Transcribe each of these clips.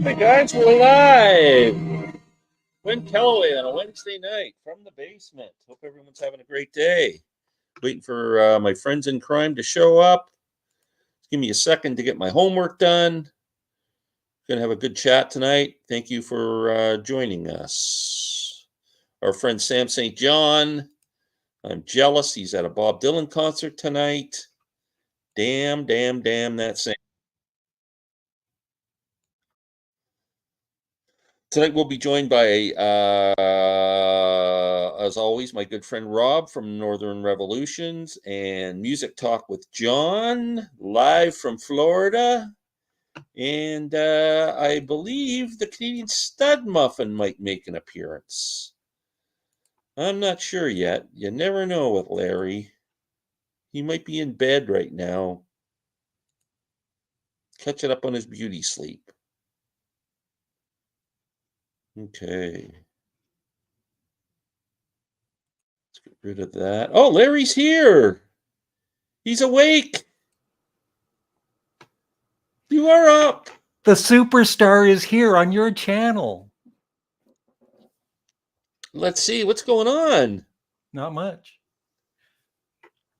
Hey guys, we're live. Gwen Calloway on a Wednesday night from the basement. Hope everyone's having a great day. Waiting for my friends in crime to show up. Give me a second to get my homework done. Gonna have a good chat tonight. Thank you for joining us. Our friend Sam St. John. I'm jealous. He's at a Bob Dylan concert tonight. Damn, that Sam. Tonight we'll be joined by, as always, my good friend Rob from Northern Revolutions and Music Talk with John, live from Florida. And I believe the Canadian Studmuffin might make an appearance. I'm not sure yet. You never know with Larry. He might be in bed right now, catching up on his beauty sleep. Okay. Let's get rid of that. Oh, Larry's here. He's awake. You are up. The superstar is here on your channel. Let's see what's going on. Not much.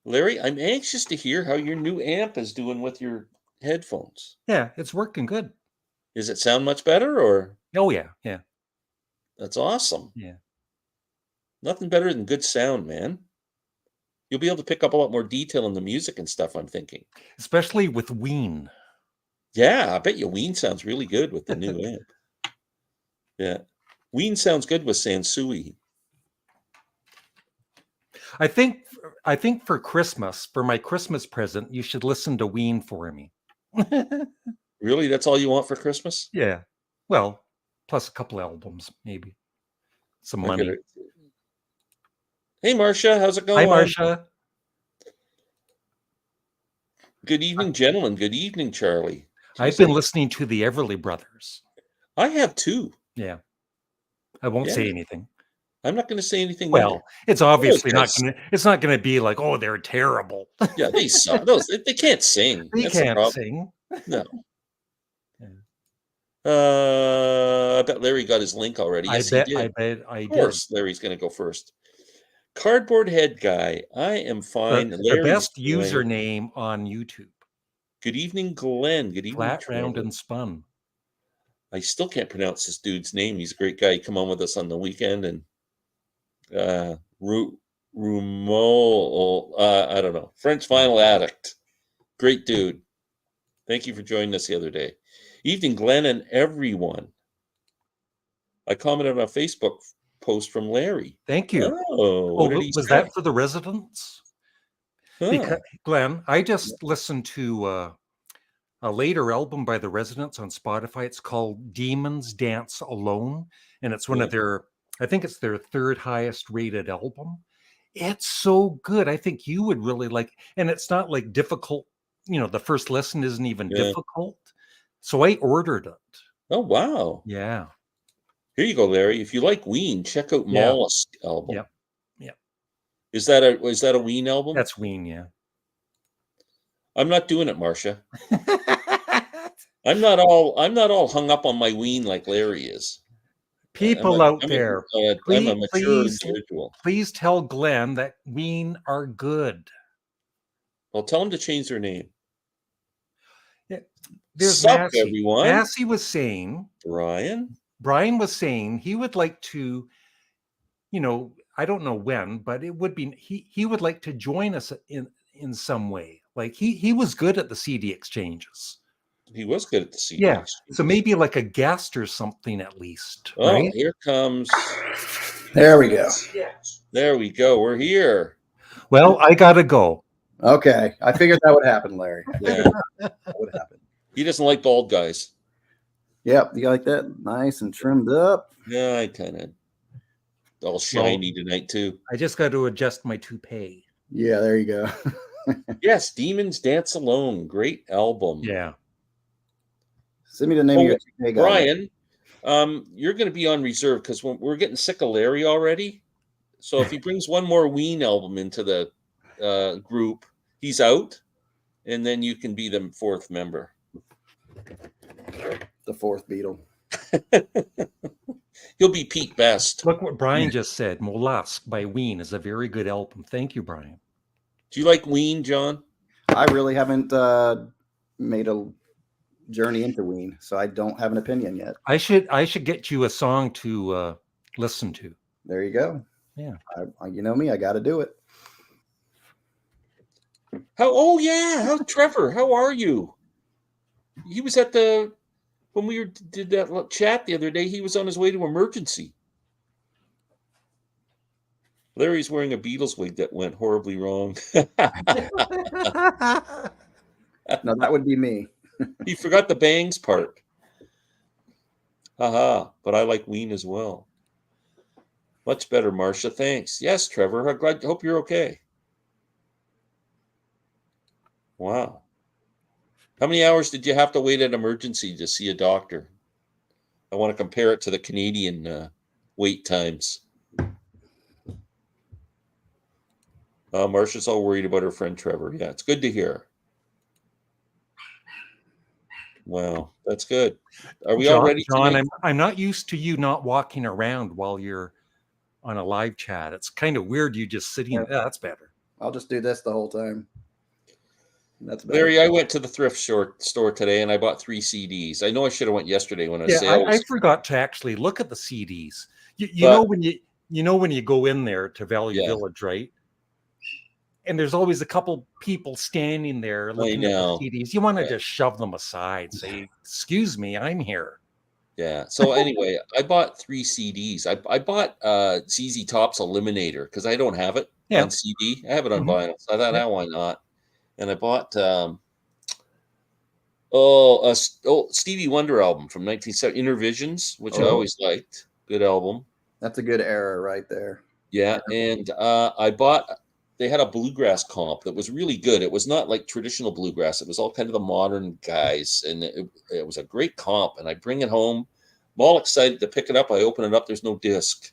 Larry, I'm anxious to hear how your new amp is doing with your headphones. Yeah, it's working good. Does it sound much better or? Oh, yeah. That's awesome. Yeah. Nothing better than good sound, man. You'll be able to pick up a lot more detail in the music and stuff, I'm thinking. Especially with Ween. Yeah, I bet you Ween sounds really good with the new amp. Yeah. Ween sounds good with Sansui. I think for Christmas, for my Christmas present, you should listen to Ween for me. Really? That's all you want for Christmas? Yeah. Well, plus a couple albums, maybe. Some money. Hey, Marcia, how's it going? Hi, Marcia. Good evening, gentlemen. Good evening, Charlie. I've been listening to the Everly Brothers. I have too. Yeah. I won't say anything. I'm not going to say anything. Well, it's obviously not going to. It's not going to be like, oh, they're terrible. Yeah, they suck. They can't sing. They can't sing. No. I bet Larry got his link already. Yes, he did. I bet I did. Of course, Larry's going to go first. Cardboard Head Guy. I am fine. The best username on YouTube. Good evening, Glenn. Good evening, Flat, round, and spun. I still can't pronounce this dude's name. He's a great guy. He come on with us on the weekend, and Rumo, I don't know. French Vinyl Addict. Great dude. Thank you for joining us the other day. Evening, Glenn and everyone. I commented on a Facebook post from Larry. Thank you. Oh, what did he was say? that for the residents? Huh. Because, Glenn, I just listened to a later album by the Residents on Spotify. It's called Demons Dance Alone, and it's one of their, I think it's their third highest rated album. It's so good. I think you would really like, and it's not like difficult. You know, the first listen isn't even difficult. So I ordered it. Oh, wow. Yeah. Here you go, Larry. If you like Ween, check out Mollusk album. Yep. Is that a Ween album? That's Ween, yeah. I'm not doing it, Marcia. I'm not all hung up on my Ween like Larry is. People out there, I'm a mature individual. Please tell Glenn that Ween are good. Well, tell them to change their name. Yeah. There's Sup, everyone. Massey was saying, Brian was saying he would like to, you know, I don't know when, but it would be he would like to join us in some way. Like he was good at the CD exchanges. He was good at the CD. Yeah. So maybe like a guest or something at least. Oh, right? Here comes. There we go. There we go. We're here. Well, I gotta go. Okay. I figured that would happen, Larry. Yeah. That would happen. He doesn't like bald guys. Yep. You like that? Nice and trimmed up. Yeah, I kind of all shiny tonight too. I just got to adjust my toupee. Yeah, there you go. Yes, Demons Dance Alone. Great album. Yeah. Send me the name of your toupee guy. Brian, you're going to be on reserve because we're getting sick of Larry already. So if he brings one more Ween album into the group, he's out, and then you can be the fourth member. The fourth Beatle. He'll be Pete Best. Look what Brian just said. Mollusk by Ween is a very good album. Thank you, Brian. Do you like Ween, John? I really haven't made a journey into Ween, so I don't have an opinion yet. I should get you a song to listen to. There you go. Yeah. You know me, I got to do it. How Trevor, how are you? He was at when we did that chat the other day, he was on his way to emergency. Larry's wearing a Beatles wig that went horribly wrong. No, that would be me. He forgot the bangs part. Haha, but I like Ween as well. Much better, Marcia. Thanks. Yes, Trevor. Hope you're okay. Wow. How many hours did you have to wait at emergency to see a doctor? I want to compare it to the Canadian wait times. Marcia's all worried about her friend Trevor. Yeah, it's good to hear. Wow, that's good. Are we all ready? John, I'm not used to you not walking around while you're on a live chat. It's kind of weird you just sitting. Yeah, that's better. I'll just do this the whole time. That's better. Larry, I went to the thrift store today and I bought 3 CDs. I know I should have went yesterday when I was sales. I forgot to actually look at the CDs. You know when you go in there to Value Village, right? And there's always a couple people standing there looking at the CDs. You want to just shove them aside, say, "Excuse me, I'm here." Yeah. So anyway, I bought 3 CDs. I bought ZZ Top's Eliminator because I don't have it on CD. I have it on vinyl. So I thought, why not? And I bought Stevie Wonder album from 1970, Inner Visions, which I always liked. Good album. That's a good era right there. Yeah, and I bought. They had a bluegrass comp that was really good. It was not like traditional bluegrass. It was all kind of the modern guys, and it was a great comp. And I bring it home. I'm all excited to pick it up. I open it up. There's no disc.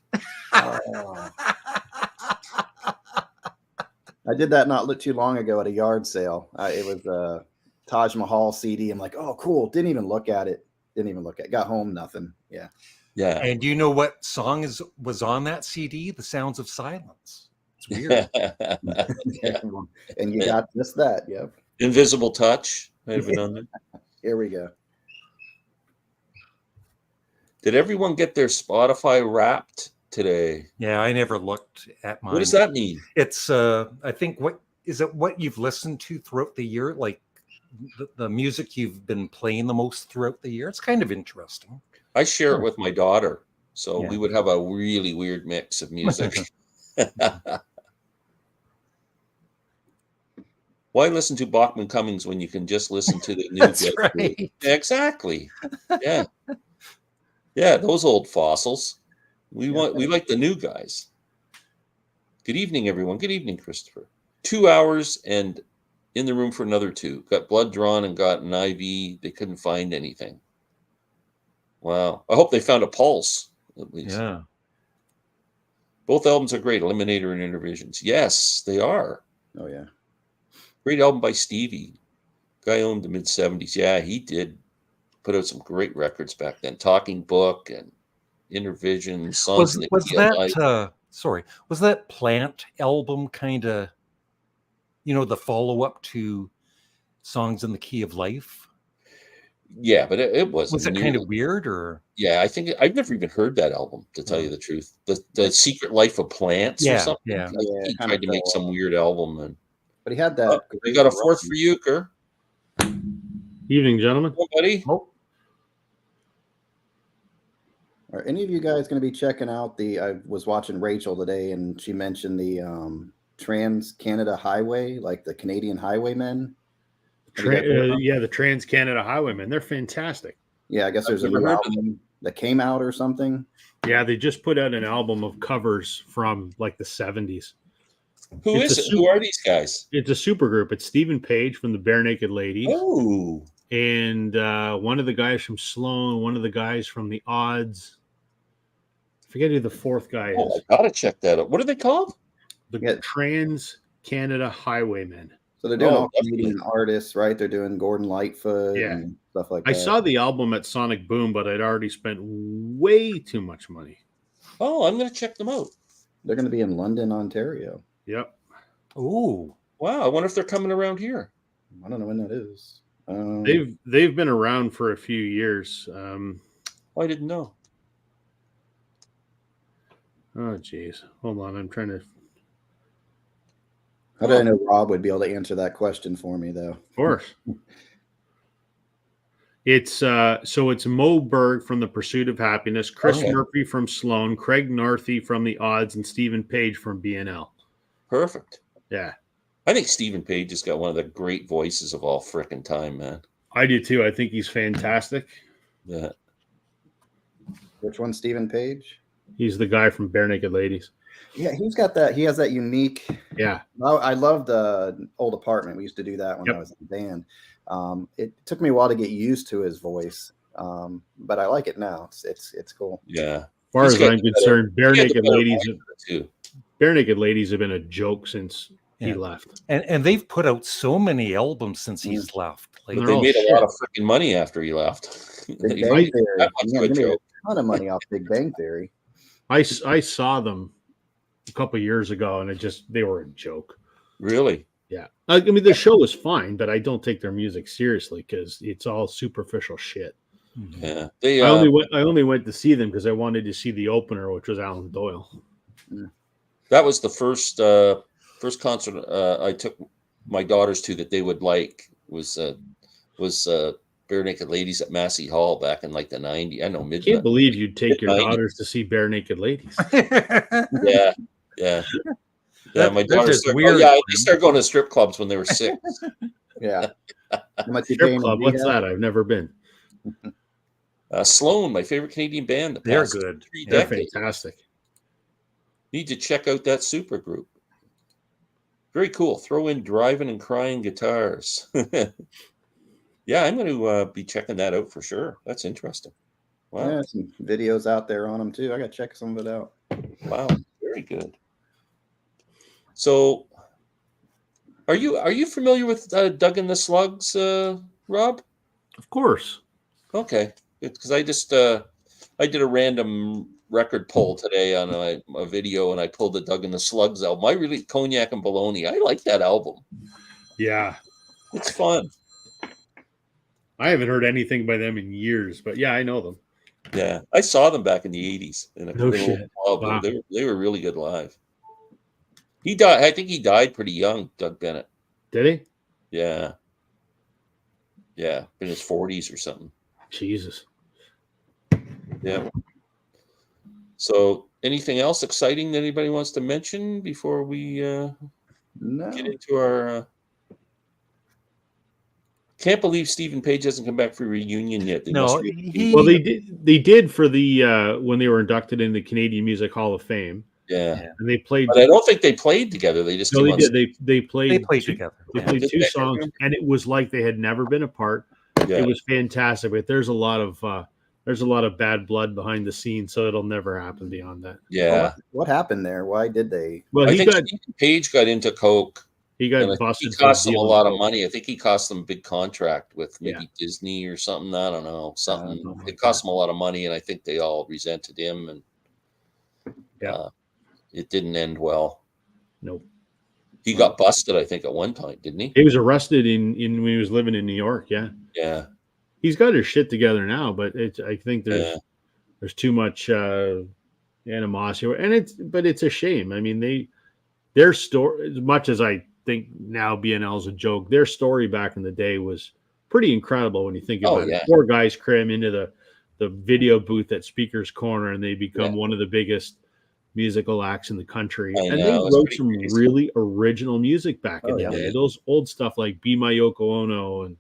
I did that not too long ago at a yard sale. It was a Taj Mahal CD. I'm like, oh, cool. Didn't even look at it. Got home, nothing. Yeah. Yeah. And do you know what song was on that CD? The Sounds of Silence. It's weird. And you got just that. Yep. Invisible Touch might have been on there. Here we go. Did everyone get their Spotify Wrapped today? Yeah, I never looked at mine. What does that mean? It's I think what you've listened to throughout the year, like the music you've been playing the most throughout the year. It's kind of interesting. I share it with my daughter, so we would have a really weird mix of music. Why listen to Bachman Cummings when you can just listen to the new? That's right. Exactly. Yeah. Yeah, those old fossils. We like the new guys. Good evening, everyone. Good evening, Christopher. 2 hours and in the room for another 2. Got blood drawn and got an IV. They couldn't find anything. Wow. I hope they found a pulse, at least. Yeah. Both albums are great, Eliminator and Inner Visions. Yes, they are. Oh, yeah. Great album by Stevie. Guy owned the mid-70s. Yeah, he did put out some great records back then. Talking Book and Inner Visions. Songs was that Plant album kind of, the follow-up to Songs in the Key of Life? Yeah, but it wasn't. Was it kind of weird, or? Yeah, I think I've never even heard that album, to tell you the truth. The Secret Life of Plants or something. Yeah. He tried to make some weird album, and but he had that. We got a 4th for you, Kerr. Evening, gentlemen. Hello, buddy. Oh. Are any of you guys going to be checking out I was watching Rachel today, and she mentioned the Trans-Canada Highway, like the Canadian Highwaymen. The Trans-Canada Highwaymen. They're fantastic. Yeah, I guess there's a new album that came out or something. Yeah, they just put out an album of covers from like the 70s. Who is it? Who are these guys? It's a supergroup. It's Stephen Page from the Bare Naked Ladies. Oh. And one of the guys from Sloan, one of the guys from the Odds. I forget who the 4th guy is. I gotta check that out. What are they called? The Trans-Canada Highwaymen. So they're doing all definitely. Canadian artists, right? They're doing Gordon Lightfoot Yeah. and stuff like I that. saw the album at Sonic Boom, but I'd already spent way too much money. Oh, I'm gonna check them out. They're going to be in London, Ontario. Yep. Ooh. Wow, I wonder if they're coming around here. I don't know when that is. They've been around for a few years. I didn't know. Oh, geez. Hold on. I'm trying to. How did I know Rob would be able to answer that question for me, though? Of course. It's so it's Mo Berg from The Pursuit of Happiness, Chris Okay. Murphy from Sloan, Craig Northey from The Odds, and Stephen Page from BNL. Perfect. Yeah. I think Stephen Page has got one of the great voices of all frickin' time, man. I do too. I think he's fantastic. Yeah. Which one, Stephen Page? He's the guy from Bare Naked Ladies. Yeah, he's got that. He has that unique. Yeah. I love the Old Apartment. We used to do that when I was in the band. It took me a while to get used to his voice, but I like it now. It's cool. Yeah. As far as I'm concerned, Bare Naked Ladies. Too. Bare Naked Ladies have been a joke since he left. And they've put out so many albums since he's left. Like, But they made a lot of freaking money after he left. Big They Bang made Theory. that much Yeah, of a they made joke. a ton of money off Big Bang Theory. I saw them a couple of years ago, and they were a joke. Really? Yeah. I mean, the show was fine, but I don't take their music seriously because it's all superficial shit. Yeah. I only went to see them because I wanted to see the opener, which was Alan Doyle. That was the first concert I took my daughters to that they would like was Bare Naked Ladies at Massey Hall back in like the 90s. I know I can't believe you'd take your mid-90s. daughters to see Bare Naked Ladies. Yeah. Yeah, my daughters they started going to strip clubs when they were 6. Yeah. How much you Strip paying club, to what's do that? I've never been. Sloan, my favorite Canadian band. They're good. 3 They're decades. fantastic. Need to check out that supergroup. Very cool. Throw in driving and crying guitars. Yeah, I'm going to be checking that out for sure. That's interesting. Wow. Yeah, some videos out there on them too. I got to check some of it out. Wow. Very good. So, are you familiar with Doug and the Slugs, Rob? Of course. Okay, because I just I did a random record poll today on a video, and I pulled the Doug and the Slugs album. I really Cognac and Bologna. I like that album. Yeah. It's fun. I haven't heard anything by them in years, but yeah, I know them. Yeah, I saw them back in the 80s in a No little shit. club. Wow. They were really good live. He died. I think he died pretty young, Doug Bennett. Did he? Yeah, in his 40s or something. Jesus. Yeah. So, anything else exciting that anybody wants to mention before we No. get into our? Can't believe Stephen Page hasn't come back for a reunion yet. They must be- Well, they did for the when they were inducted in the Canadian Music Hall of Fame. Yeah. And they played. But I don't think they played together. They just No, came they on did. They played. They played together. They Yeah. played Did 2 they? songs, and it was like they had never been apart. Yeah. It was fantastic, but there's a lot of bad blood behind the scenes, so it'll never happen beyond that. Yeah. What happened there? Why did they? Well, I he think got Stephen Page got into coke. And I think busted. he for cost them a dealing lot of coke. money. I think he cost them a big contract with maybe Yeah. Disney or something. I don't know. Something. Something like It cost them a lot of money, and I think they all resented him. And Yeah. it didn't end well. Nope. He got busted, I think, at one time, didn't he? He was arrested in when he was living in New York. Yeah, Yeah. he's got his shit together now, but I think Yeah. there's too much animosity, and it's a shame. I mean, their story, as much as I think now BNL is a joke, their story back in the day was pretty incredible when you think about yeah. it. 4 guys cram into the video booth at Speaker's Corner, and they become Yeah. one of the biggest musical acts in the country. I And know, they it's wrote pretty some crazy. really original music back in Oh, the yeah. day. Those old stuff like Be My Yoko Ono and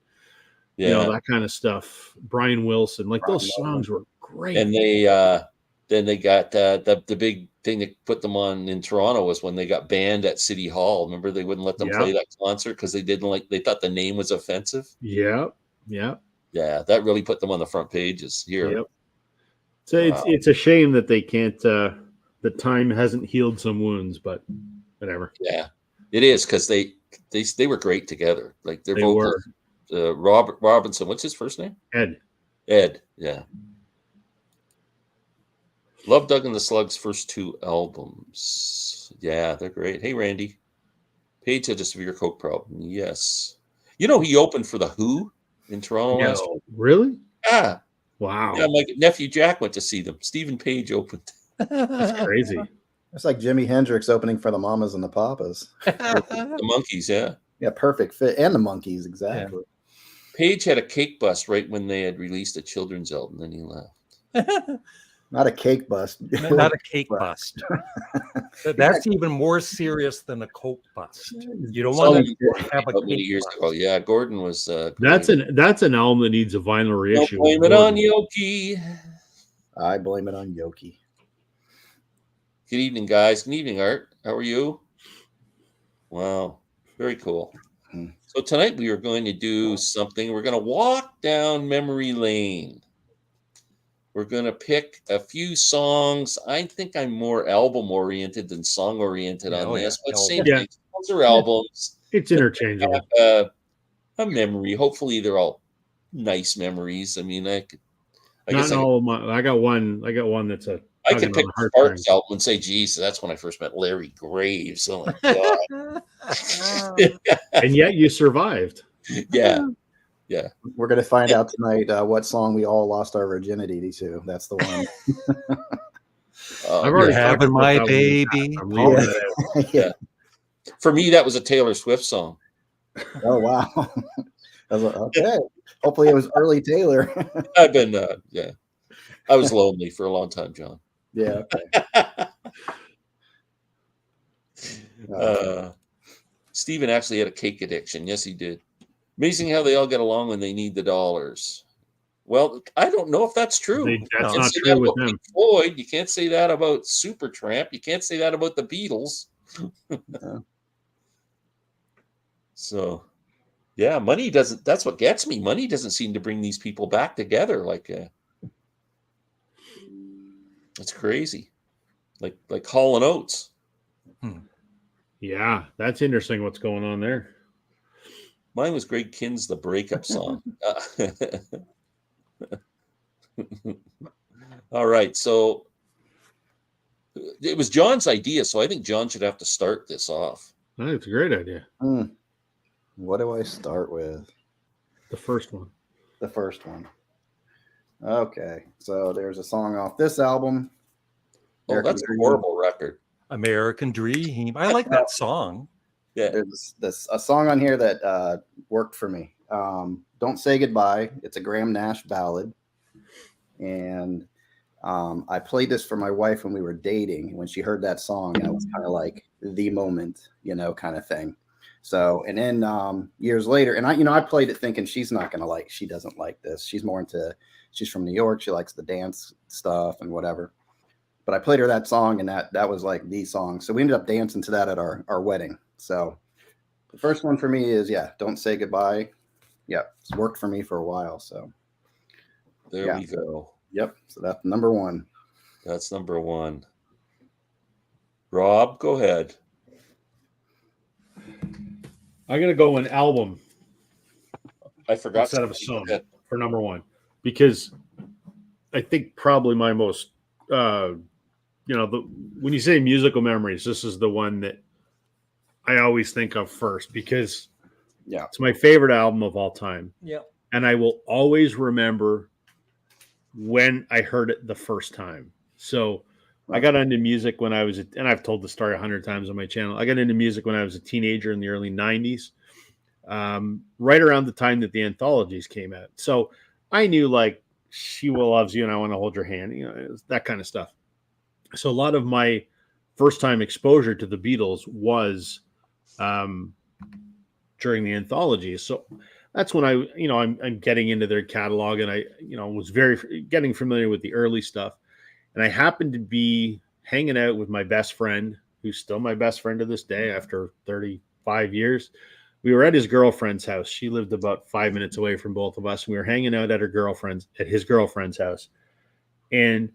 Yeah. you know, that kind of stuff. Brian Wilson, like Brian those Wilson. songs were great. And then they got the big thing that put them on in Toronto was when they got banned at City Hall. Remember, they wouldn't let them Yeah. play that concert because they thought the name was offensive. Yeah. Yeah, that really put them on the front pages here. Yep. So it's a shame that they can't. The time hasn't healed some wounds, but whatever. Yeah, it is because they they were great together. Like their They vocals. Robert Robinson, what's his first name? Ed. Yeah. Love Doug and the Slugs' first 2 albums. Yeah, they're great. Hey, Randy. Page had a severe coke problem. Yes. You know, he opened for The Who in Toronto last year. Really? Yeah. Wow. Yeah, my nephew Jack went to see them. Stephen Page opened. That's crazy. It's like Jimi Hendrix opening for the Mamas and the Papas. The Monkees, yeah. Yeah, perfect fit. And the Monkees, exactly. Yeah. Page had a cake bust right when they had released a children's album, then he left. Not a cake bust. Not a cake bust. That's even more serious than a coke bust. You don't want to have a cake years bust. ago. Yeah, Gordon was. That's an album that needs a vinyl reissue. Don't blame it on Yoki. I blame it on Yoki. Good evening, guys. Good evening, Art. How are you? Wow, very cool. So tonight we are going to do something. We're going to walk down memory lane. We're going to pick a few songs. I think I'm more album-oriented than song-oriented on this. But same thing. Those are albums. It's interchangeable. A memory. Hopefully they're all nice memories. I mean, I guess all of my. I got one that's a. I could pick Sparks album and say, geez, that's when I first met Larry Graves. Oh my God. And yet you survived. Yeah. Yeah. We're going to find out tonight what song we all lost our virginity to. That's the one. I've already having my baby. Yeah. For me, that was a Taylor Swift song. Oh, wow. Okay. Hopefully it was early Taylor. I've been, yeah. I was lonely for a long time, John. Yeah. Okay. Stephen actually had a cake addiction. Yes, he did. Amazing how they all get along when they need the dollars. Well, I don't know if that's true. That's not true with them. Floyd. You can't say that about Supertramp. You can't say that about the Beatles. Yeah. So, yeah, money doesn't. That's what gets me. Money doesn't seem to bring these people back together. Like, it's crazy. Like Hall and Oates. Yeah, that's interesting. What's going on there? Mine was Greg Kinn's The Breakup Song. All right. So it was John's idea. So I think John should have to start this off. I think it's a great idea. What do I start with? The first one. The first one. Okay. So there's a song off this album. Oh, that's a horrible record. American Dream. I like that song. Yeah. There's a song on here that worked for me. Don't Say Goodbye. It's a Graham Nash ballad. And I played this for my wife when we were dating. When she heard that song, that was kind of like the moment, kind of thing. So, and then years later, and I played it thinking she doesn't like this. She's from New York. She likes the dance stuff and whatever. But I played her that song, and that was like the song. So we ended up dancing to that at our wedding. So the first one for me is, Don't Say Goodbye. Yeah, it's worked for me for a while. So there we go. Yep. So that's number one. That's number one. Rob, go ahead. I'm going to go an album. I forgot instead of a song for number one, because I think probably my most, when you say musical memories, this is the one that I always think of first, because it's my favorite album of all time. Yeah. And I will always remember when I heard it the first time. So I got into music when I was, and I've told the story 100 times on my channel. I got into music when I was a teenager in the early 90s, right around the time that the anthologies came out. So I knew like She Will Loves You and I Want to Hold Your Hand, that kind of stuff. So a lot of my first time exposure to the Beatles was during the anthologies. So that's when I'm getting into their catalog, and I, was getting familiar with the early stuff. And I happened to be hanging out with my best friend, who's still my best friend to this day after 35 years. We were at his girlfriend's house. She lived about 5 minutes away from both of us. We were hanging out at his girlfriend's house. And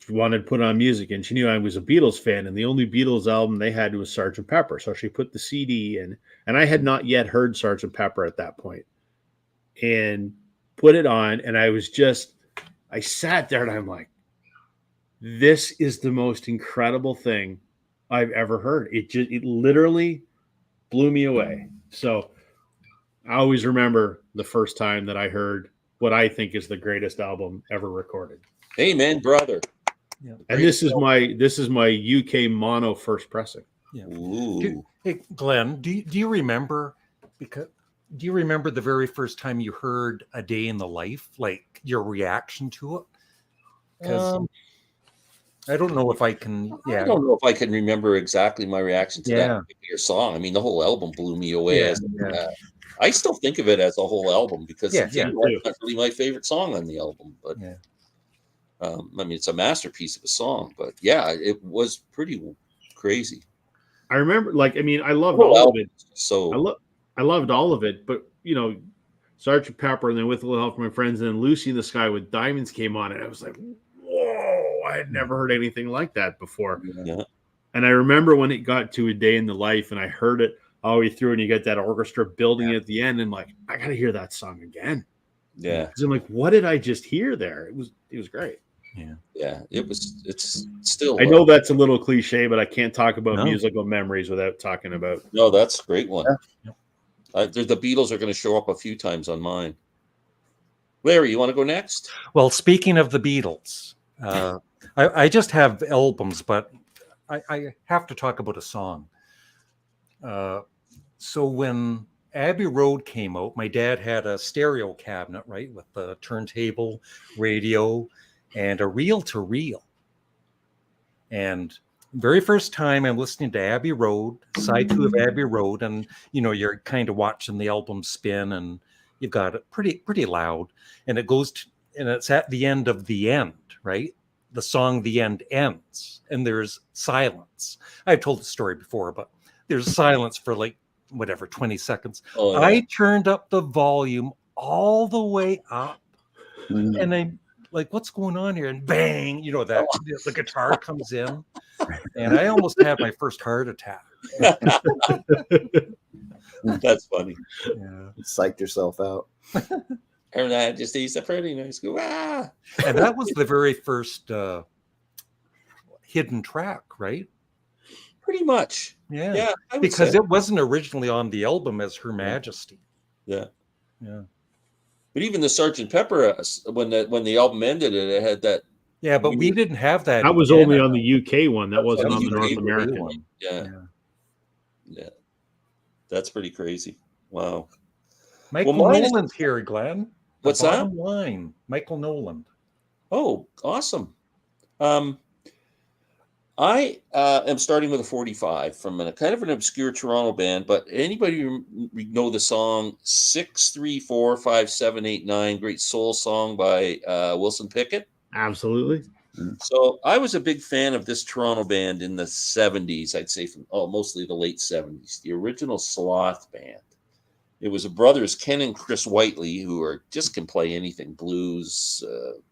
wanted to put on music, and she knew I was a Beatles fan, and the only Beatles album they had was Sgt. Pepper. So she put the CD in, and I had not yet heard Sgt. Pepper at that point, and put it on, and I sat there and I'm like, this is the most incredible thing I've ever heard. It literally blew me away. So I always remember the first time that I heard what I think is the greatest album ever recorded. Amen, brother. Yeah. And this is my UK mono first pressing. Yeah. Ooh. Hey, Glenn, do you remember do you remember the very first time you heard A Day in the Life, like your reaction to it? Because I don't know if I can. Yeah, I don't know if I can remember exactly my reaction to that particular song. I mean, the whole album blew me away. I still think of it as a whole album because it's not really my favorite song on the album. But I mean, it's a masterpiece of a song. But yeah, it was pretty crazy. I remember, I loved all of it. So I loved all of it, but Sgt. Pepper, and then With a Little Help from My Friends, and then Lucy in the Sky with Diamonds came on, and I was like, whoa, I had never heard anything like that before. Yeah. And I remember when it got to A Day in the Life, and I heard it all the way through, and you get that orchestra building at the end, and like, I gotta hear that song again. Yeah. Because I'm like, what did I just hear there? It was great. Yeah. It's still. I know that's a little cliche, but I can't talk about musical memories without talking about. No, that's a great one. Yeah. The Beatles are going to show up a few times on mine. Larry, you want to go next? Well, speaking of the Beatles, I just have albums, but I have to talk about a song. So when Abbey Road came out, my dad had a stereo cabinet, right, with the turntable, radio, and a reel-to-reel. And very first time I'm listening to Abbey Road, side 2 of Abbey Road, and you're kind of watching the album spin, and you've got it pretty loud, and it goes to, and it's at the end of the end, right? The song "The End" ends, and there's silence. I've told the story before, but there's silence for 20 seconds. Oh, yeah. I turned up the volume all the way up, and I'm like, what's going on here? And bang, the guitar comes in, and I almost had my first heart attack. That's funny. Yeah. Psyched yourself out. And I just used a pretty nice go. And that was the very first hidden track, right? Pretty much. Yeah. Because it wasn't originally on the album as Her Majesty. Yeah. Yeah. But even the Sgt. Pepper, when the album ended, it had that. Yeah, but we didn't have that. That was only on the UK one. That wasn't on the North American one. Yeah. That's pretty crazy. Wow. Michael Nolan's here, Glenn. What's that? Bottom line, Michael Nolan. Oh, awesome. I am starting with a 45 from a kind of an obscure Toronto band, but anybody know the song 6345789, great soul song by Wilson Pickett? Absolutely. So I was a big fan of this Toronto band in the 70s, I'd say mostly the late 70s, the original Sloth band. It was a brothers, Ken and Chris Whiteley, who just can play anything, blues,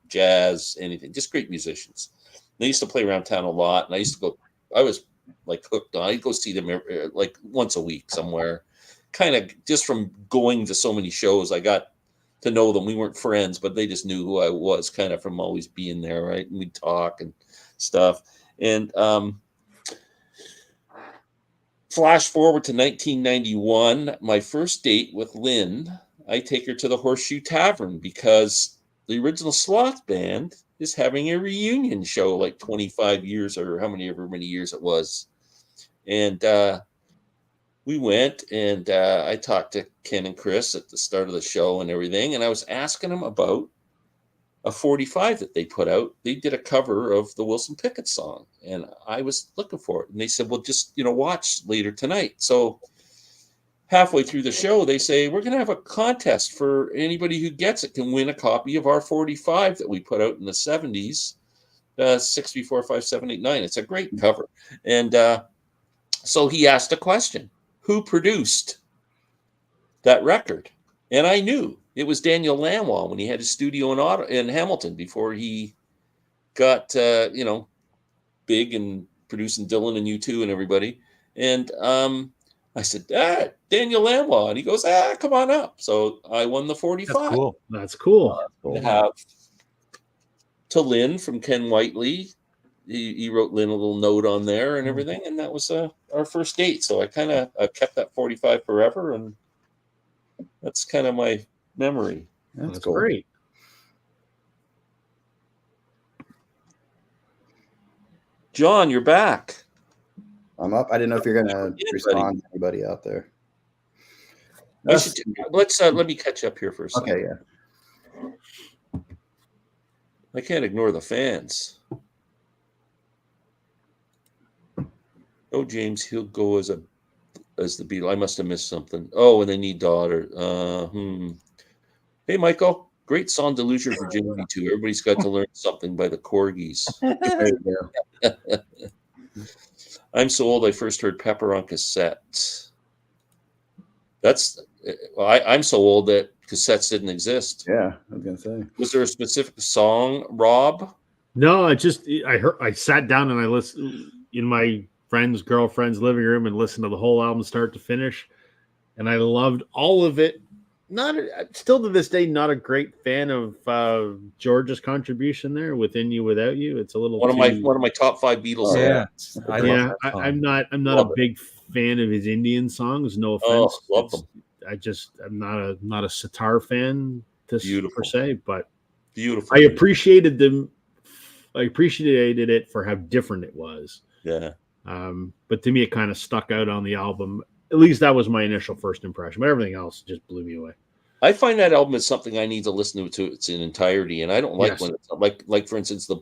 jazz, anything, just great musicians. They used to play around town a lot, and I was like hooked on. I'd go see them like once a week somewhere, kind of just from going to so many shows. I got to know them. We weren't friends, but they just knew who I was, kind of from always being there, right? And we'd talk and stuff. And flash forward to 1991, my first date with Lynn, I take her to the Horseshoe Tavern because the original Sloth band is having a reunion show, like 25 years or however many years it was. And we went, and I talked to Ken and Chris at the start of the show and everything, and I was asking them about a 45 that they put out. They did a cover of the Wilson Pickett song, and I was looking for it. And they said, well, just, watch later tonight. So halfway through the show, they say, we're going to have a contest for anybody who gets it can win a copy of our 45 that we put out in the 70s, 6345789. It's a great cover. And so he asked a question. Who produced that record? And I knew it was Daniel Lanois when he had his studio in Hamilton before he got big and producing Dylan and U2 and everybody. And I said, Daniel Lanois. And he goes, come on up. So I won the 45. That's cool. That's cool. To have to Lynn from Ken Whiteley. He wrote Lynn a little note on there and everything. And that was our first date. So I kept that 45 forever. And that's kind of my memory. That's cool. Great. John, you're back. I'm up. I didn't know if you're going to respond to anybody out there. Let me catch up here for a second. Okay, yeah. I can't ignore the fans. Oh, James, he'll go as the Beatle. I must have missed something. Oh, and they need daughter. Hey, Michael. Great song to lose your virginity to. Everybody's got to learn something by the Corgis. I'm so old. I first heard Pepper on cassette. I'm so old that cassettes didn't exist. Yeah, I was gonna say. Was there a specific song, Rob? No, I sat down and I listened in my girlfriend's living room and listened to the whole album start to finish, and I loved all of it. Still to this day, not a great fan of George's contribution there. Within You, Without You. It's a little one of my top 5 Beatles. I'm not a big fan of his Indian songs. No offense. Love them. I'm not a sitar fan per se, but beautiful. I appreciated them. I appreciated it for how different it was. Yeah. But to me, it kind of stuck out on the album. At least that was my initial first impression. But everything else just blew me away. I find that album is something I need to listen to its in entirety, and I don't like when it's like for instance the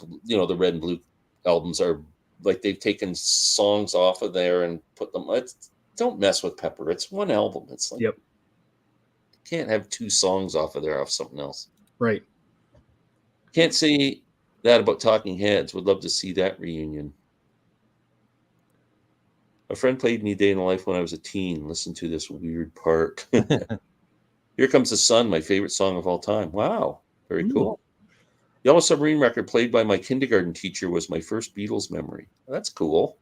Red and Blue albums are like they've taken songs off of there and put them. Don't mess with Pepper. It's one album. It's like you can't have 2 songs off of there off something else. Right. Can't say that about Talking Heads. Would love to see that reunion. A friend played me Day in the Life when I was a teen. Listen to this weird part. Here Comes the Sun, my favorite song of all time. Wow. Very cool. Yellow Submarine record played by my kindergarten teacher was my first Beatles memory. That's cool.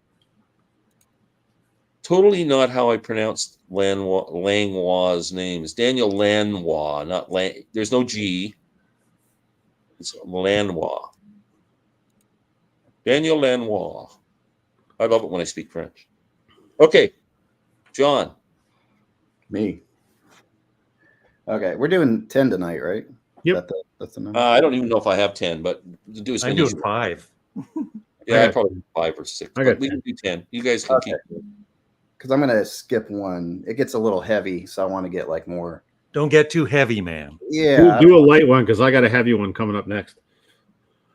Totally not how I pronounced Lanois' name. It's Daniel Lanois, not Lang. There's no G. It's Lanois. Daniel Lanois. I love it when I speak French. Okay, John. Me. Okay, we're doing 10 tonight, right? Yep. That's the number. I don't even know if I have 10, but I'm doing 5. Yeah, I probably 5 or 6. But we can do 10. You guys can keep. Because I'm gonna skip one. It gets a little heavy, so I want to get like more. Don't get too heavy, man. Yeah. Do a light one because I got a heavy one coming up next.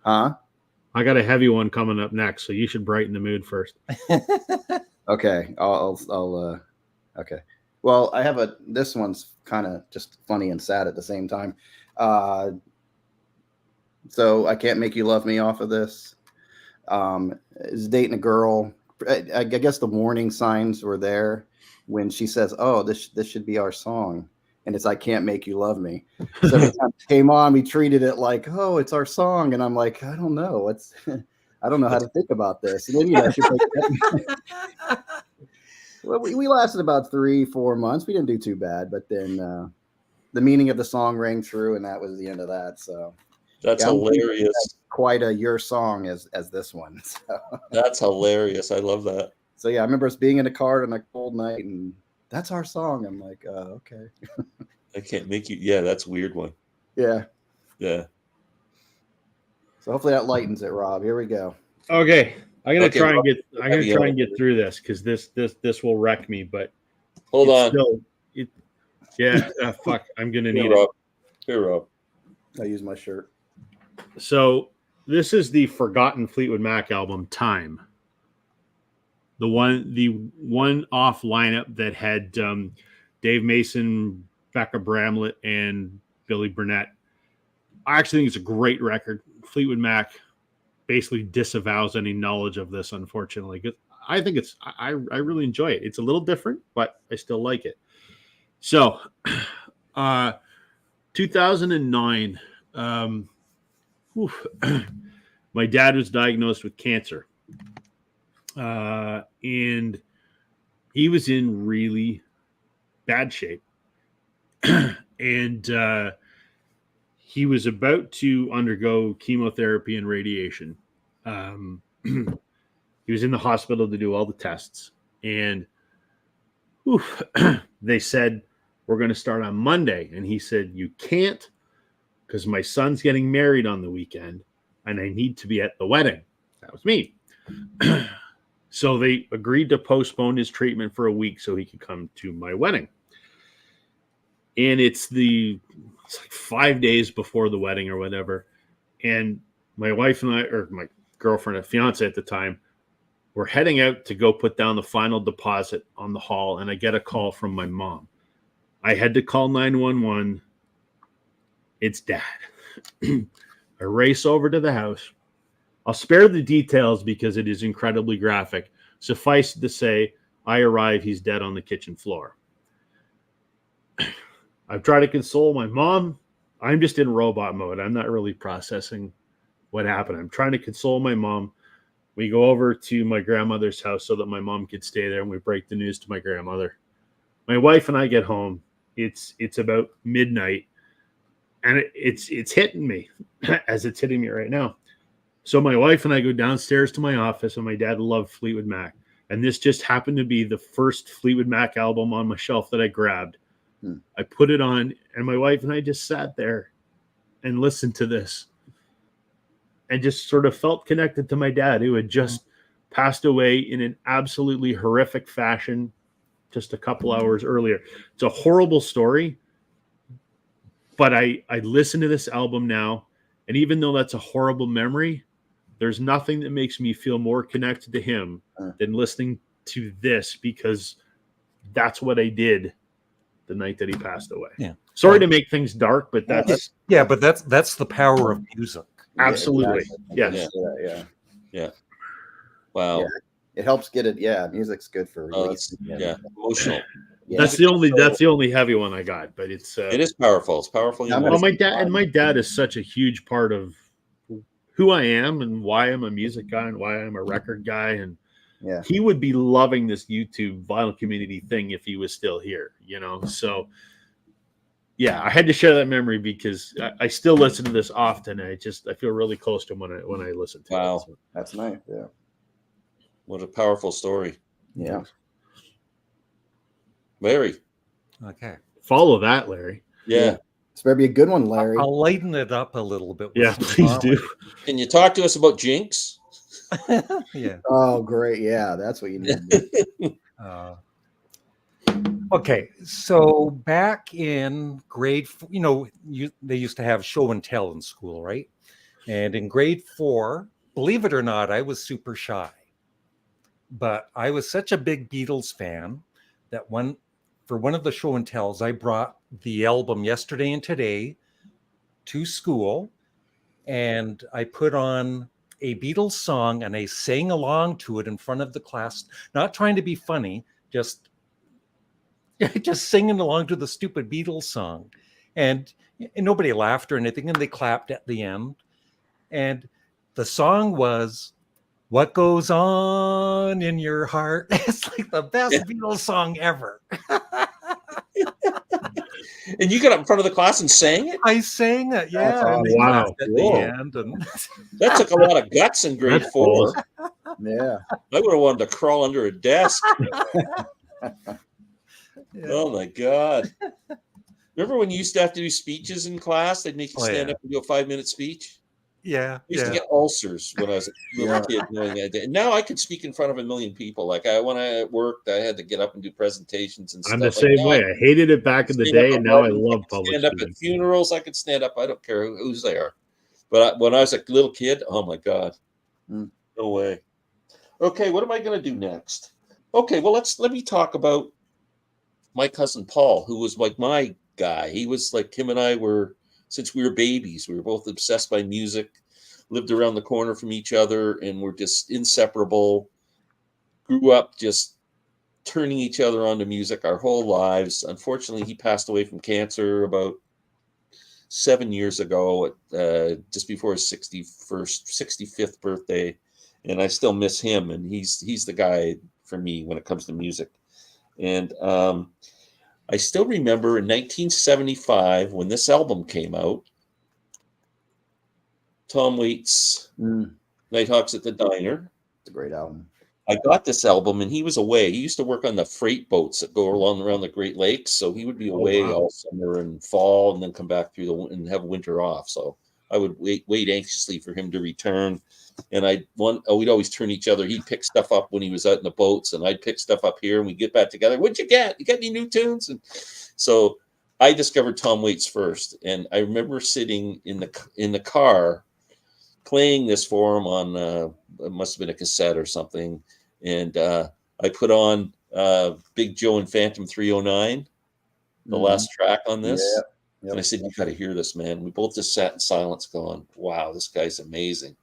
Huh? I got a heavy one coming up next, so you should brighten the mood first. Okay. I'll okay. Well, I have this one's kind of just funny and sad at the same time. So I Can't Make You Love Me off of this. Is dating a girl. I guess the warning signs were there when she says, "Oh, this should be our song," and it's "I Can't Make You Love Me." So every time it came on, we treated it like, "Oh, it's our song," and I'm like, I don't know, I don't know how to think about this. And then she well, we lasted about 3-4 months. We didn't do too bad, but then the meaning of the song rang true, and that was the end of that. So that's hilarious. That's quite a your song as this one. So. That's hilarious. I love that. So yeah, I remember us being in a car on a cold night, and that's our song. I'm like, okay. I Can't Make You. Yeah, that's a weird one. Yeah. Yeah. So hopefully that lightens it, Rob. Here we go. Okay. I'm gonna try and get through this because this will wreck me, but hold on. Fuck. I'm gonna need it. Here, Rob. I use my shirt. So this is the forgotten Fleetwood Mac album, Time. The one off lineup that had Dave Mason, Becca Bramlett, and Billy Burnett. I actually think it's a great record. Fleetwood Mac basically disavows any knowledge of this, unfortunately. I think I really enjoy it. It's a little different, but I still like it. So, 2009, My dad was diagnosed with cancer. And he was in really bad shape. And he was about to undergo chemotherapy and radiation. He was in the hospital to do all the tests. And they said, we're going to start on Monday. And he said, you can't, because my son's getting married on the weekend and I need to be at the wedding. That was me. So they agreed to postpone his treatment for a week so he could come to my wedding. And it's like 5 days before the wedding or whatever. And my wife and I, or my girlfriend and fiance at the time, were heading out to go put down the final deposit on the hall. And I get a call from my mom. I had to call 911. It's Dad. I race over to the house. I'll spare the details because it is incredibly graphic. Suffice to say, I arrive, he's dead on the kitchen floor. I've tried to console my mom. I'm just in robot mode. I'm not really processing what happened. I'm trying to console my mom. We go over to my grandmother's house so that my mom could stay there, and we break the news to my grandmother. My wife and I get home. It's about midnight, and it's hitting me as it's hitting me right now. So my wife and I go downstairs to my office, and my dad loved Fleetwood Mac. And this just happened to be the first Fleetwood Mac album on my shelf that I grabbed. I put it on, and my wife and I just sat there and listened to this and just sort of felt connected to my dad, who had just passed away in an absolutely horrific fashion just a couple hours earlier. It's a horrible story, but I listen to this album now, and even though that's a horrible memory, there's nothing that makes me feel more connected to him than listening to this, because that's what I did the night that he passed away. Yeah. Sorry to make things dark, but that's that's the power of music. Absolutely. Yeah, Yes. Yeah. Wow. Yeah. It helps get it. Yeah, music's good for release. Emotional. Yeah. That's the only heavy one I got, but it is powerful. It's powerful. Yeah, my dad is such a huge part of who I am and why I'm a music guy and why I'm a record guy. And he would be loving this YouTube vinyl community thing if he was still here, So yeah, I had to share that memory because I still listen to this often. I feel really close to him when I listen to it. Wow. So that's nice. Yeah. What a powerful story. Yeah. Larry. Okay. Follow that, Larry. Yeah. This better be a good one, Larry. I'll lighten it up a little bit. Yeah, please do. Can you talk to us about Jinx? Yeah. Oh, great. Yeah, that's what you need. Okay, so back in grade, they used to have show and tell in school, right? And in grade 4, believe it or not, I was super shy. But I was such a big Beatles fan that for one of the show and tells, I brought the album Yesterday and Today to school, and I put on a Beatles song and I sang along to it in front of the class, not trying to be funny, just singing along to the stupid Beatles song. And nobody laughed or anything, and they clapped at the end. And the song was What Goes On in Your Heart. It's like the best Beatles song ever. And you got up in front of the class and sang it? I sang it, yeah. Awesome. And they Wow. laughed at the end. And That took a lot of guts in grade 4. Yeah. I would have wanted to crawl under a desk. Oh my God. Remember when you used to have to do speeches in class? They'd make you stand up and do a 5-minute speech? Yeah. I used to get ulcers when I was a little kid knowing that. And now I could speak in front of 1 million people. Like when I worked, I had to get up and do presentations and stuff. I'm the same way. I hated it back in the day, and now I love public stand up speaking. at funerals. I could stand up. I don't care who's there. But when I was a little kid, oh my God. No way. Okay, what am I going to do next? Okay, well, let me talk about my cousin Paul, who was like my guy. He was like, him and I were, since we were babies, we were both obsessed by music, lived around the corner from each other, and were just inseparable. Grew up just turning each other on to music our whole lives. Unfortunately, he passed away from cancer about 7 years ago, just before his 65th birthday, and I still miss him. And he's the guy for me when it comes to music. And I still remember in 1975 when this album came out, Tom Waits' Nighthawks at the Diner. It's a great album. I got this album, and he was away. He used to work on the freight boats that go around the Great Lakes, so he would be away all summer and fall, and then come back and have winter off. So I would wait anxiously for him to return, and we'd always turn each other. He'd pick stuff up when he was out in the boats, and I'd pick stuff up here, and we'd get back together. What'd you get? You got any new tunes? And so I discovered Tom Waits first, and I remember sitting in the car playing this for him on it must have been a cassette or something. And I put on Big Joe and Phantom 309, the last track on this. Yeah. Yep. And I said, you got to hear this, man. We both just sat in silence going, wow, this guy's amazing.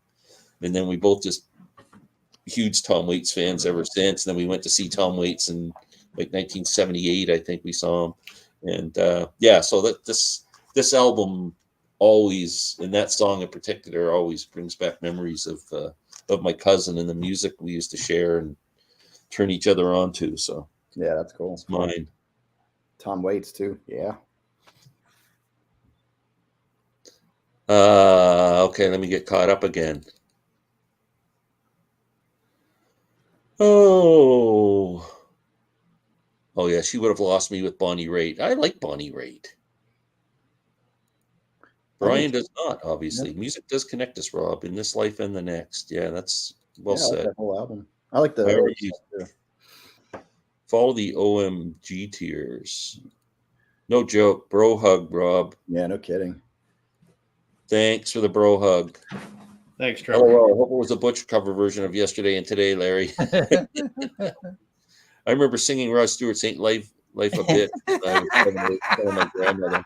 And then we both just huge Tom Waits fans ever since. And then we went to see Tom Waits in like 1978, I think we saw him. And so this album always, and that song in particular, always brings back memories of my cousin and the music we used to share and turn each other on to. So yeah, that's cool. It's mine. Tom Waits too. Yeah. Okay, let me get caught up again. Oh yeah, she would have lost me with Bonnie Raitt. I like Bonnie Raitt. Brian does not, obviously. Yeah. Music does connect us, Rob, in this life and the next. Yeah, that's well said. I like that whole album. I like the Follow the OMG tears. No joke. Bro hug, Rob. Yeah, no kidding. Thanks for the bro hug. Thanks, Trevor. Oh, I hope it was a Butch cover version of Yesterday and Today, Larry. I remember singing Rod Stewart's Ain't Life a Bitch when I was telling my grandmother.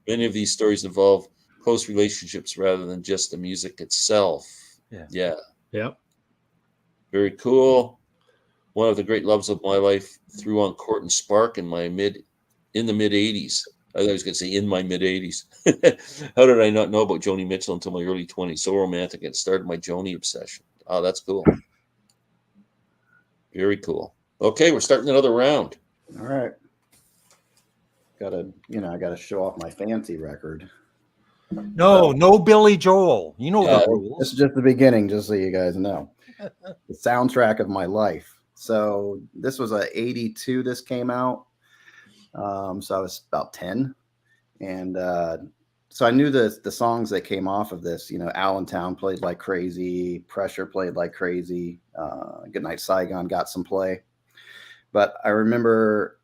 Many of these stories involve close relationships rather than just the music itself. Yeah. Yep. Very cool. One of the great loves of my life threw on Court and Spark in the mid 80s. I was going to say in my mid 80s. How did I not know about Joni Mitchell until my early 20s? So romantic. It started my Joni obsession. Oh, that's cool. Very cool. Okay, we're starting another round. All right. I gotta show off my fancy record. No Billy Joel. You know the rules. This is just the beginning, just so you guys know. The soundtrack of my life. So this was a 82. This came out. So I was about 10, and so I knew the songs that came off of this. Allentown played like crazy. Pressure played like crazy. Goodnight Saigon got some play, but I remember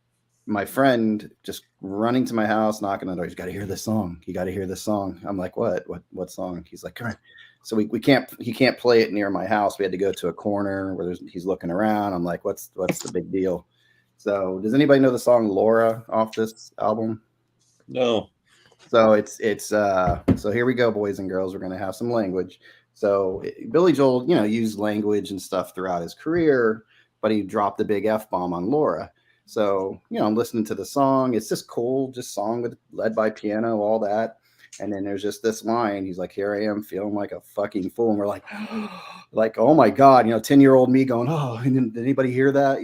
my friend just running to my house, knocking on the door. He's got to hear this song. You got to hear this song. I'm like, what song? He's like, come on. So he can't play it near my house. We had to go to a corner where he's looking around. I'm like, what's the big deal? So does anybody know the song Laura off this album? No. So it's so here we go, boys and girls. We're going to have some language. So Billy Joel, used language and stuff throughout his career, but he dropped the big F-bomb on Laura. So, I'm listening to the song. It's just cool, just song led by piano, all that. And then there's just this line. He's like, here I am feeling like a fucking fool. And we're like, oh my God, 10-year-old me going, oh, did anybody hear that?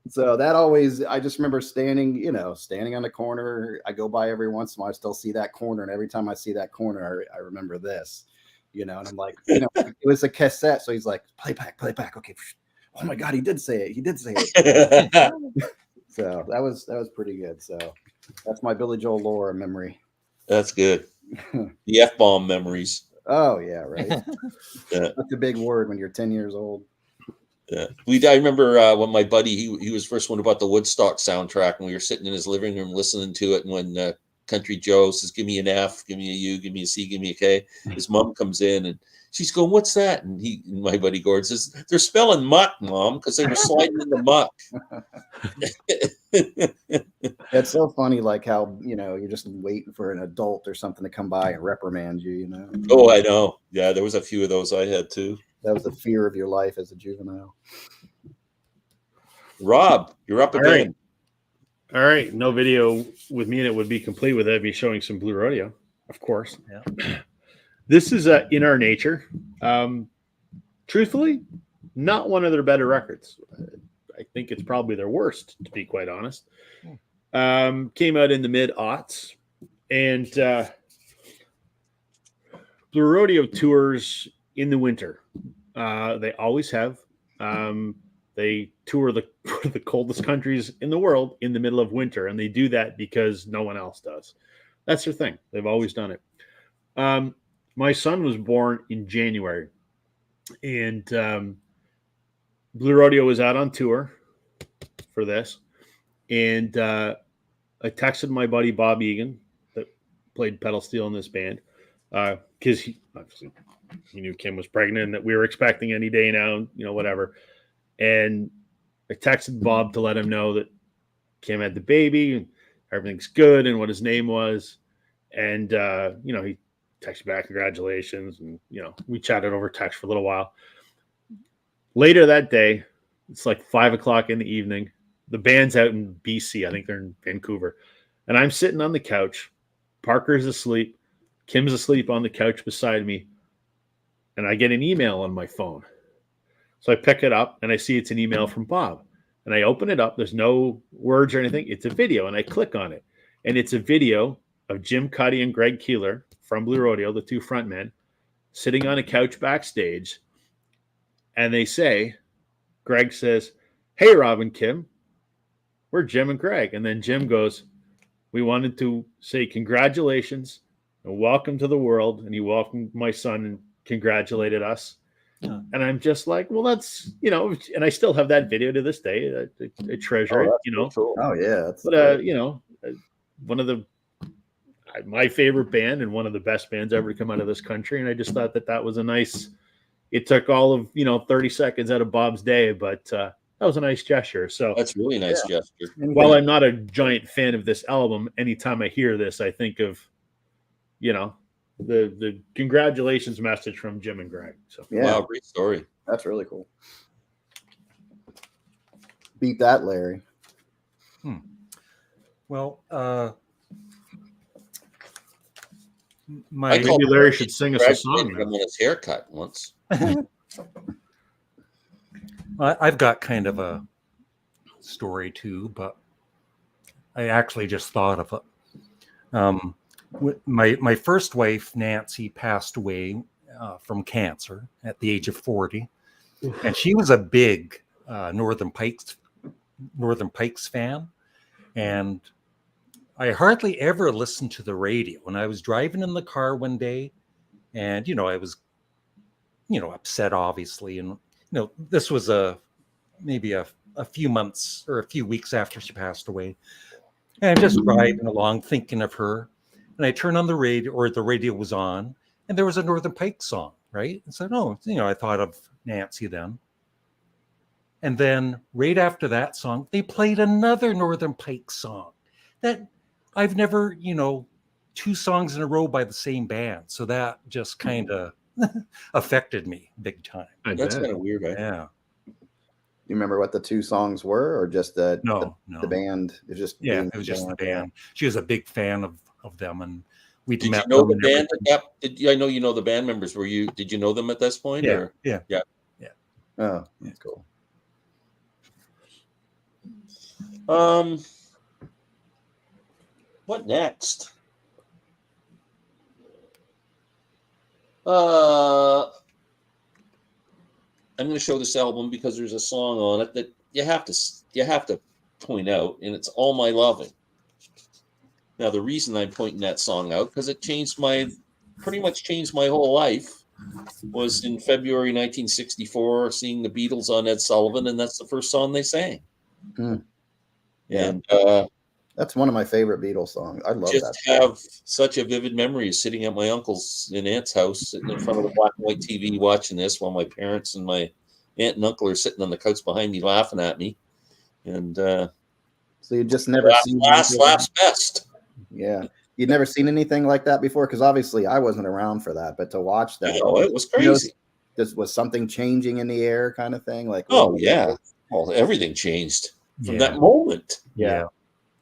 So that always, I just remember standing on the corner. I go by every once in a while. I still see that corner. And every time I see that corner, I remember this, and I'm like, it was a cassette. So he's like, play back. Okay. Oh my God, he did say it. So that was pretty good. So that's my Billy Joel Laura memory. That's good. The F-bomb memories. Oh yeah, right. Yeah. That's a big word when you're 10 years old. Yeah. I remember when my buddy, he was first one about the Woodstock soundtrack, and we were sitting in his living room listening to it. And when Country Joe says, give me an F, give me a U, give me a C, give me a K, his mom comes in and she's going, what's that? And my buddy Gord says, they're spelling muck, Mom, because they were sliding in the muck. It's so funny, like how, you're just waiting for an adult or something to come by and reprimand you, Oh, I know. Yeah, there was a few of those I had too. That was the fear of your life as a juvenile. Rob, you're up again. All right, no video with me, and it would be complete without me showing some Blue Rodeo, of course. Yeah. This is In Our Nature. Truthfully, not one of their better records. I think it's probably their worst, to be quite honest. Came out in the mid-aughts, and Blue Rodeo tours in the winter. They always have. They tour the coldest countries in the world in the middle of winter, and they do that because no one else does. That's their thing. They've always done it. My son was born in January, and Blue Rodeo was out on tour for this, and I texted my buddy Bob Egan that played pedal steel in this band because he knew Kim was pregnant and that we were expecting any day now, whatever. And I texted Bob to let him know that Kim had the baby and everything's good and what his name was. And, he texted back, congratulations. And, we chatted over text for a little while. Later that day, it's like 5:00 in the evening. The band's out in BC. I think they're in Vancouver. And I'm sitting on the couch. Parker's asleep. Kim's asleep on the couch beside me. And I get an email on my phone. So I pick it up and I see it's an email from Bob. And I open it up. There's no words or anything. It's a video. And I click on it. And it's a video of Jim Cuddy and Greg Keeler from Blue Rodeo, the two frontmen, sitting on a couch backstage. And they say, Greg says, "Hey, Rob and Kim, we're Jim and Greg." And then Jim goes, "We wanted to say congratulations and welcome to the world." And he welcomed my son and congratulated us. Yeah. And I'm just like, well, that's, and I still have that video to this day. I treasure it, Cool. Oh, yeah. But, one of my favorite band and one of the best bands ever to come out of this country. And I just thought that was a nice, it took all of, 30 seconds out of Bob's day, but that was a nice gesture. So that's really nice gesture. While I'm not a giant fan of this album, anytime I hear this, I think of, the congratulations message from Jim and Greg. So wow, great story. That's really cool. Beat that, Larry. Well, maybe Larry should sing us a song. Him on his haircut once. I've got kind of a story too, but I actually just thought of it. My first wife, Nancy, passed away from cancer at the age of 40, and she was a big Northern Pikes fan, and I hardly ever listened to the radio. When I was driving in the car one day, and I was upset, obviously, and this was maybe a few months or a few weeks after she passed away, and I'm just driving along thinking of her. And I turned on the radio, or the radio was on, and there was a Northern Pike song, right? And so, I thought of Nancy then. And then right after that song, they played another Northern Pike song that I've never, two songs in a row by the same band. So that just kind of affected me big time. That's kind of weird, right? Yeah. You remember what the two songs were, or just the band? It was just the band. She was a big fan of them, and we did you know the band? I know you know the band members. Did you know them at this point? Yeah. Oh, that's cool. What next? I'm going to show this album because there's a song on it that you have to point out, and it's "All My Loving." Now, the reason I'm pointing that song out, because it pretty much changed my whole life, was in February 1964, seeing the Beatles on Ed Sullivan, and that's the first song they sang. And that's one of my favorite Beatles songs. I love that. Just have such a vivid memory of sitting at my uncle's and aunt's house, sitting in front of the black and white TV, watching this while my parents and my aunt and uncle are sitting on the couch behind me, laughing at me. And so you just never seen laughs best. Yeah, you'd never seen anything like that before, because obviously I wasn't around for that. But to watch that, it was crazy. Was something changing in the air, kind of thing? Like, well, everything changed from that moment. Yeah.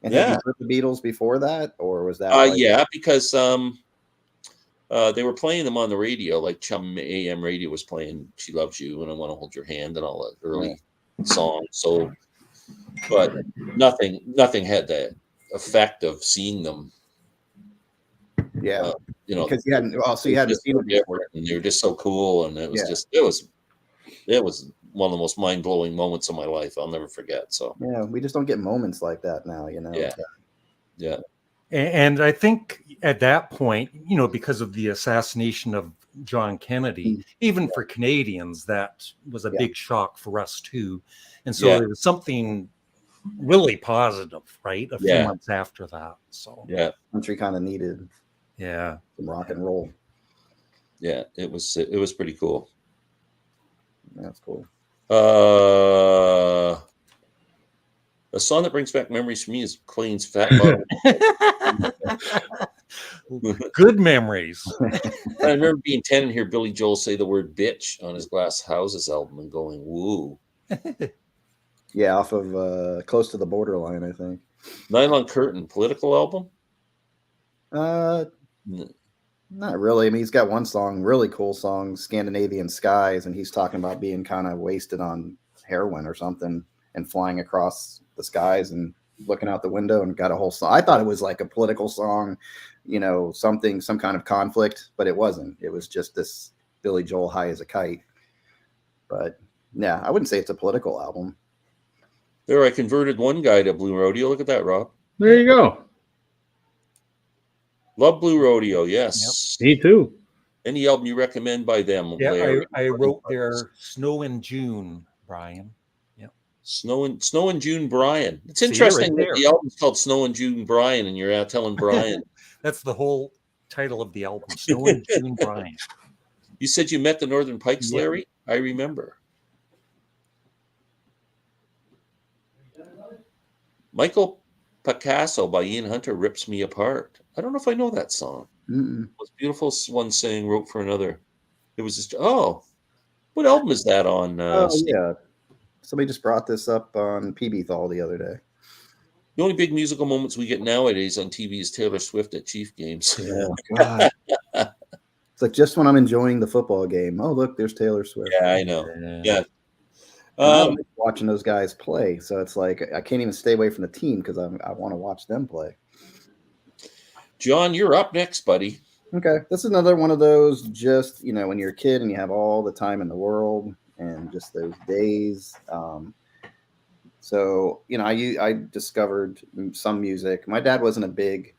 And Yeah. have you heard the Beatles before that, or was that? Yeah, because they were playing them on the radio, like Chum AM radio was playing "She Loves You" and "I Want to Hold Your Hand" and all that early songs. So, but nothing had the effect of seeing them. Yeah, because you hadn't. Well, so you hadn't seen them before. And they were just so cool, and it was it was one of the most mind blowing moments of my life. I'll never forget. So yeah, we just don't get moments like that now. Yeah. And I think at that point, because of the assassination of John Kennedy, even for Canadians, that was a big shock for us too. And so there was something really positive, right? A few months after that. So country kind of needed some rock and roll. Yeah, it was pretty cool. That's cool. A song that brings back memories for me is Clayton's Fat Bottom. Good memories. I remember being 10 and hear Billy Joel say the word bitch on his Glass Houses album and going, woo. Yeah, off of Close to the Borderline, I think. Nylon Curtain, political album? Not really. I mean, he's got one song, really cool song, Scandinavian Skies, and he's talking about being kind of wasted on heroin or something and flying across the skies and looking out the window, and got a whole song. I thought it was like a political song, some kind of conflict, but it wasn't. It was just this Billy Joel high as a kite. But yeah, I wouldn't say it's a political album. There, I converted one guy to Blue Rodeo. Look at that, Rob. There you go. Love Blue Rodeo, yes. Yep. Me too. Any album you recommend by them? Yeah, I wrote there Snow in June, Brian. Snow in June, Brian. It's interesting that the album's called Snow in June, Brian, and you're out telling Brian. That's the whole title of the album, Snow in June, Brian. You said you met the Northern Pikes, Larry? I remember. Michael Picasso by Ian Hunter rips me apart. I don't know if I know that song. Mm-mm. It was beautiful one saying wrote for another. It was just, what album is that on? Yeah. Somebody just brought this up on PB Thal the other day. The only big musical moments we get nowadays on TV is Taylor Swift at Chief games. Yeah, God. It's like just when I'm enjoying the football game. Oh, look, there's Taylor Swift. Yeah, I know. Yeah. Watching those guys play. So it's like I can't even stay away from the team because I want to watch them play. John, you're up next, buddy. Okay. This is another one of those just, when you're a kid and you have all the time in the world and just those days. So, I discovered some music. My dad wasn't a big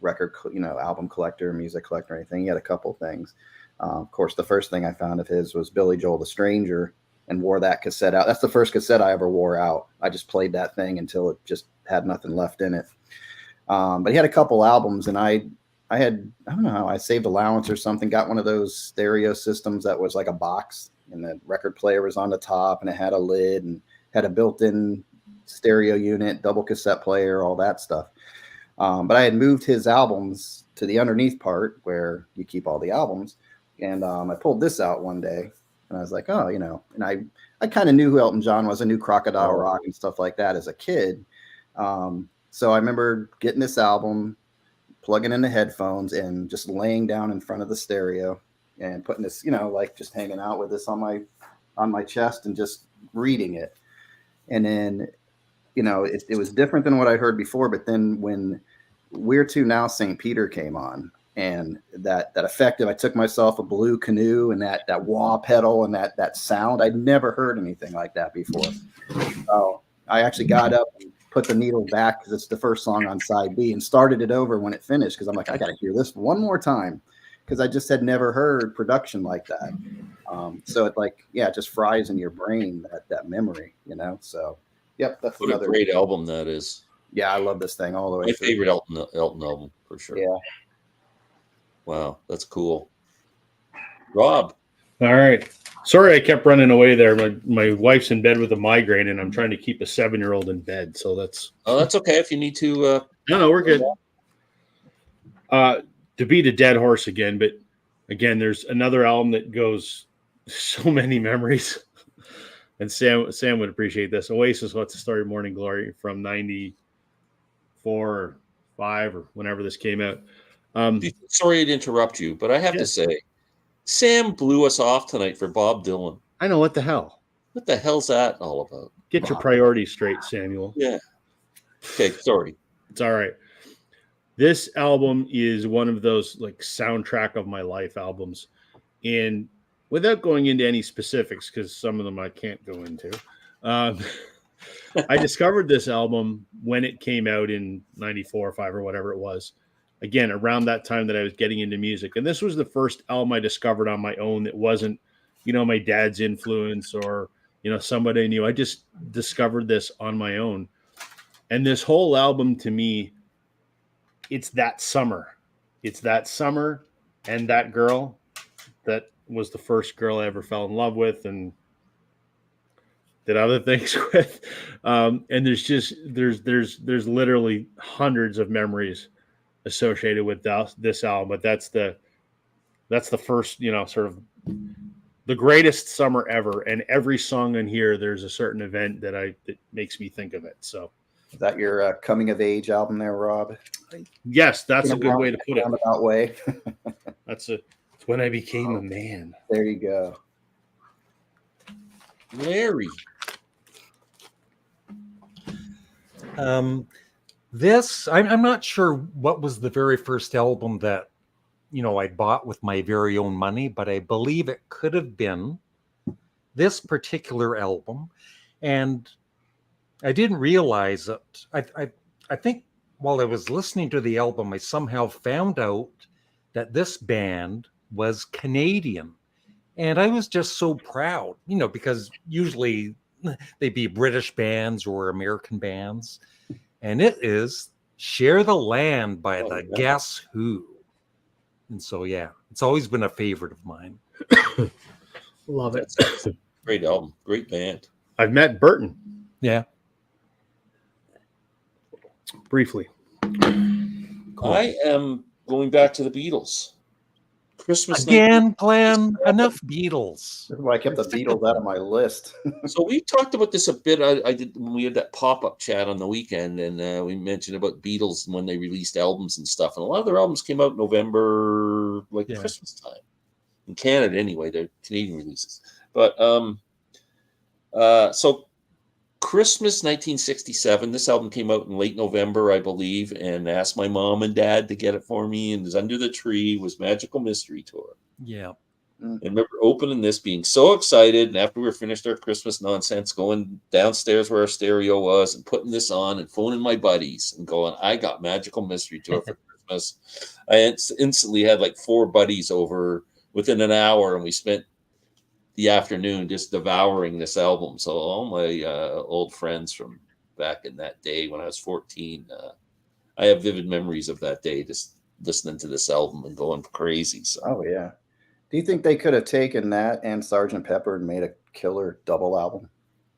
record, album collector, music collector, or anything. He had a couple things. Of course, the first thing I found of his was Billy Joel, The Stranger, and wore that cassette out. That's the first cassette I ever wore out. I just played that thing until it just had nothing left in it. But he had a couple albums, and I don't know how I saved allowance or something, got one of those stereo systems that was like a box, and the record player was on the top, and it had a lid and had a built-in stereo unit, double cassette player, all that stuff. But I had moved his albums to the underneath part where you keep all the albums. And I pulled this out one day, and I was like, and I kind of knew who Elton John was. I knew Crocodile Rock and stuff like that as a kid. So I remember getting this album, plugging in the headphones, and just laying down in front of the stereo and putting this, like just hanging out with this on my chest and just reading it. And then, it was different than what I heard before. But then when Where To Now St. Peter came on, and that effective, I took myself a Blue Canoe and that wah pedal and that sound, I'd never heard anything like that before. So I actually got up and put the needle back because it's the first song on side B, and started it over when it finished because I'm like, I got to hear this one more time because I just had never heard production like that. So it just fries in your brain that memory, So, yep, that's what another a great album that is. Yeah, I love this thing all the way. My favorite Elton album for sure. Yeah. Wow, that's cool. Rob. All right. Sorry, I kept running away there. My wife's in bed with a migraine, and I'm trying to keep a 7-year-old in bed. So that's okay if you need to. No, we're good. To beat a dead horse again, but again, there's another album that goes so many memories. And Sam would appreciate this. Oasis, What's the Story, Morning Glory from 90. 4 or 5 or whenever this came out. Sorry to interrupt you, but I have to say, Sam blew us off tonight for Bob Dylan. I know, what the hell. What the hell's that all about? Get your priorities straight, Samuel. Yeah. Okay, sorry. It's all right. This album is one of those like soundtrack of my life albums. And without going into any specifics, because some of them I can't go into, I discovered this album when it came out in 94 or 5 or whatever it was. Again, around that time that I was getting into music. And this was the first album I discovered on my own that wasn't, my dad's influence or, somebody I knew. I just discovered this on my own. And this whole album to me, it's that summer. It's that summer and that girl that was the first girl I ever fell in love with and did other things with. And there's literally hundreds of memories associated with this album. But that's the first, sort of the greatest summer ever. And every song in here, there's a certain event that makes me think of it. So. Is that your coming of age album there, Rob? Yes, that's a good way to put it. That way. It's when I became a man. There you go. Larry. I'm not sure what was the very first album that, I bought with my very own money, but I believe it could have been this particular album. And I didn't realize it. I think while I was listening to the album, I somehow found out that this band was Canadian. And I was just so proud, because usually they'd be British bands or American bands. And it is Share the Land by the Guess Who. And so, yeah, it's always been a favorite of mine. Love it. Great album. Great band. I've met Burton. Yeah. Briefly. Cool. I am going back to the Beatles. Christmas again, Glenn. Enough Beatles. This is why I kept the Beatles out of my list. So we talked about this a bit. I did when we had that pop-up chat on the weekend, and we mentioned about Beatles and when they released albums and stuff. And a lot of their albums came out in November, Christmas time in Canada. Anyway, they're Canadian releases. But so Christmas 1967. This album came out in late November, I believe, and asked my mom and dad to get it for me. And it was Under the Tree was Magical Mystery Tour. Yeah. And I remember opening this, being so excited, and after we were finished our Christmas nonsense, going downstairs where our stereo was and putting this on and phoning my buddies and going, I got Magical Mystery Tour for Christmas. I instantly had like 4 buddies over within an hour, and we spent the afternoon just devouring this album. So all my old friends from back in that day when I was 14, I have vivid memories of that day, just listening to this album and going crazy. So. Oh, yeah. Do you think they could have taken that and Sgt. Pepper and made a killer double album?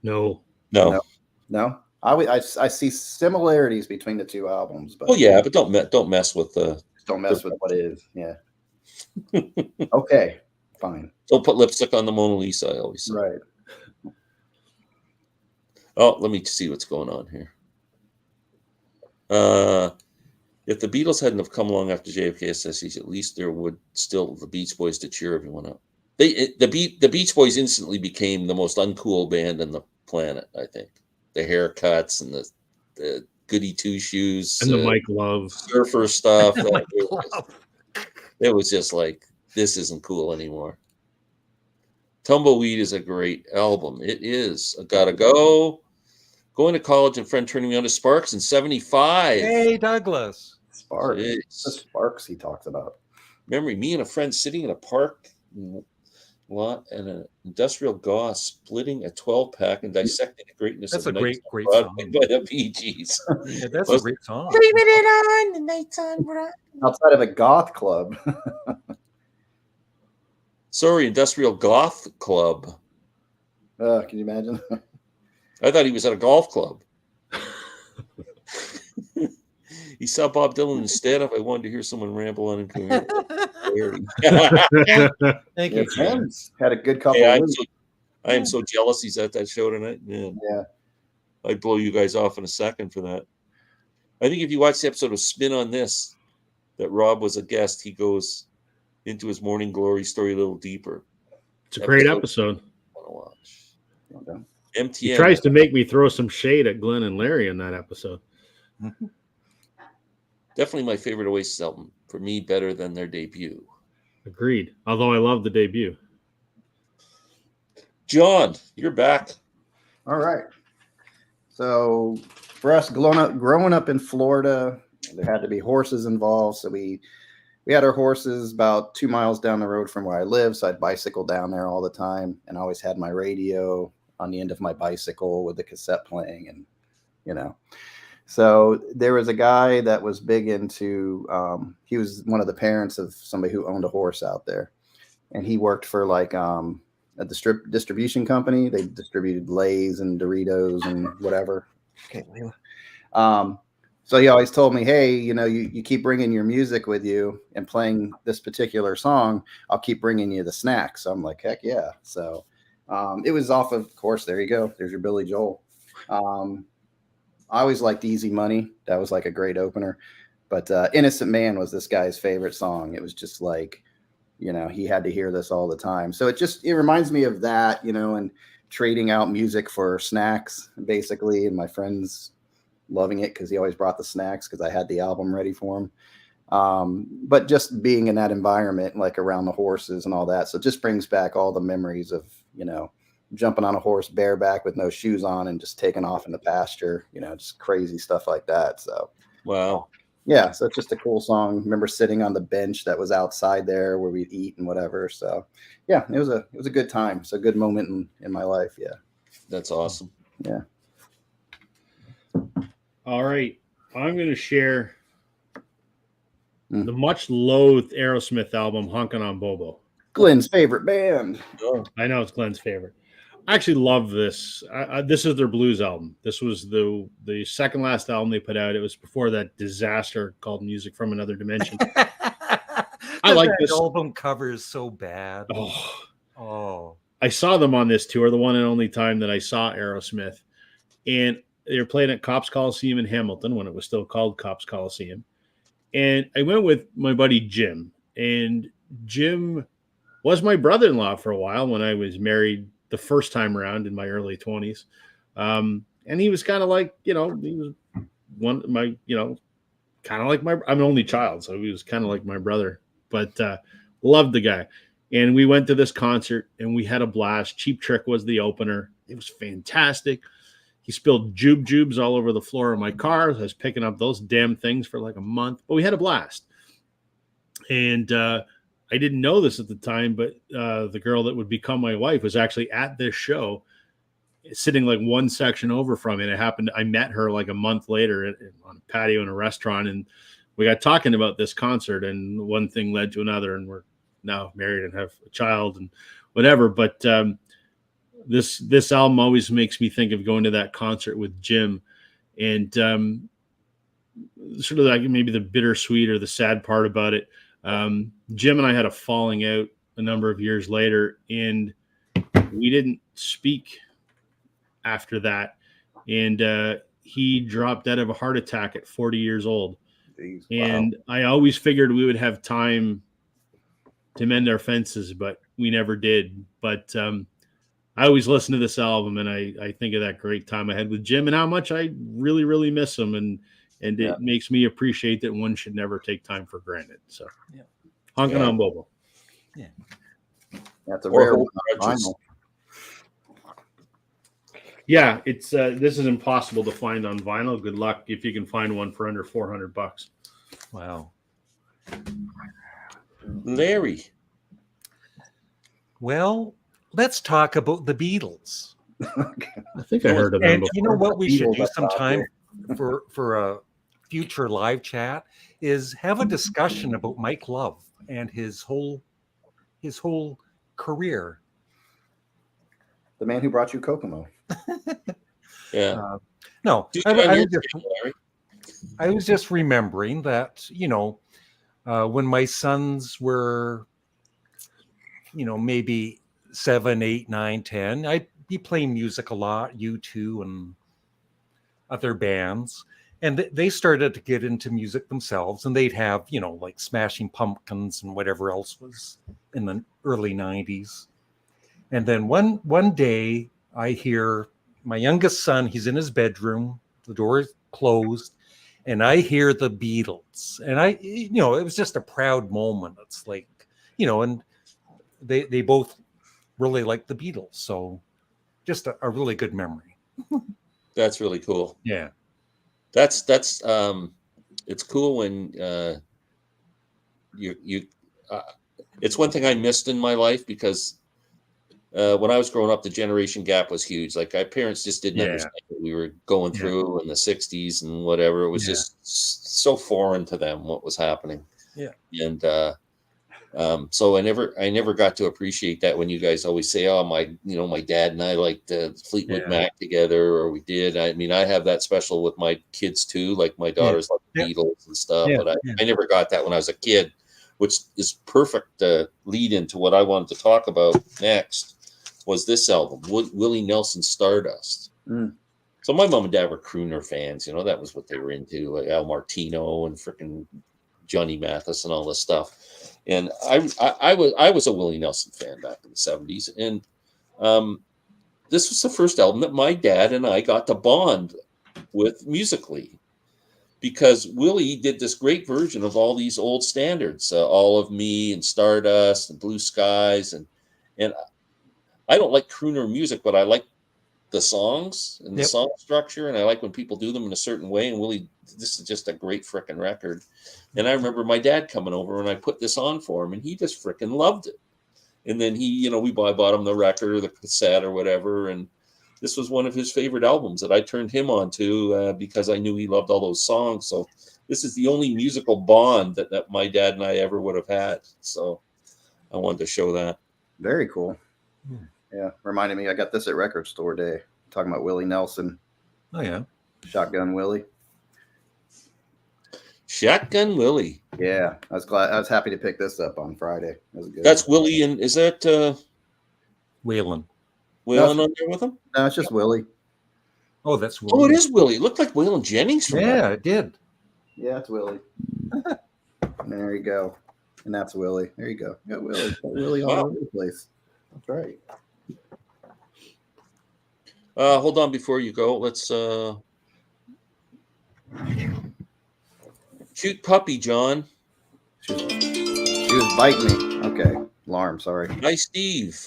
No. I see similarities between the two albums. But but don't mess with the. Don't mess with what is. Yeah. Okay. Fine. Don't put lipstick on the Mona Lisa, I always say. Right. Oh, let me see what's going on here. If the Beatles hadn't have come along after JFK SSEs, at least there would still the Beach Boys to cheer everyone up. The Beach Boys instantly became the most uncool band on the planet, I think. The haircuts and the goody two shoes. And the Mike Love. Surfer stuff. It was just like, this isn't cool anymore. Tumbleweed is a great album. It is. I Gotta Go. Going to college and friend turning me on to Sparks in 75. Hey, Douglas. Sparks. The Sparks he talks about. Memory, me and a friend sitting in a park lot and an industrial goth splitting a 12-pack and dissecting the greatness that's of a great song song by the Bee Gees. Yeah, that's a great song. Leaving it on the nighttime bright. Outside of a goth club. Sorry, Industrial Goth Club. Can you imagine? I thought he was at a golf club. He saw Bob Dylan instead of I wanted to hear someone ramble on and come here. Thank you. Friends had a good couple. Hey, I am so jealous he's at that show tonight. Man, yeah. I'd blow you guys off in a second for that. I think if you watch the episode of Spin on This, that Rob was a guest, he goes into his Morning Glory story a little deeper. It's a great episode. I want to watch. Okay. MTN. He tries to make me throw some shade at Glenn and Larry in that episode. Definitely my favorite Oasis album. For me, better than their debut. Agreed. Although I love the debut. John, you're back. All right. So for us growing up in Florida, there had to be horses involved. So we had our horses about 2 miles down the road from where I live. So I'd bicycle down there all the time, and always had my radio on the end of my bicycle with the cassette playing, and So there was a guy that was big into. He was one of the parents of somebody who owned a horse out there, and he worked for like a distribution company. They distributed Lay's and Doritos and whatever. Okay, Layla. So he always told me, hey, you keep bringing your music with you and playing this particular song, I'll keep bringing you the snacks. So I'm like, heck yeah. So it was off of course. There you go. There's your Billy Joel. I always liked Easy Money. That was like a great opener. But Innocent Man was this guy's favorite song. It was just like, he had to hear this all the time. So it reminds me of that, and trading out music for snacks, basically. And my friends loving it because he always brought the snacks because I had the album ready for him. But just being in that environment, like around the horses and all that. So it just brings back all the memories of, jumping on a horse bareback with no shoes on and just taking off in the pasture, just crazy stuff like that. So, wow. Yeah. So it's just a cool song. Remember sitting on the bench that was outside there where we'd eat and whatever. So yeah, it was a good time. It's a good moment in my life. Yeah. That's awesome. Yeah. All right. I'm going to share the much loathed Aerosmith album, Honkin' on Bobo. Glenn's favorite band. Oh. I know it's Glenn's favorite. I actually love this. This is their blues album. This was the second last album they put out. It was before that disaster called Music from Another Dimension. I like this album cover is so bad. Oh. I saw them on this tour, the one and only time that I saw Aerosmith, and they were playing at Cops Coliseum in Hamilton when it was still called Cops Coliseum. And I went with my buddy Jim, and Jim was my brother-in-law for a while when I was married the first time around in my early 20s. And he was kind of like, he was one of my, kind of like I'm an only child. So he was kind of like my brother, but loved the guy. And we went to this concert and we had a blast. Cheap Trick was the opener. It was fantastic. He spilled jubes all over the floor of my car. I was picking up those damn things for like a month, but we had a blast. And, I didn't know this at the time, but the girl that would become my wife was actually at this show, sitting like one section over from it. It happened. I met her like a month later on a patio in a restaurant, and we got talking about this concert, and one thing led to another, and we're now married and have a child and whatever. But this album always makes me think of going to that concert with Jim, and sort of like maybe the bittersweet or the sad part about it. Jim and I had a falling out a number of years later, and we didn't speak after that. And he dropped dead of a heart attack at 40 years old. Jeez, and I always figured we would have time to mend our fences, but we never did. But I always listen to this album, and I think of that great time I had with Jim and how much I really, really miss him. And it makes me appreciate that one should never take time for granted. So, Honkin' on Bobo. Yeah, that's a rare one. Yeah, it's this is impossible to find on vinyl. Good luck if you can find one for under $400. Wow. Larry. Well, let's talk about the Beatles. I think I heard of them And before. you know what we should do Beatles, sometime for a future live chat is have a discussion about Mike Love and his whole career. The man who brought you Kokomo. Yeah. No, Dude, I was just remembering that, when my sons were, maybe 7, 8, 9, 10, I'd be playing music a lot, U2 and other bands. And they started to get into music themselves, and they'd have, you know, like Smashing Pumpkins and whatever else was in the early 90s. And then one day I hear my youngest son, he's in his bedroom, the door is closed, and I hear the Beatles. And you know, it was just a proud moment. It's like, you know, and they both really like the Beatles. So just a really good memory. That's really cool. Yeah. That's it's cool when you it's one thing I missed in my life, because when I was growing up, the generation gap was huge. Like, our parents just didn't understand what we were going through in the 60s and whatever. It was just so foreign to them what was happening. Yeah. And so I never got to appreciate that when you guys always say, oh, my dad and I liked Fleetwood Mac together, or we did. I mean, I have that special with my kids too. Like, my daughters like the Beatles and stuff, but I never got that when I was a kid, which is perfect lead into what I wanted to talk about next. Was this album, Willie Nelson Stardust. So my mom and dad were crooner fans, you know, that was what they were into, like Al Martino and freaking Johnny Mathis and all this stuff. And I was a Willie Nelson fan back in the 70s. And this was the first album that my dad and I got to bond with musically, because Willie did this great version of all these old standards, All of Me and Stardust and Blue Skies. And I don't like crooner music, but I like the songs and the song structure, and I like when people do them in a certain way. And Willie, this is just a great frickin' record. And I remember my dad coming over, and I put this on for him, and he just frickin' loved it. And then he, you know, I bought him the record or the cassette or whatever, and this was one of his favorite albums that I turned him on to because I knew he loved all those songs. So this is the only musical bond that my dad and I ever would have had. So I wanted to show that. Very cool. Yeah, reminded me, I got this at Record Store Day, talking about Willie Nelson. Oh, yeah. Shotgun Willie. Shotgun Willie. Yeah, I was happy to pick this up on Friday. That was good. That's Willie, and is that Waylon on there with him? No, it's just Willie. Oh, that's Willie. Oh, it is Willie. It looked like Waylon Jennings from that. It did. Yeah, it's Willie. And there you go. And that's Willie. There you go. You got Willie. Got Willie all over the place. That's right. Hold on before you go. Let's shoot puppy, John. She was biting me. Okay. Alarm, sorry. Hi, Steve.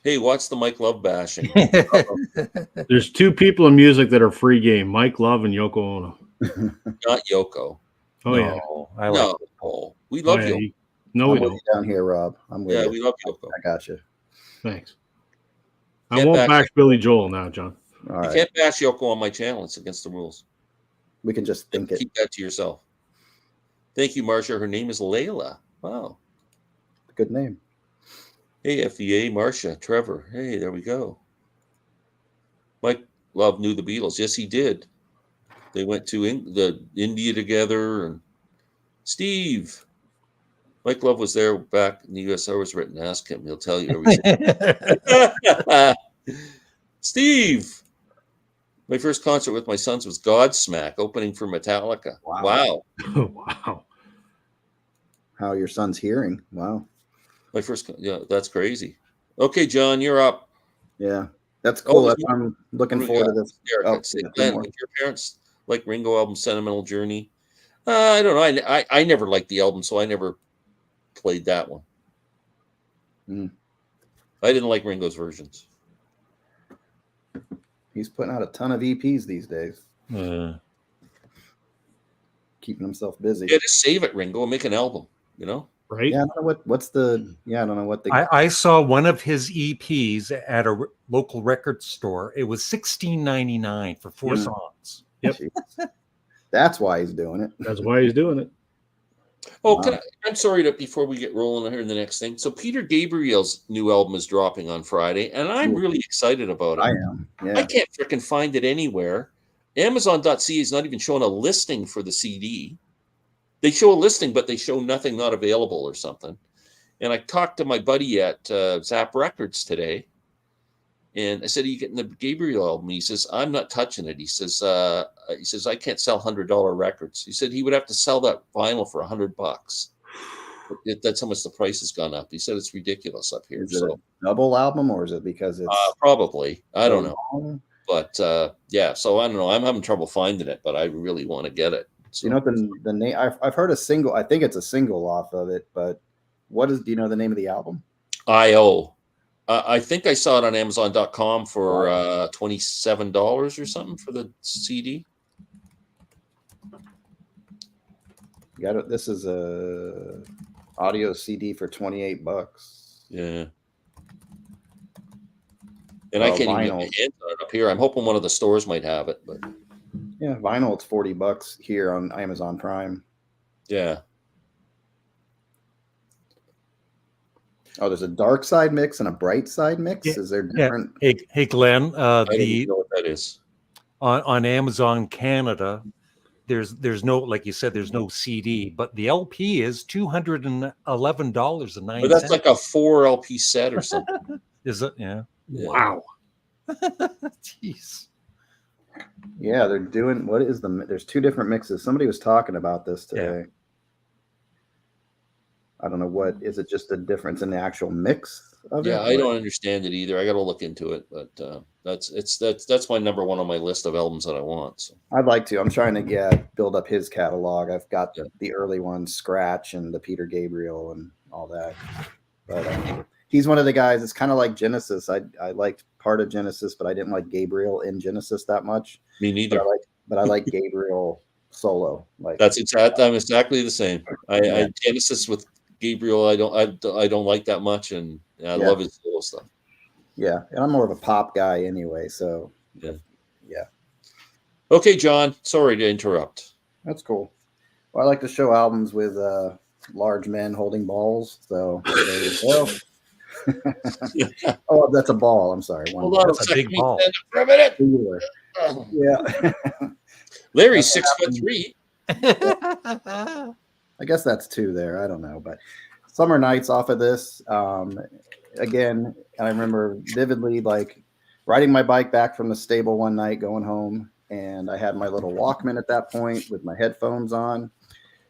Hey, watch the Mike Love bashing. There's two people in music that are free game: Mike Love and Yoko Ono. Not Yoko. Oh yeah, I like no. We love Yoko. No, we don't. Down here, Rob. I'm with you. We love Yoko. I got you. Thanks. I won't bash Billy Joel now, John. All right. You can't bash Yoko on my channel. It's against the rules. We can just think it. Keep that to yourself. Thank you, Marcia. Her name is Layla. Wow. Good name. Hey, FDA, Marcia, Trevor. Hey, there we go. Mike Love knew the Beatles. Yes, he did. They went to India together. And Steve. Mike Love was there back in the U.S. I was written. Ask him. He'll tell you everything. Steve. My first concert with my sons was Godsmack, opening for Metallica. Wow. Wow. How your son's hearing. Wow. My first, that's crazy. Okay, John, you're up. Yeah, that's cool. I'm looking forward to this. Glenn, with your parents like Ringo album Sentimental Journey? I don't know. I never liked the album, so I never played that one. I didn't like Ringo's versions. He's putting out a ton of EPs these days. Keeping himself busy. Yeah, just save it, Ringo, and make an album, you know? Right? Yeah, I don't know I don't know what I saw one of his EPs at a local record store. It was $16.99 for 4 songs. Yep. That's why he's doing it. That's why he's doing it. Oh, I'm sorry before we get rolling here in the next thing. So Peter Gabriel's new album is dropping on Friday, and I'm really excited about it. I am. Yeah. I can't freaking find it anywhere. Amazon.ca is not even showing a listing for the CD. They show a listing, but they show nothing not available or something. And I talked to my buddy at Zap Records today, And I said, "Are you getting the Gabriel album?" He says, "I'm not touching it." He says, "I can't sell $100 records." He said he would have to sell that vinyl for $100. That's how much the price has gone up. He said it's ridiculous up here. Is it a double album, or is it because it's probably? I don't know. long? But yeah, so I don't know. I'm having trouble finding it, but I really want to get it. So, You know the name? I've heard a single. I think it's a single off of it, but do you know the name of the album? I.O. I think I saw it on Amazon.com for $27 or something for the CD. Got it. This is a audio CD for $28. Yeah. And I can't even get my hands on it up here. I'm hoping one of the stores might have it, but yeah, vinyl. It's $40 here on Amazon Prime. yeah. Oh, there's a dark side mix and a bright side mix. Yeah. Is there different? Yeah. Hey, Glenn. I don't even know what that is. On Amazon Canada, there's no, like you said, there's no CD, but the LP is $211.09. But that's like a 4 LP set or something. Is it? Yeah. Wow. Jeez. Yeah, they're doing. There's two different mixes. Somebody was talking about this today. Yeah. I don't know what is it. Just a difference in the actual mix of it? Yeah, I don't understand it either. I got to look into it, but that's my number one on my list of albums that I want. So. I'd like to. I'm trying to build up his catalog. I've got the early ones, Scratch and the Peter Gabriel and all that. But he's one of the guys. It's kind of like Genesis. I liked part of Genesis, but I didn't like Gabriel in Genesis that much. Me neither. But I like Gabriel solo. Like I'm exactly the same. I Genesis with Gabriel, I don't like that much, and I love his solo stuff. Yeah, and I'm more of a pop guy anyway, so yeah. Okay, John. Sorry to interrupt. That's cool. Well, I like to show albums with large men holding balls. So there you go. Oh, that's a ball. I'm sorry. Hold on, that's a big ball. For a minute. Yeah. Larry's 6'3". I guess that's 2 there. I don't know, but Summer Nights off of this. Again, I remember vividly like riding my bike back from the stable one night going home, and I had my little Walkman at that point with my headphones on,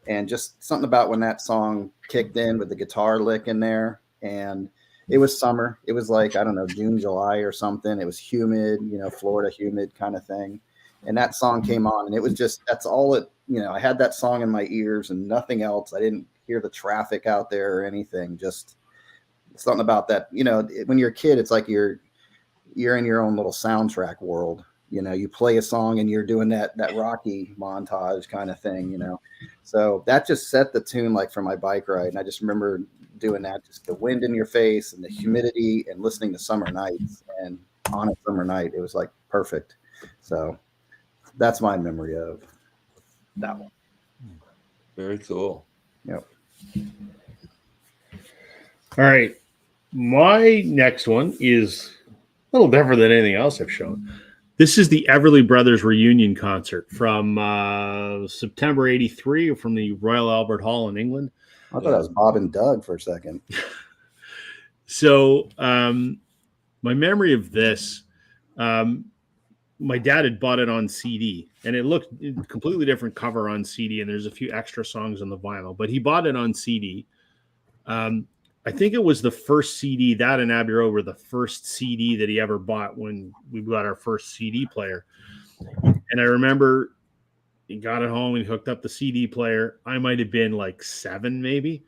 and just something about when that song kicked in with the guitar lick in there, and it was summer. It was like, I don't know, June, July or something. It was humid, Florida humid kind of thing. And that song came on, and it was just, that's all it, I had that song in my ears and nothing else. I didn't hear the traffic out there or anything. Just something about that. When you're a kid, it's like you're in your own little soundtrack world. You play a song and you're doing that Rocky montage kind of thing, So that just set the tune like for my bike ride. And I just remember doing that, just the wind in your face and the humidity and listening to Summer Nights. And on a summer night, it was like perfect. So that's my memory of that one. Very cool. Yep. All right. My next one is a little different than anything else I've shown. This is the Everly Brothers reunion concert from September 83 from the Royal Albert Hall in England. I thought it was Bob and Doug for a second. So my memory of this, my dad had bought it on CD, and it looked completely different cover on CD, and there's a few extra songs on the vinyl, but he bought it on CD. I think it was the first CD, that and Abbey Road were the first CD that he ever bought when we got our first CD player. And I remember he got it home and he hooked up the CD player. I might have been like 7 maybe.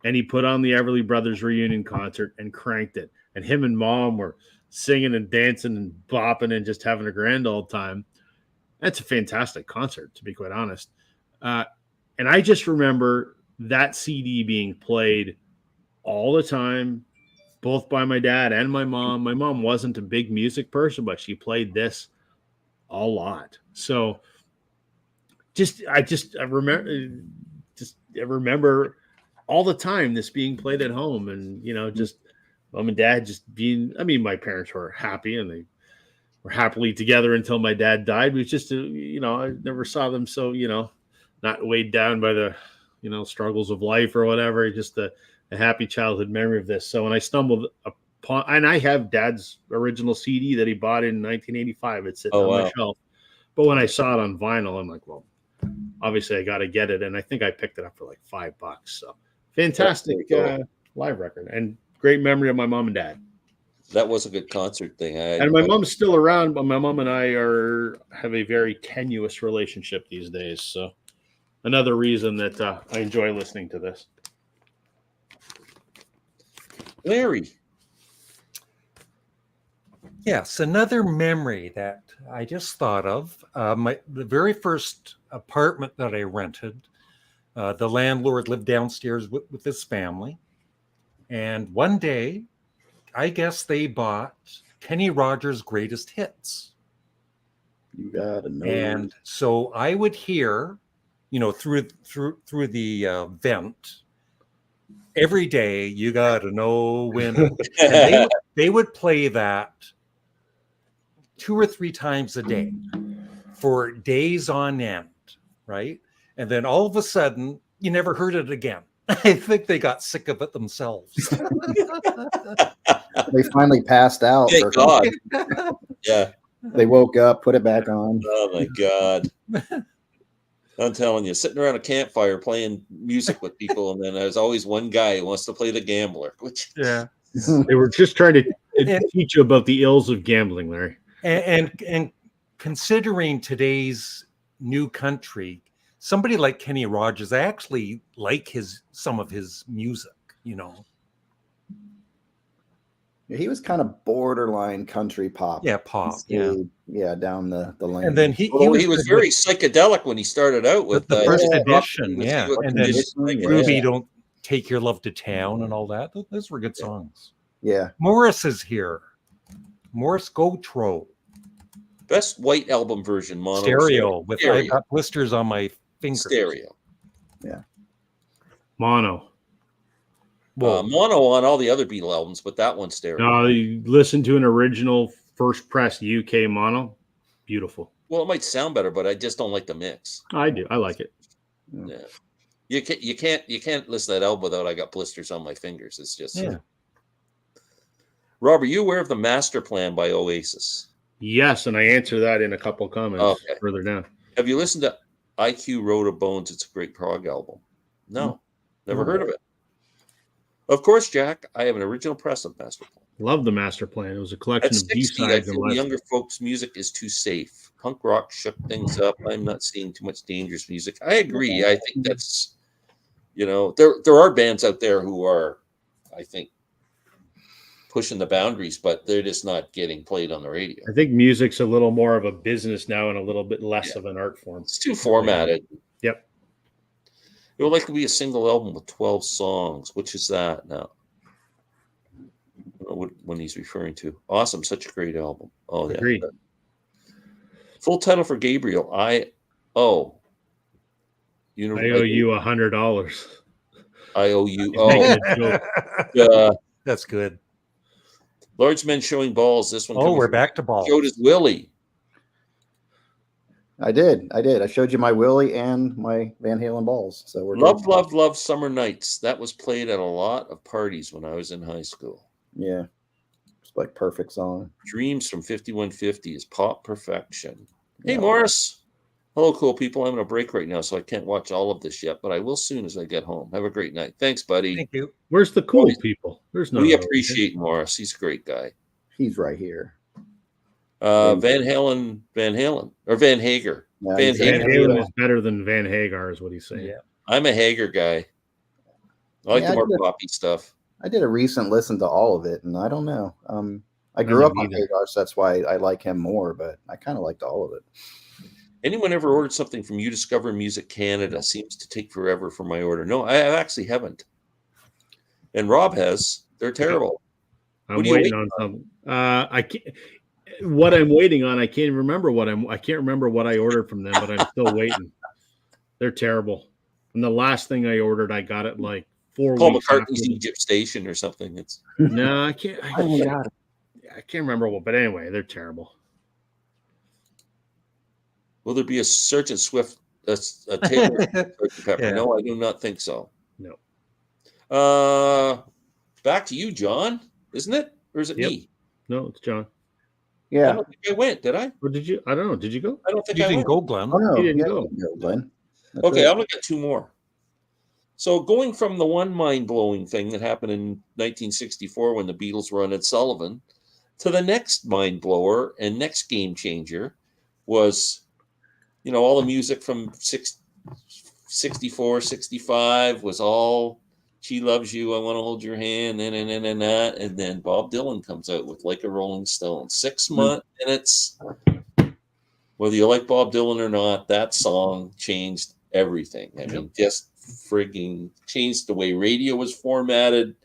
And he put on the Everly Brothers reunion concert and cranked it. And him and Mom were singing and dancing and bopping and just having a grand old time. That's a fantastic concert, to be quite honest. And I just remember that CD being played all the time, both by my dad and my mom. My mom wasn't a big music person, but she played this a lot. So I remember all the time this being played at home, and just mom and dad just being, my parents were happy and they were happily together until my dad died. It was just I never saw them so not weighed down by the struggles of life or whatever. Just a happy childhood memory of this. So when I stumbled and I have Dad's original CD that he bought in 1985. It's sitting Oh, on wow. the shelf. But when I saw it on vinyl, I'm like, well, obviously I got to get it. And I think I picked it up for like $5. So fantastic live record and great memory of my mom and dad. That was a good concert thing. And my mom's still around, but my mom and I have a very tenuous relationship these days. So another reason that I enjoy listening to this. Larry. Yes, another memory that I just thought of. The very first apartment that I rented, the landlord lived downstairs with his family. And one day, I guess they bought Kenny Rogers' greatest hits. You gotta know. And so I would hear, through the vent every day. You gotta know when. And they would play that 2 or 3 times a day for days on end, right? And then all of a sudden, you never heard it again. I think they got sick of it themselves. They finally passed out. Thank God. Yeah. They woke up, put it back on. Oh my God. I'm telling you, sitting around a campfire playing music with people, and then there's always one guy who wants to play the gambler. Which they were just trying to teach you about the ills of gambling, Larry. And considering today's new country, somebody like Kenny Rogers, I actually like some of his music, He was kind of borderline country pop. Yeah, pop. Yeah, down the lane. And then he was very psychedelic when he started out with the first edition, and then Ruby, Don't Take Your Love to Town and all that. Those were good songs. Yeah. Morris is here. Morris Gautreaux. Best white album version, mono stereo. I got blisters on my fingers. Stereo. Yeah. Mono. Mono on all the other Beatle albums, but that one's stereo. No, you listen to an original first press UK mono. Beautiful. Well, it might sound better, but I just don't like the mix. I do. I like it. Yeah. You can't listen to that album without I got blisters on my fingers. It's just Rob, are you aware of the Master Plan by Oasis? Yes, and I answer that in a couple comments further down. Have you listened to IQ Road of Bones? It's a great prog album. No, never heard of it. Of course, Jack, I have an original press of Master Plan. Love the Master Plan. It was a collection of B-sides. I feel the younger folks' music is too safe. Punk rock shook things up. I'm not seeing too much dangerous music. I agree. I think that's, there are bands out there who are, I think, pushing the boundaries, but they're just not getting played on the radio. I think music's a little more of a business now and a little bit less of an art form. It's too formatted. Yep. It would likely be a single album with 12 songs. Which is that now? I don't know what one he's referring to. Awesome. Such a great album. Oh, yeah. Agreed. Full title for Gabriel. I owe you $100. I owe you. That's good. Large men showing balls. This one. Oh, we're back to balls. Showed his Willie. I did. I showed you my Willie and my Van Halen balls. So we're Love Summer Nights. That was played at a lot of parties when I was in high school. Yeah. It's like perfect song. Dreams from 5150 is pop perfection. Hey, Morris. Hello, cool people. I'm on a break right now, so I can't watch all of this yet, but I will soon as I get home. Have a great night. Thanks, buddy. Thank you. Where's the cool people? There's no. We appreciate Morris. He's a great guy. He's right here. Van Halen, or Van Hager. Yeah, Van Halen is better than Van Hagar, is what he's saying. Yeah. I'm a Hager guy. I like the more poppy stuff. I did a recent listen to all of it, and I don't know. I grew up on Hagar, so that's why I like him more, but I kind of liked all of it. Anyone ever ordered something from You Discover Music Canada? Seems to take forever for my order. No, I actually haven't. And Rob has. They're terrible. I'm waiting on something. I can't. What I'm waiting on, I can't remember what I ordered from them, but I'm still waiting. They're terrible. And the last thing I ordered, I got it like 4 Paul weeks. McCartney's Egypt Station or something. It's no, I can't. I can't remember what, but anyway, they're terrible. Will there be a Sgt. Swift, a Taylor Sgt. Pepper? Yeah. No, I do not think so. No. Back to you, John, isn't it? Or is it Yep. me? No, it's John. I Yeah. don't think I went. Did I? Or did you? I don't know. Did you go? I don't think You I didn't went. go, Glenn. Oh no, He didn't yeah, go. you can go, Glenn. That's Okay, right. I'm gonna get two more. So going from the one mind-blowing thing that happened in 1964 when the Beatles were on Ed Sullivan to the next mind blower and next game changer was, all the music from 64, 65 was all She Loves You, I Want to Hold Your Hand, and that. And then Bob Dylan comes out with Like a Rolling Stone. 6 minutes. Whether you like Bob Dylan or not, that song changed everything. I mean, just frigging changed the way radio was formatted,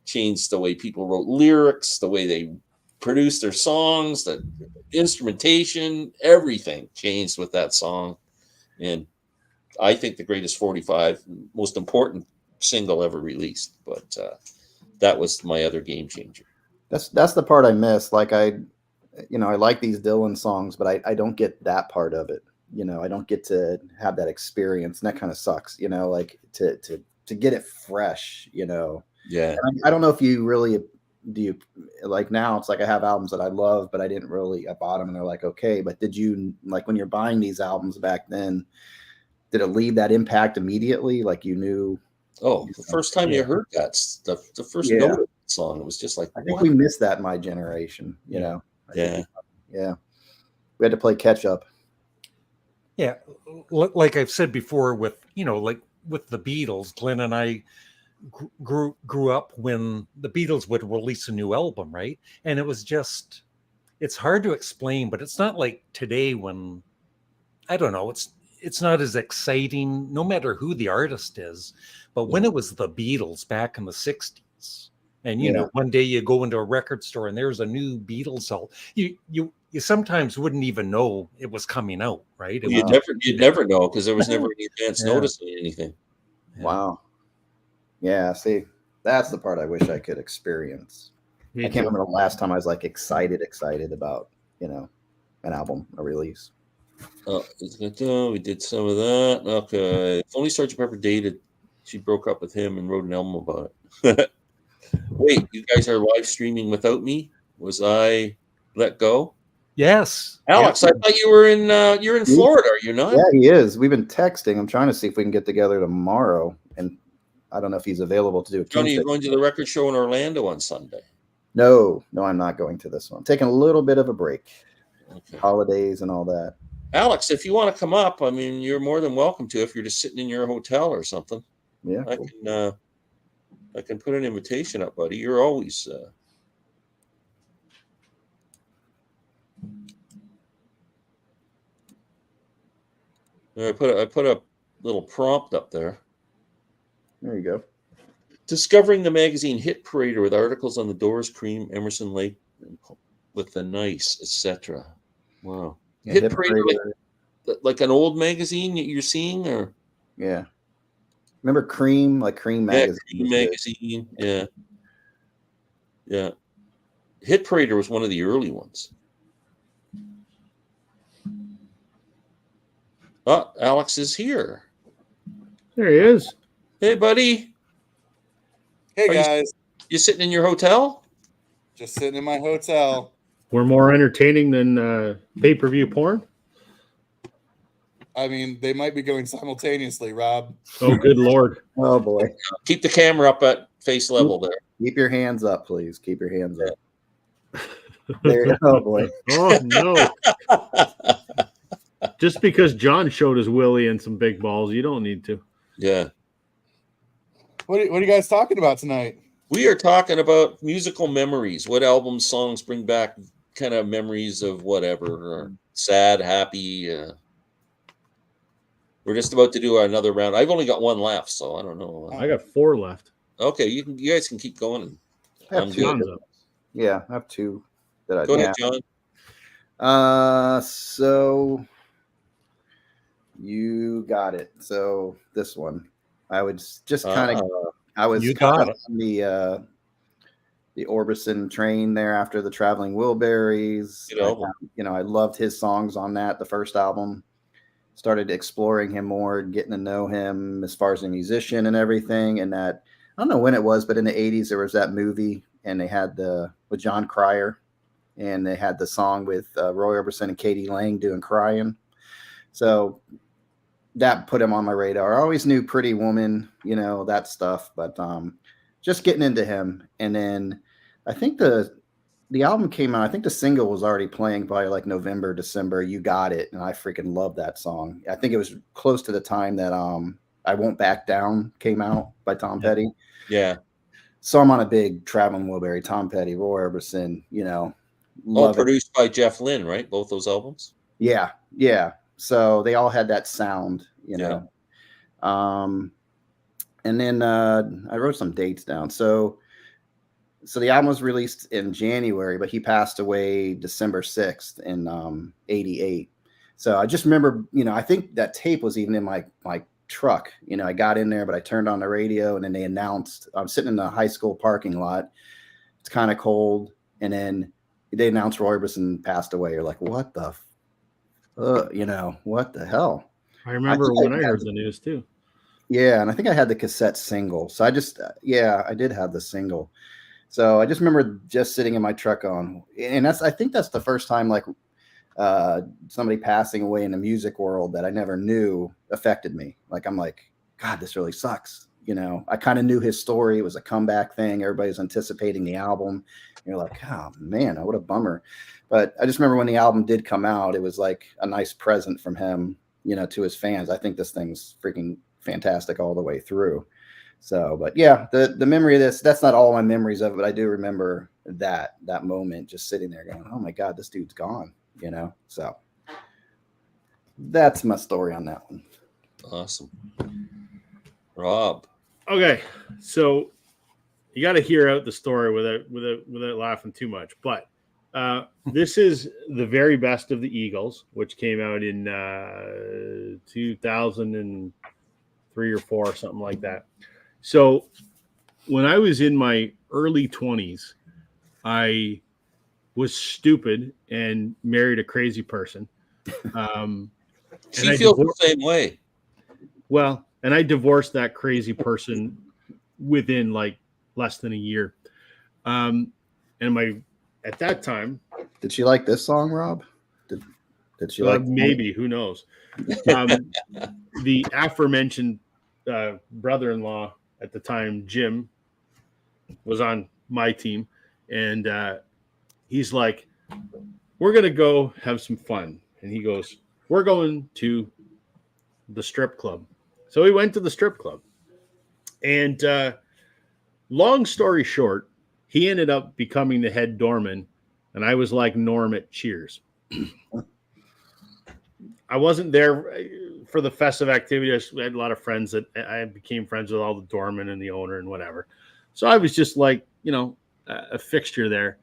changed the way people wrote lyrics, the way they produced their songs, the instrumentation, everything changed with that song. And I think the greatest 45, most important single ever released. But that was my other game changer. That's the part I miss. Like I like these Dylan songs, but I don't get that part of it. I don't get to have that experience, and that kind of sucks. Like to get it fresh. Yeah. And I don't know if you really do. You like now? It's like I have albums that I love, but I didn't really. I bought them, and they're like okay. But did you like when you're buying these albums back then? Did it leave that impact immediately? Like you knew? Oh, the first time you heard that, the first note of the song, it was just like, I think we missed that in my generation. Yeah. Yeah. We had to play catch up. Yeah, like I've said before, with like with the Beatles, Glenn and I grew up when the Beatles would release a new album, right? And it was just, it's hard to explain, but it's not like today when, I don't know, it's not as exciting, no matter who the artist is. But when it was the Beatles back in the 60s, and one day you go into a record store and there's a new Beatles album, you sometimes wouldn't even know it was coming out, right? Well, you'd never know because there was never any advance notice of anything. Wow. Yeah, see, that's the part I wish I could experience. I can't remember the last time I was like excited about, an album, a release. We did some of that. Okay. If only Sgt. Pepper dated, she broke up with him and wrote an album about it. Wait, you guys are live streaming without me? Was I let go? Yes. Alex, I thought you're in Florida, are you not? Yeah, he is. We've been texting. I'm trying to see if we can get together tomorrow, and I don't know if he's available to do it. Johnny, you're going to the record show in Orlando on Sunday. No, I'm not going to this one. I'm taking a little bit of a break. Okay. Holidays and all that. Alex, if you want to come up, I mean, you're more than welcome to. If you're just sitting in your hotel or something, yeah, I can put an invitation up, buddy. You're always. I put a little prompt up there. There you go. Discovering the magazine Hit Parader with articles on the Doors, Cream, Emerson, Lake, with the Nice, etc. Wow. Yeah, Hit Parader, like an old magazine you're seeing, or yeah. Remember Cream, like Cream magazine? Yeah, Cream magazine. Yeah, yeah. Hit Parader was one of the early ones. Oh, Alex is here. There he is. Hey, buddy. Hey, guys. You sitting in your hotel? Just sitting in my hotel. We're more entertaining than pay-per-view porn. I mean, they might be going simultaneously, Rob. Oh, good Lord. Oh, boy. Keep the camera up at face level there. Keep your hands up, please. Keep your hands up. There. Oh, boy. Oh, no. Just because John showed his willy and some big balls, you don't need to. Yeah. What are you guys talking about tonight? We are talking about musical memories. What albums, songs bring back kind of memories of whatever, or sad, happy. We're just about to do another round. I've only got one left, so I don't know. I got 4 left. Okay, you guys can keep going. I have I'm two. good. Yeah, I have 2 that I Go ahead, John. So you got it. So this one, I would just kind of, I was you got it. On the Orbison train there after the Traveling Wilburys. I loved his songs on that, the first album. Started exploring him more, getting to know him as far as a musician and everything. And that, I don't know when it was, but in the 80s, there was that movie and they had with John Cryer, and they had the song with Roy Orbison and Katie Lang doing Crying. So that put him on my radar. I always knew Pretty Woman, that stuff, but just getting into him. And then I think the album came out. I think the single was already playing by like November, December. You Got It, and I freaking love that song. I think it was close to the time that I Won't Back Down came out by Tom Petty. Yeah. So I'm on a big Traveling Wilbury, Tom Petty, Roy Orbison, All produced by Jeff Lynne, right? Both those albums. Yeah. So they all had that sound, know. And then I wrote some dates down. So the album was released in January, but he passed away December 6th in 88. So I just remember, I think that tape was even in my truck. I got in there, but I turned on the radio, and then they announced, I'm sitting in the high school parking lot. It's kind of cold. And then they announced Roy Orbison passed away. You're like, what the what the hell? I remember when I heard the news too. Yeah, and I think I had the cassette single. So I just, I did have the single. So I just remember just sitting in my truck and I think that's the first time like somebody passing away in the music world that I never knew affected me. Like, I'm like, God, this really sucks. I kind of knew his story. It was a comeback thing. Everybody's anticipating the album. And you're like, oh man, what a bummer. But I just remember when the album did come out, it was like a nice present from him, to his fans. I think this thing's freaking fantastic all the way through. So, but yeah, the memory of this, that's not all my memories of it, but I do remember that moment just sitting there going, oh my God, this dude's gone, So that's my story on that one. Awesome. Rob. Okay. So you got to hear out the story without laughing too much, but this is the very best of the Eagles, which came out in 2003 or 4 or something like that. So when I was in my early 20s, I was stupid and married a crazy person. She feels the same way. Well, and I divorced that crazy person within like less than a year. And at that time, did she like this song, Rob? Did she like maybe? Who knows? The aforementioned brother-in-law at the time, Jim, was on my team, and he's like, "We're gonna go have some fun," and he goes, "We're going to the strip club." So we went to the strip club, and long story short, he ended up becoming the head doorman, and I was like Norm at Cheers. I wasn't there for the festive activity. I had a lot of friends that I became friends with, all the doormen and the owner and whatever. So I was just like, a fixture there.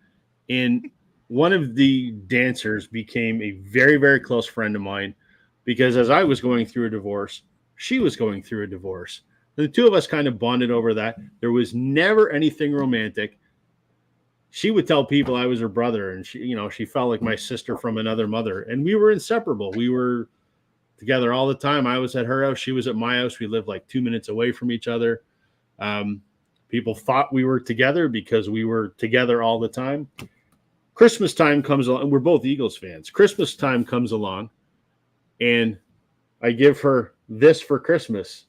And one of the dancers became a very, very close friend of mine, because as I was going through a divorce, she was going through a divorce. And the two of us kind of bonded over that. There was never anything romantic. She would tell people I was her brother, and she felt like my sister from another mother, and we were inseparable. We were together all the time. I was at her house. She was at my house. We lived like 2 minutes away from each other. People thought we were together because we were together all the time. Christmas time comes along, and we're both Eagles fans. Christmas time comes along, and I give her this for Christmas,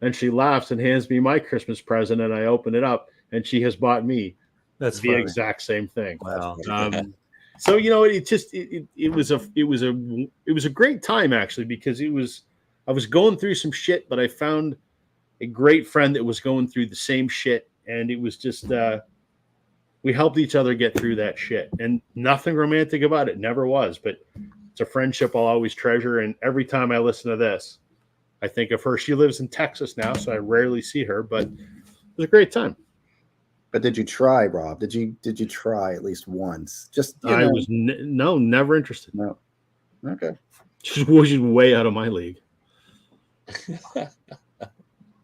and she laughs and hands me my Christmas present, and I open it up, and she has bought me That's the funny. exact same thing. Wow. So it was a great time, actually, because I was going through some shit, but I found a great friend that was going through the same shit, and it was just we helped each other get through that shit, and nothing romantic about it, never was, but it's a friendship I'll always treasure. And every time I listen to this, I think of her. She lives in Texas now, so I rarely see her, but it was a great time. But did you try, Rob? Did you try at least once? Just I was never interested. No. Okay. She was way out of my league.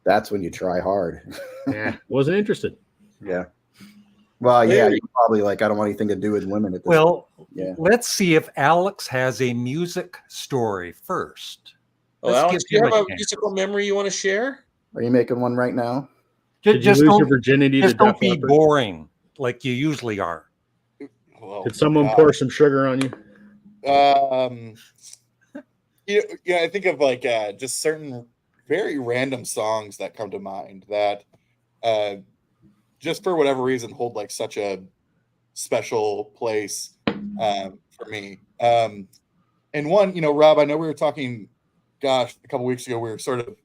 That's when you try hard. Yeah, wasn't interested. Yeah. Well, yeah, you're probably like, I don't want anything to do with women at this point. Yeah. Let's see if Alex has a music story first. Oh, Alex, do you have a musical memory you want to share? Are you making one right now? Did you lose your virginity? Just don't be boring. like you usually are. Well, Did someone pour some sugar on you? Yeah, I think of like just certain very random songs that come to mind that just for whatever reason hold like such a special place for me. And one, Rob, I know we were talking, gosh, a couple weeks ago, we were sort of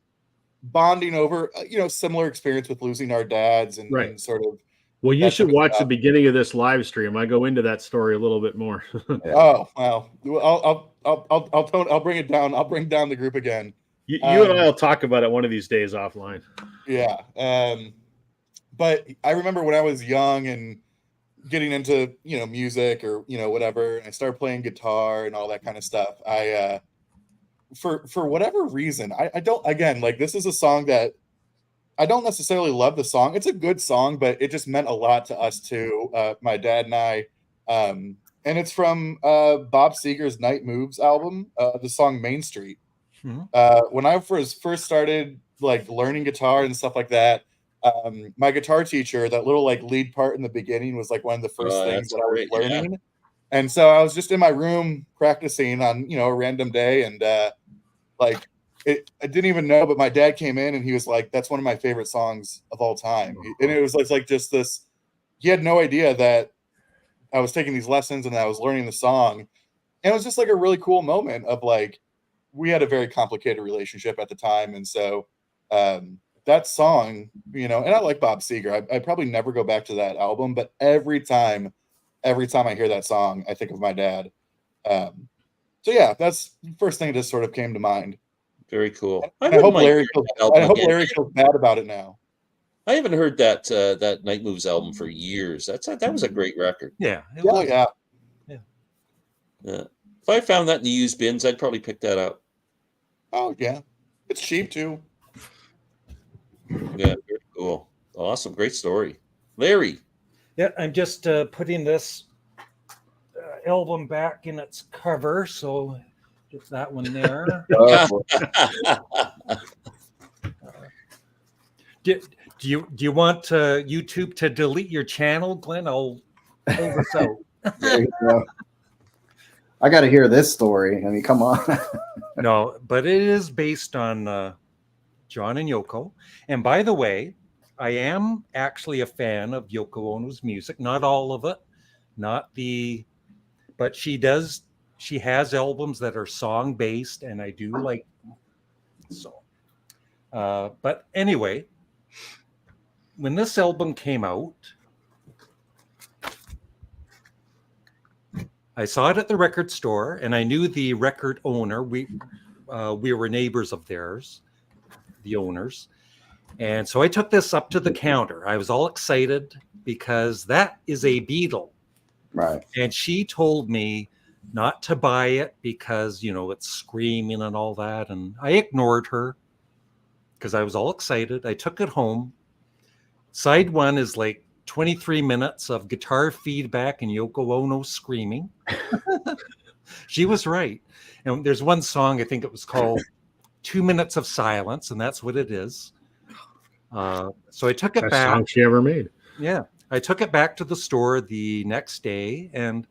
bonding over, similar experience with losing our dads and, Right. and sort of. Well, you that should sort of watch the stuff. beginning of this live stream. I go into that story a little bit more. Yeah. Oh, well, I'll bring it down. I'll bring down the group again. You and I will talk about it one of these days offline. Yeah. But I remember when I was young and getting into, music or, whatever, and I started playing guitar and all that kind of stuff. I, for whatever reason, I don't, again, like this is a song that I don't necessarily love the song. It's a good song, but it just meant a lot to us too. My dad and I, and it's from Bob Seger's Night Moves album, the song Main Street. When I first started like learning guitar and stuff like that, my guitar teacher, that little like lead part in the beginning was like one of the first things that I was learning. Yeah. And so I was just in my room practicing on, a random day. And I didn't even know, but my dad came in and he was like, that's one of my favorite songs of all time. And it was like just this, he had no idea that I was taking these lessons and I was learning the song. And it was just like a really cool moment of like, we had a very complicated relationship at the time. And so that song, and I like Bob Seger. I probably never go back to that album, but every time I hear that song, I think of my dad. So yeah, that's the first thing that just sort of came to mind. Very cool. I hope Larry feels bad about it now. I haven't heard that Night Moves album for years. That was a great record. Yeah. Yeah. If I found that in the used bins, I'd probably pick that up. Oh yeah, it's cheap too. Yeah, very cool. Awesome, great story, Larry. Yeah, I'm just putting this album back in its cover, so get that one there. Do you want YouTube to delete your channel, Glenn? I'll pull this out. There you go. I got to hear this story. I mean, come on. No, but it is based on John and Yoko. And by the way, I am actually a fan of Yoko Ono's music. Not all of it, but she has albums that are song based, and I do like them. So. But anyway, when this album came out, I saw it at the record store, and I knew the record owner. We were neighbors of theirs, the owners. And so I took this up to the counter. I was all excited because that is a Beatle. Right. And she told me not to buy it because, it's screaming and all that. And I ignored her because I was all excited. I took it home. Side one is like 23 minutes of guitar feedback and Yoko Ono screaming. She was right. And there's one song, I think it was called 2 Minutes of Silence, and that's what it is. So I took it back. Best song she ever made. Yeah. I took it back to the store the next day, and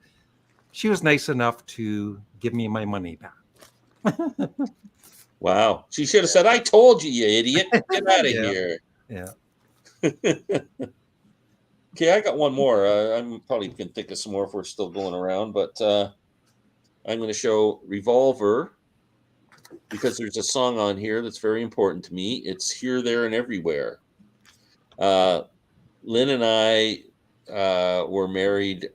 she was nice enough to give me my money back. Wow. She should have said, I told you, you idiot. Get out of here. Yeah. Okay, I got one more. I'm probably can think of some more if we're still going around, but I'm going to show Revolver because there's a song on here that's very important to me. It's Here, There, and Everywhere. Lynn and I were married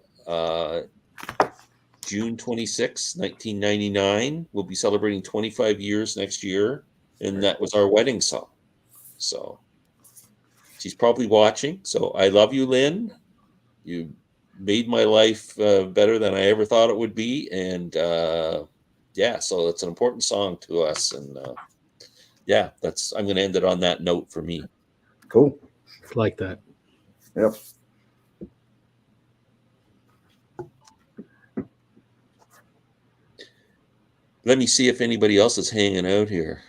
June 26, 1999. We'll be celebrating 25 years next year, and that was our wedding song. So she's probably watching. So I love you, Lynn. You made my life better than I ever thought it would be. And so it's an important song to us. And I'm going to end it on that note for me. Cool. Like that. Yep. Let me see if anybody else is hanging out here.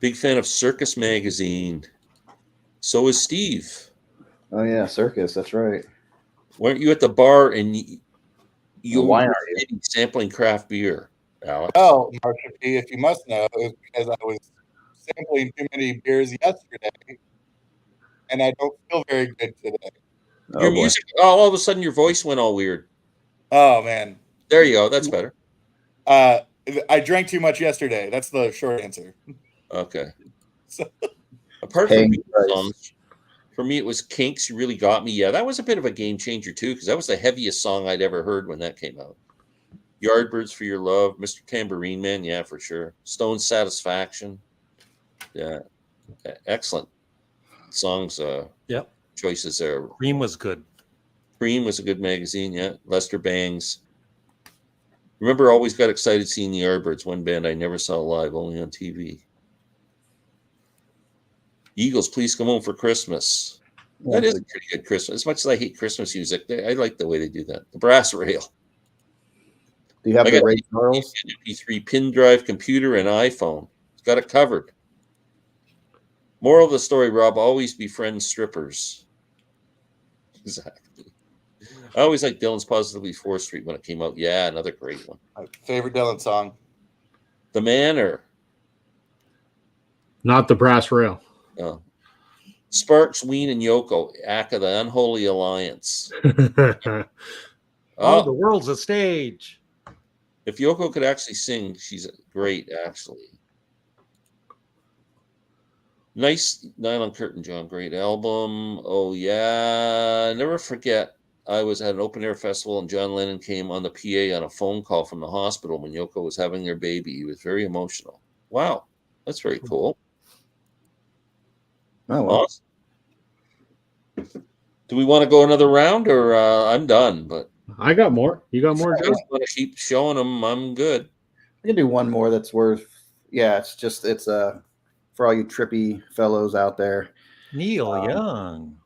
Big fan of Circus Magazine. So is Steve. Oh yeah, circus. That's right. Weren't you at the bar and you Why were are you? sampling craft beer, Alex? Oh, Trippy, if you must know, it was because I was sampling too many beers yesterday, and I don't feel very good today. Your Oh boy. music, all of a sudden your voice went all weird. Oh man, There you go. That's better. I drank too much yesterday. That's the short answer. Okay. So, Apart from Paying beer price. songs, for me it was Kinks. You really got me. Yeah, that was a bit of a game changer too, because that was the heaviest song I'd ever heard when that came out. Yardbirds for Your Love, Mr. Tambourine Man, yeah, for sure. Stone Satisfaction, yeah, excellent songs. Yep. Choices there. Cream was good. Cream was a good magazine, yeah. Lester Bangs. Remember, always got excited seeing the Yardbirds, one band I never saw live, only on TV. Eagles, Please Come Home for Christmas. That is a pretty good Christmas. As much as I hate Christmas music, I like the way they do that. The Brass Rail. Do you have I the got Ray Charles? MP3 pin drive, computer, and iPhone. It's got it covered. Moral of the story, Rob, always befriend strippers. Exactly. I always liked Dylan's Positively 4th Street when it came out. Yeah, another great one. my favorite Dylan song. The Manor. Not the brass rail. Oh. Sparks, Ween, and Yoko. Aka, the Unholy Alliance. Oh, the world's a stage. If Yoko could actually sing, she's great, actually. Nice Nylon Curtain, John. Great album. Oh, yeah. Never forget, I was at an open air festival and John Lennon came on the PA on a phone call from the hospital when Yoko was having their baby. He was very emotional. Wow. That's very cool. Oh, well. Awesome. Do we want to go another round, or I'm done? But I got more. You got more, I Joe? want to keep showing them I'm good. I can do one more that's worth. Yeah, it's for all you trippy fellows out there. Neil Young.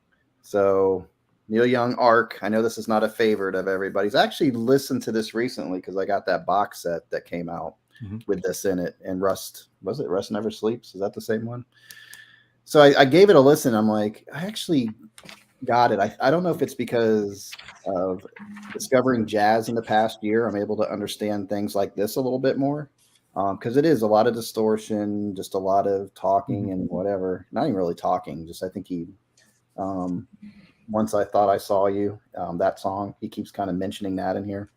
So Neil Young Arc. I know this is not a favorite of everybody's. I actually listened to this recently because I got that box set that came out with this in it. And Rust Never Sleeps? Is that the same one? So I gave it a listen. I'm like, I actually got it. I don't know if it's because of discovering jazz in the past year. I'm able to understand things like this a little bit more. Because it is a lot of distortion, just a lot of talking and whatever. Not even really talking. Just I think he, Once I Thought I Saw You, that song, he keeps kind of mentioning that in here.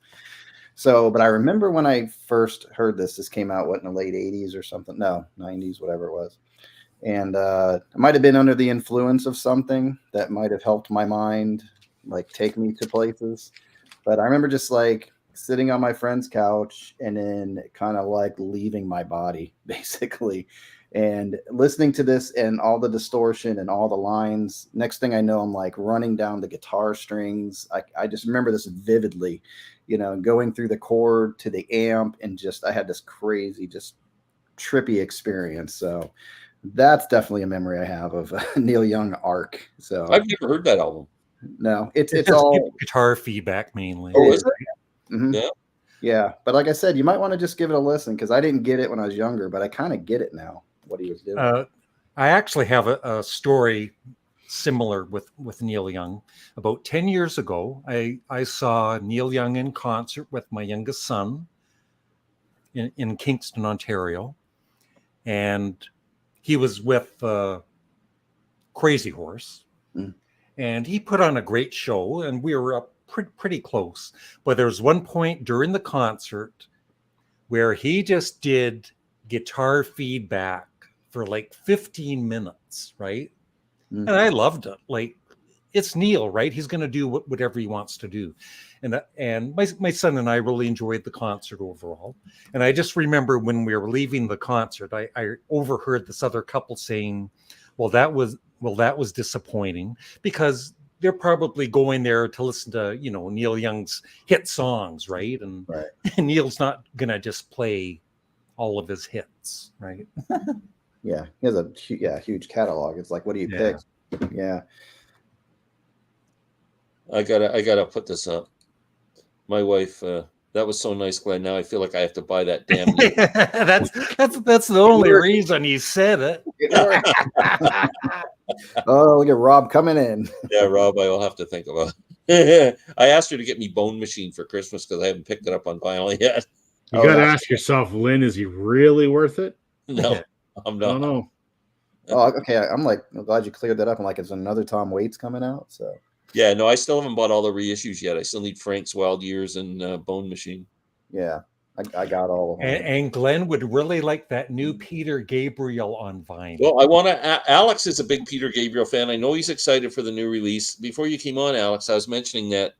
So, but I remember when I first heard this came out, in the late 80s or something? No, 90s, whatever it was. And it might have been under the influence of something that might have helped my mind, like take me to places. But I remember just like sitting on my friend's couch and then kind of like leaving my body basically and listening to this and all the distortion and all the lines. Next thing I know, I'm like running down the guitar strings. I just remember this vividly, going through the chord to the amp and I had this crazy, just trippy experience. So that's definitely a memory I have of Neil Young Arc. So I've never heard that album. No, it's just all guitar feedback mainly. Oh, is it? Mm-hmm. Yeah. But like I said, you might want to just give it a listen because I didn't get it when I was younger, but I kind of get it now, what he was doing. I actually have a story similar with Neil Young. About 10 years ago, I saw Neil Young in concert with my youngest son in Kingston, Ontario. And he was with Crazy Horse. And he put on a great show, and we were up pretty close. But there was one point during the concert where he just did guitar feedback for like 15 minutes, right? And I loved it. Like, it's Neil, right? He's going to do whatever he wants to do. And my son and I really enjoyed the concert overall. And I just remember when we were leaving the concert, I overheard this other couple saying, well, that was disappointing because they're probably going there to listen to, Neil Young's hit songs, right? And Neil's not going to just play all of his hits, right? Yeah, he has a huge catalog. It's like, what do you pick? Yeah. I gotta put this up. My wife, that was so nice, Glenn. Now I feel like I have to buy that damn. That's the only reason he said it. Oh, look at Rob coming in. Yeah, Rob, I will have to think about it. I asked her to get me Bone Machine for Christmas because I haven't picked it up on vinyl yet. You Oh, got to that's- ask yourself, Lynn, is he really worth it? No, I'm I not. don't know. Oh, okay. I'm glad you cleared that up. I'm like, is another Tom Waits coming out? So Yeah, no, I still haven't bought all the reissues yet. I still need Frank's Wild Years and Bone Machine. yeah, I got all of them. And Glenn would really like that new Peter Gabriel on vinyl. Well, I want to. Alex is a big Peter Gabriel fan. I know he's excited for the new release. Before you came on, Alex, I was mentioning that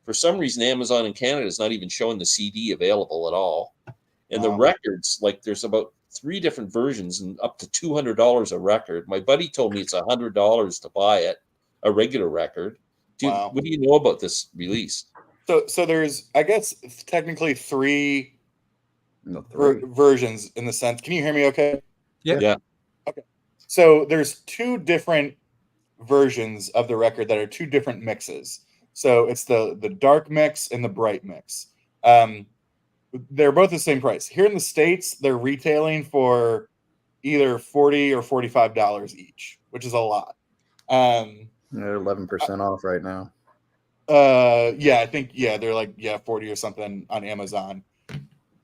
for some reason Amazon in Canada is not even showing the CD available at all, and the Wow. records, like there's about 3 different versions and up to $200 a record. My buddy told me it's $100 to buy it, a regular record. Wow. What do you know about this release? So there's, I guess, technically 3 No, 3. versions in the sense. Can you hear me okay? Yeah. Yeah. Okay. So there's 2 different versions of the record that are 2 different mixes. So it's the dark mix and the bright mix. They're both the same price. Here in the States, they're retailing for either $40 or $45 each, which is a lot. They're 11% off right now. Yeah, I think they're like 40 or something on Amazon.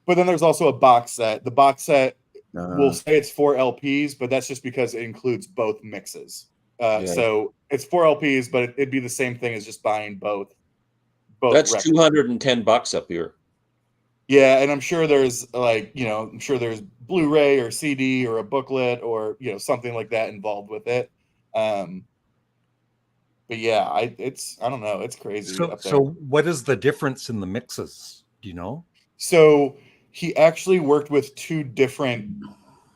But then there's also a box set. The box set will say it's 4 LPs, but that's just because it includes both mixes. So it's 4 LPs, but it'd be the same thing as just buying both. That's records. $210 up here. Yeah, and I'm sure there's there's Blu-ray or CD or a booklet or something like that involved with it. But yeah, I don't know, it's crazy. So what is the difference in the mixes? Do you know? So he actually worked with 2 different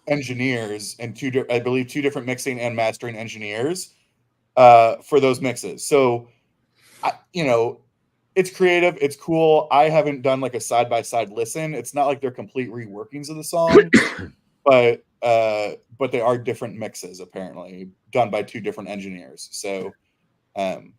engineers and 2 different mixing and mastering engineers for those mixes. So it's creative, it's cool. I haven't done like a side-by-side listen. It's not like they're complete reworkings of the song, but they are different mixes apparently done by 2 different engineers. So do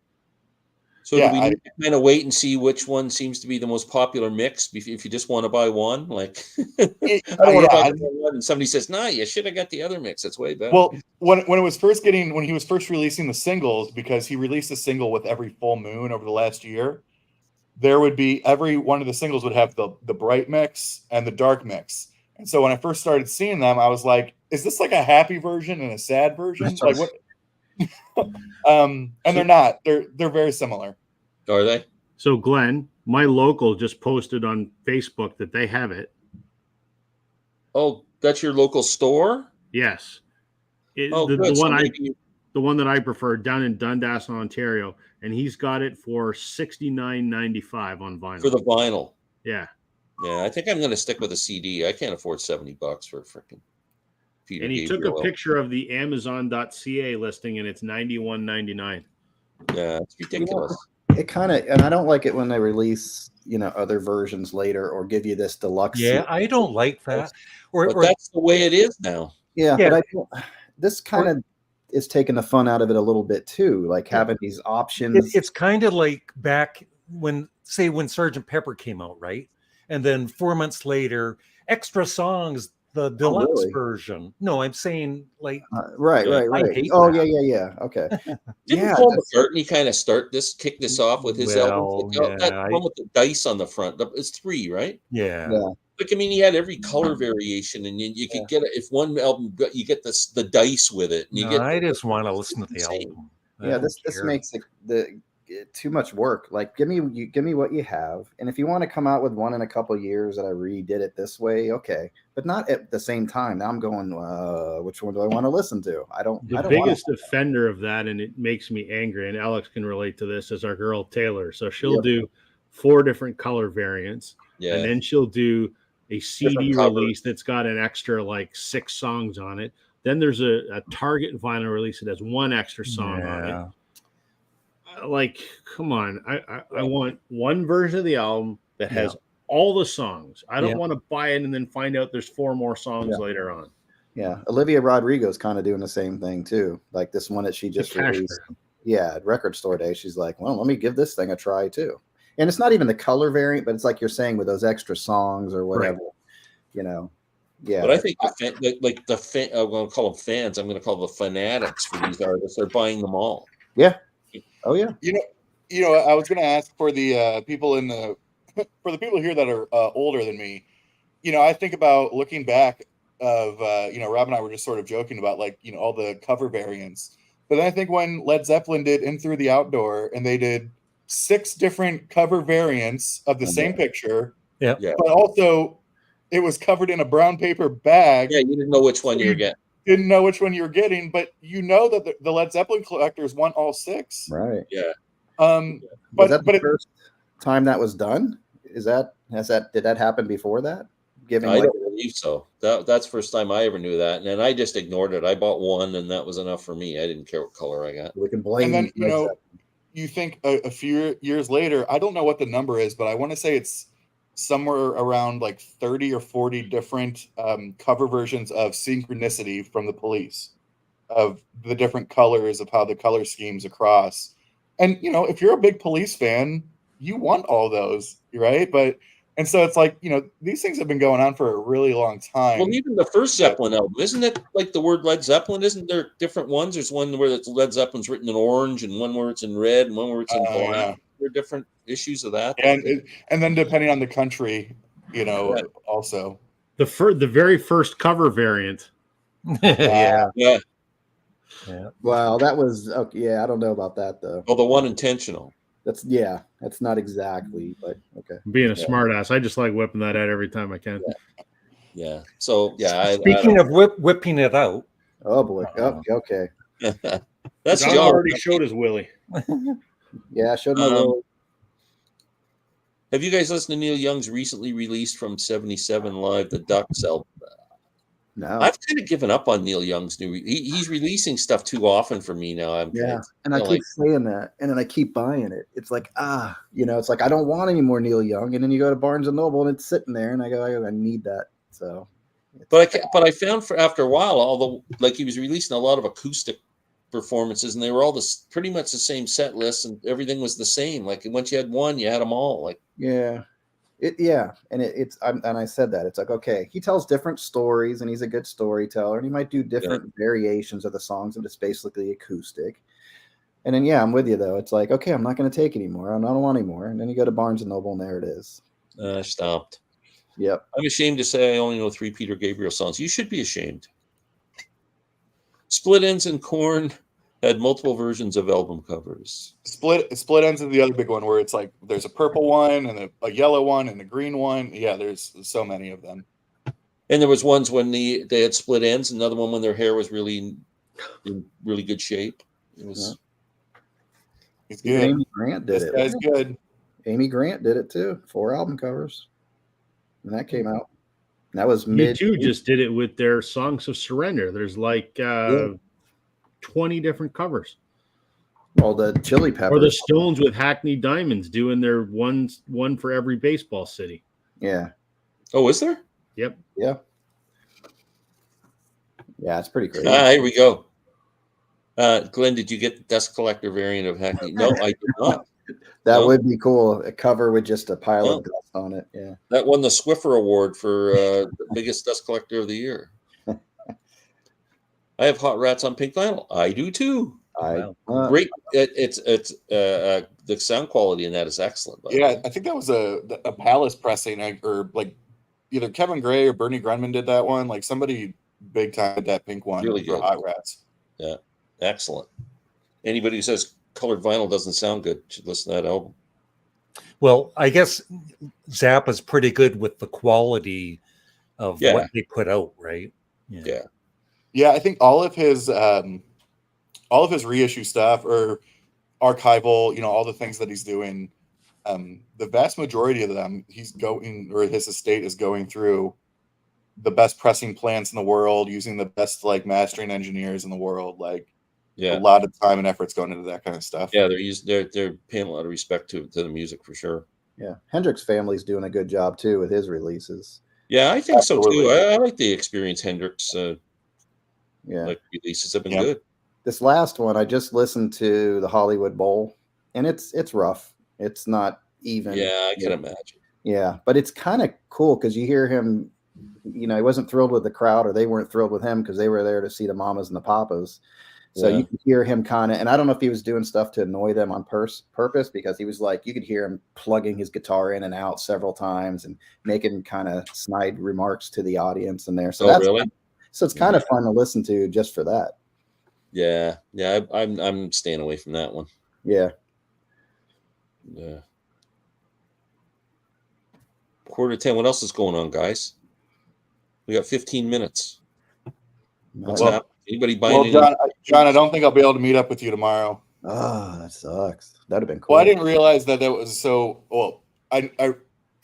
we need to kind of wait and see which one seems to be the most popular mix if you just want to buy one? Like, I don't want to buy one and somebody says, "Nah, you should have got the other mix. It's way better." Well, when he was first releasing the singles, because he released a single with every full moon over the last year, there would be every one of the singles would have the bright mix and the dark mix. And so when I first started seeing them, I was like, "Is this like a happy version and a sad version?" Like what? And they're not. They're very similar. Are they? So, Glenn, my local just posted on Facebook that they have it. Oh, that's your local store? Yes. Good. The one that I prefer down in Dundas, Ontario, and he's got it for $69.95 on vinyl. For the vinyl. Yeah. Yeah, I think I'm going to stick with a CD. I can't afford $70 for a freaking Peter And he Gabriel. took a picture of the Amazon.ca listing, and it's $91.99. Yeah, it's ridiculous. It kind of, and I don't like it when they release, other versions later or give you this deluxe. Yeah, I don't like that. But that's the way it is now. Yeah, but this kind of is taking the fun out of it a little bit too, like having these options. It's kind of like back when Sgt. Pepper came out, right? And then 4 months later, extra songs, the deluxe version. No, I'm saying like right. I hate Oh that. yeah. Okay. Didn't Paul McCartney kind of kick this off with his album? That one with the dice on the front. It's 3, right? Yeah. Like, I mean, he had every color variation, and you could get it. If one album, you get the dice with it. And I just want to listen to the album. Yeah, this makes it too much work. Like, give me what you have, and if you want to come out with one in a couple of years that I redid it this way, okay, but not at the same time. Now I'm going, which one do I want to listen to? The biggest offender of that, and it makes me angry, and Alex can relate to this, is our girl Taylor. So she'll do 4 different color variants, and then she'll do a CD release that's got an extra like 6 songs on it. Then there's a Target vinyl release that has 1 extra song on it. Like, come on. I want one version of the album that has all the songs. I don't want to buy it and then find out there's 4 more songs later on. Yeah. Olivia Rodrigo's kind of doing the same thing too. Like this one that she just released. Yeah, at Record Store Day. She's like, well, let me give this thing a try too. And it's not even the color variant, but it's like you're saying with those extra songs or whatever, Yeah. But I think I'm going to call them fans. I'm going to call the fanatics for these artists. They're buying them all. Yeah. Oh yeah. I was going to ask for the people for the people here that are older than me. I think about looking back of Rob and I were just sort of joking about all the cover variants. But then I think when Led Zeppelin did In Through the Outdoor, and they did 6 different cover variants of the same picture, Yeah. but also it was covered in a brown paper bag. Yeah, you didn't know which one you were getting. Didn't know which one you were getting, but that the Led Zeppelin collectors want all 6. Right. Yeah. Was that the first time that was done? Did that happen before that? I don't believe so. That's the first time I ever knew that, and then I just ignored it. I bought one, and that was enough for me. I didn't care what color I got. We can blame. And then you think a few years later, I don't know what the number is, but I want to say it's somewhere around 30 or 40 different cover versions of Synchronicity from the Police, of the different colors, of how the color schemes across. And if you're a big Police fan, you want all those, right? And so it's these things have been going on for a really long time. Well, even the first Zeppelin album, isn't it like the word Led Zeppelin? Isn't there different ones? There's one where it's Led Zeppelin's written in orange, and one where it's in red, and one where it's in black. Yeah. There are different issues of that. And then depending on the country, also. The very first cover variant. Yeah. Wow, that was okay. Yeah, I don't know about that though. Oh, the one intentional. That's not exactly, but okay. Being a smart ass, I just like whipping that out every time I can. Yeah. So yeah. Speaking of whipping it out. Oh boy. Okay. That's John already showed his Willie. Yeah, I showed my Willie. Have you guys listened to Neil Young's recently released from 77 Live, the Ducks album? No. I've kind of given up on Neil Young's new. He's releasing stuff too often for me now. And I keep saying that, and then I keep buying it. It's like it's like I don't want any more Neil Young, and then you go to Barnes and Noble, and it's sitting there, and I go, I need that. So, but I found after a while, although he was releasing a lot of acoustic performances, and they were all pretty much the same set list, and everything was the same. Like once you had one, you had them all. And I said that it's like, okay, he tells different stories and he's a good storyteller, and he might do different variations of the songs, and it's basically acoustic. And then I'm with you though. It's like, okay, I'm not going to take anymore. I don't want anymore. And then you go to Barnes and Noble, and there it is. I stopped. Yep. I'm ashamed to say I only know 3 Peter Gabriel songs. You should be ashamed. Split Ends and Korn had multiple versions of album covers. Split Ends is the other big one, where it's like there's a purple one and a yellow one and a green one. Yeah, there's so many of them. And there was ones when they had split ends. Another one when their hair was really in really good shape. It was. He's good. Amy Grant did it. This guy's good. Amy Grant did it too. 4 album covers, and that came out. That was mid. U2 just did it with their Songs of Surrender. There's 20 different covers. Well, the Chili Peppers. Or the Stones with Hackney Diamonds doing their one for every baseball city. Yeah. Oh, is there? Yep. Yeah. Yeah, it's pretty crazy. Here we go. Glenn, did you get the Dust Collector variant of Hackney? No, I did not. That would be cool. A cover with just a pile of dust on it. Yeah. That won the Swiffer Award for the biggest dust collector of the year. I have Hot Rats on pink vinyl. I do too. Great. It's the sound quality in that is excellent. I think that was a Palace pressing, or either Kevin Gray or Bernie Grunman did that one. Somebody big time did that pink one really for good. Hot Rats. Yeah, excellent. Anybody who says colored vinyl doesn't sound good should listen to that album. Well, I guess Zappa's pretty good with the quality of what they put out, right? Yeah, I think all of his reissue stuff or archival, all the things that he's doing, the vast majority of them, his estate is going through the best pressing plants in the world, using the best mastering engineers in the world. A lot of time and effort's going into that kind of stuff. Yeah, they're paying a lot of respect to the music for sure. Yeah, Hendrix family's doing a good job too with his releases. Yeah, I think so too. I like the experience Hendrix. Releases have been good. This last one, I just listened to the Hollywood Bowl, and it's rough. It's not even. Yeah, I can imagine. Yeah, but it's kind of cool because you hear him he wasn't thrilled with the crowd, or they weren't thrilled with him because they were there to see the mamas and the papas. So you could hear him kind of, and I don't know if he was doing stuff to annoy them on purpose, because he was like, you could hear him plugging his guitar in and out several times and making kind of snide remarks to the audience in there. So really? So it's kind of fun to listen to just for that. Yeah. I'm staying away from that one. Yeah. 9:45. What else is going on, guys? We got 15 minutes. What's Well, happening? Anybody buying? John, I don't think I'll be able to meet up with you tomorrow. Oh, that sucks. That'd have been cool. Well, I didn't realize that was so. Well, I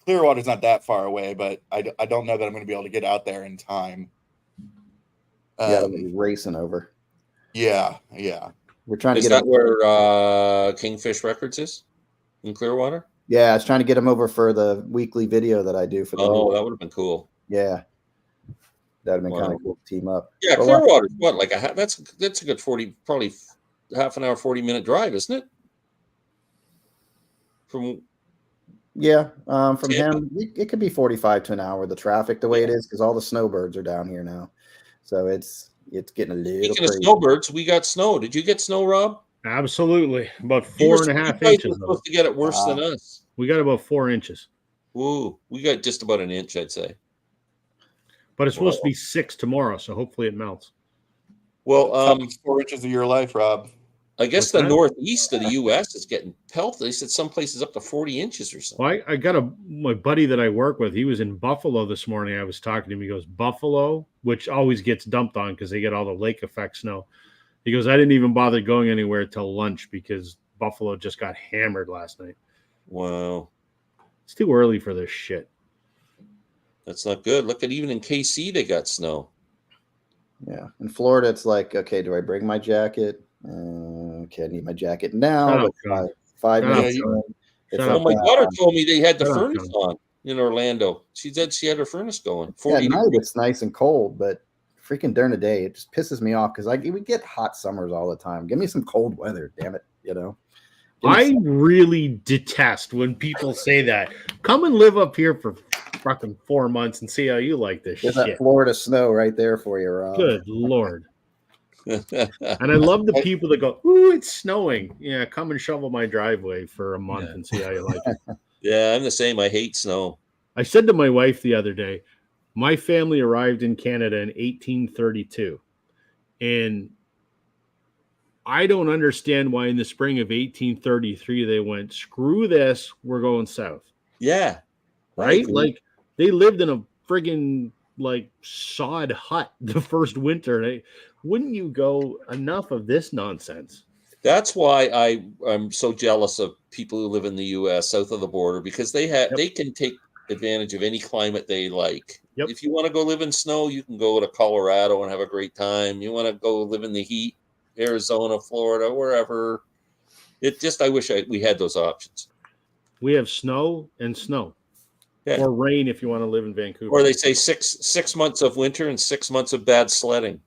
Clearwater's not that far away, but I don't know that I'm going to be able to get out there in time. Yeah, racing over. Yeah. We're trying to Is get that where Kingfish Records is in Clearwater? Yeah, I was trying to get him over for the weekly video that I do for the. Oh, that would have been cool. Yeah, that'd have been kind of cool to team up. Yeah, Clearwater's what, like that's a good 40, probably half an hour, 40-minute drive, isn't it? From him, it could be 45 to an hour. The traffic, the way it is, because all the snowbirds are down here now, so it's getting a little. Speaking of snowbirds, we got snow. Did you get snow, Rob? Absolutely, about 4.5 inches. You're supposed to get it worse than us. We got about 4 inches. Ooh, we got just about an inch, I'd say. But it's supposed to be 6 tomorrow, so hopefully it melts. Well, 4 inches of your life, Rob. I guess the northeast of the U.S. is getting pelted. They said some places up to 40 inches or something. Well, I got my buddy that I work with. He was in Buffalo this morning. I was talking to him. He goes, Buffalo, which always gets dumped on because they get all the lake effect snow. He goes, I didn't even bother going anywhere till lunch because Buffalo just got hammered last night. Wow. It's too early for this shit. That's not good. Look at even in KC, they got snow. Yeah. In Florida, it's like, okay, do I bring my jacket? Okay, I need my jacket now. But 5 minutes. Well, my daughter told me they had the furnace on in Orlando. She said she had her furnace going. At night, it's nice and cold, but freaking during the day, it just pisses me off because we get hot summers all the time. Give me some cold weather, damn it, I really detest when people say that. Come and live up here for fucking 4 months and see how you like this shit. There's that Florida snow right there for you, Rob. Good Lord. And I love the people that go, ooh, it's snowing. Yeah, come and shovel my driveway for a month and see how you like it. Yeah, I'm the same. I hate snow. I said to my wife the other day, my family arrived in Canada in 1832. And I don't understand why in the spring of 1833 they went, screw this, we're going south. Yeah. Right? Like they lived in a friggin' like sod hut the first winter. Wouldn't you go, enough of this nonsense? That's why I'm so jealous of people who live in the U.S. south of the border, because they can take advantage of any climate they like. Yep. If you want to go live in snow, you can go to Colorado and have a great time. You want to go live in the heat, Arizona, Florida, wherever. I wish we had those options. We have snow and snow. Yeah. Or rain if you want to live in Vancouver. Or they say six months of winter and 6 months of bad sledding.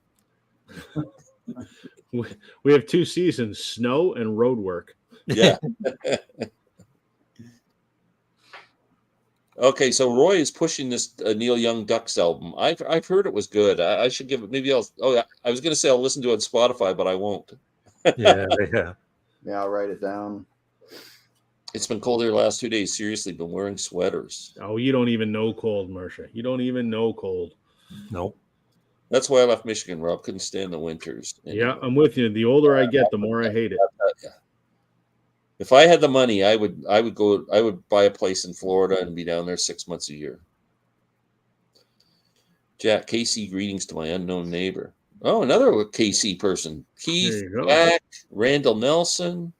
We have 2 seasons, snow and road work. Yeah. Okay, so Roy is pushing this Neil Young Ducks album. I've heard it was good. I should give it. Maybe I'll. Oh, I was going to say I'll listen to it on Spotify, but I won't. Yeah. I'll write it down. It's been cold here the last 2 days. Seriously, been wearing sweaters. Oh, you don't even know cold, Marcia. You don't even know cold. Nope. That's why I left Michigan, Rob. Couldn't stand the winters. Yeah, I'm with you. The older I get, the more I hate it. If I had the money, I would buy a place in Florida and be down there 6 months a year. Jack, KC, greetings to my unknown neighbor. Oh, another KC person. Keith, Jack, Randall Nelson.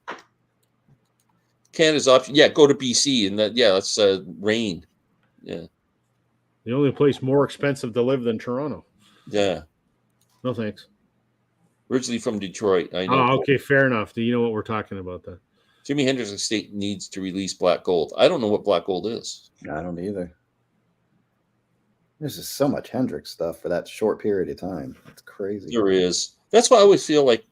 Canada's option. Yeah, go to BC and that's rain. Yeah. The only place more expensive to live than Toronto. Yeah. No thanks. Originally from Detroit. I know. Oh, okay, fair enough. Do you know what we're talking about then? Jimi Hendrix Estate needs to release Black Gold. I don't know what Black Gold is. I don't either. There's just so much Hendrix stuff for that short period of time. It's crazy. There is. That's why I always feel like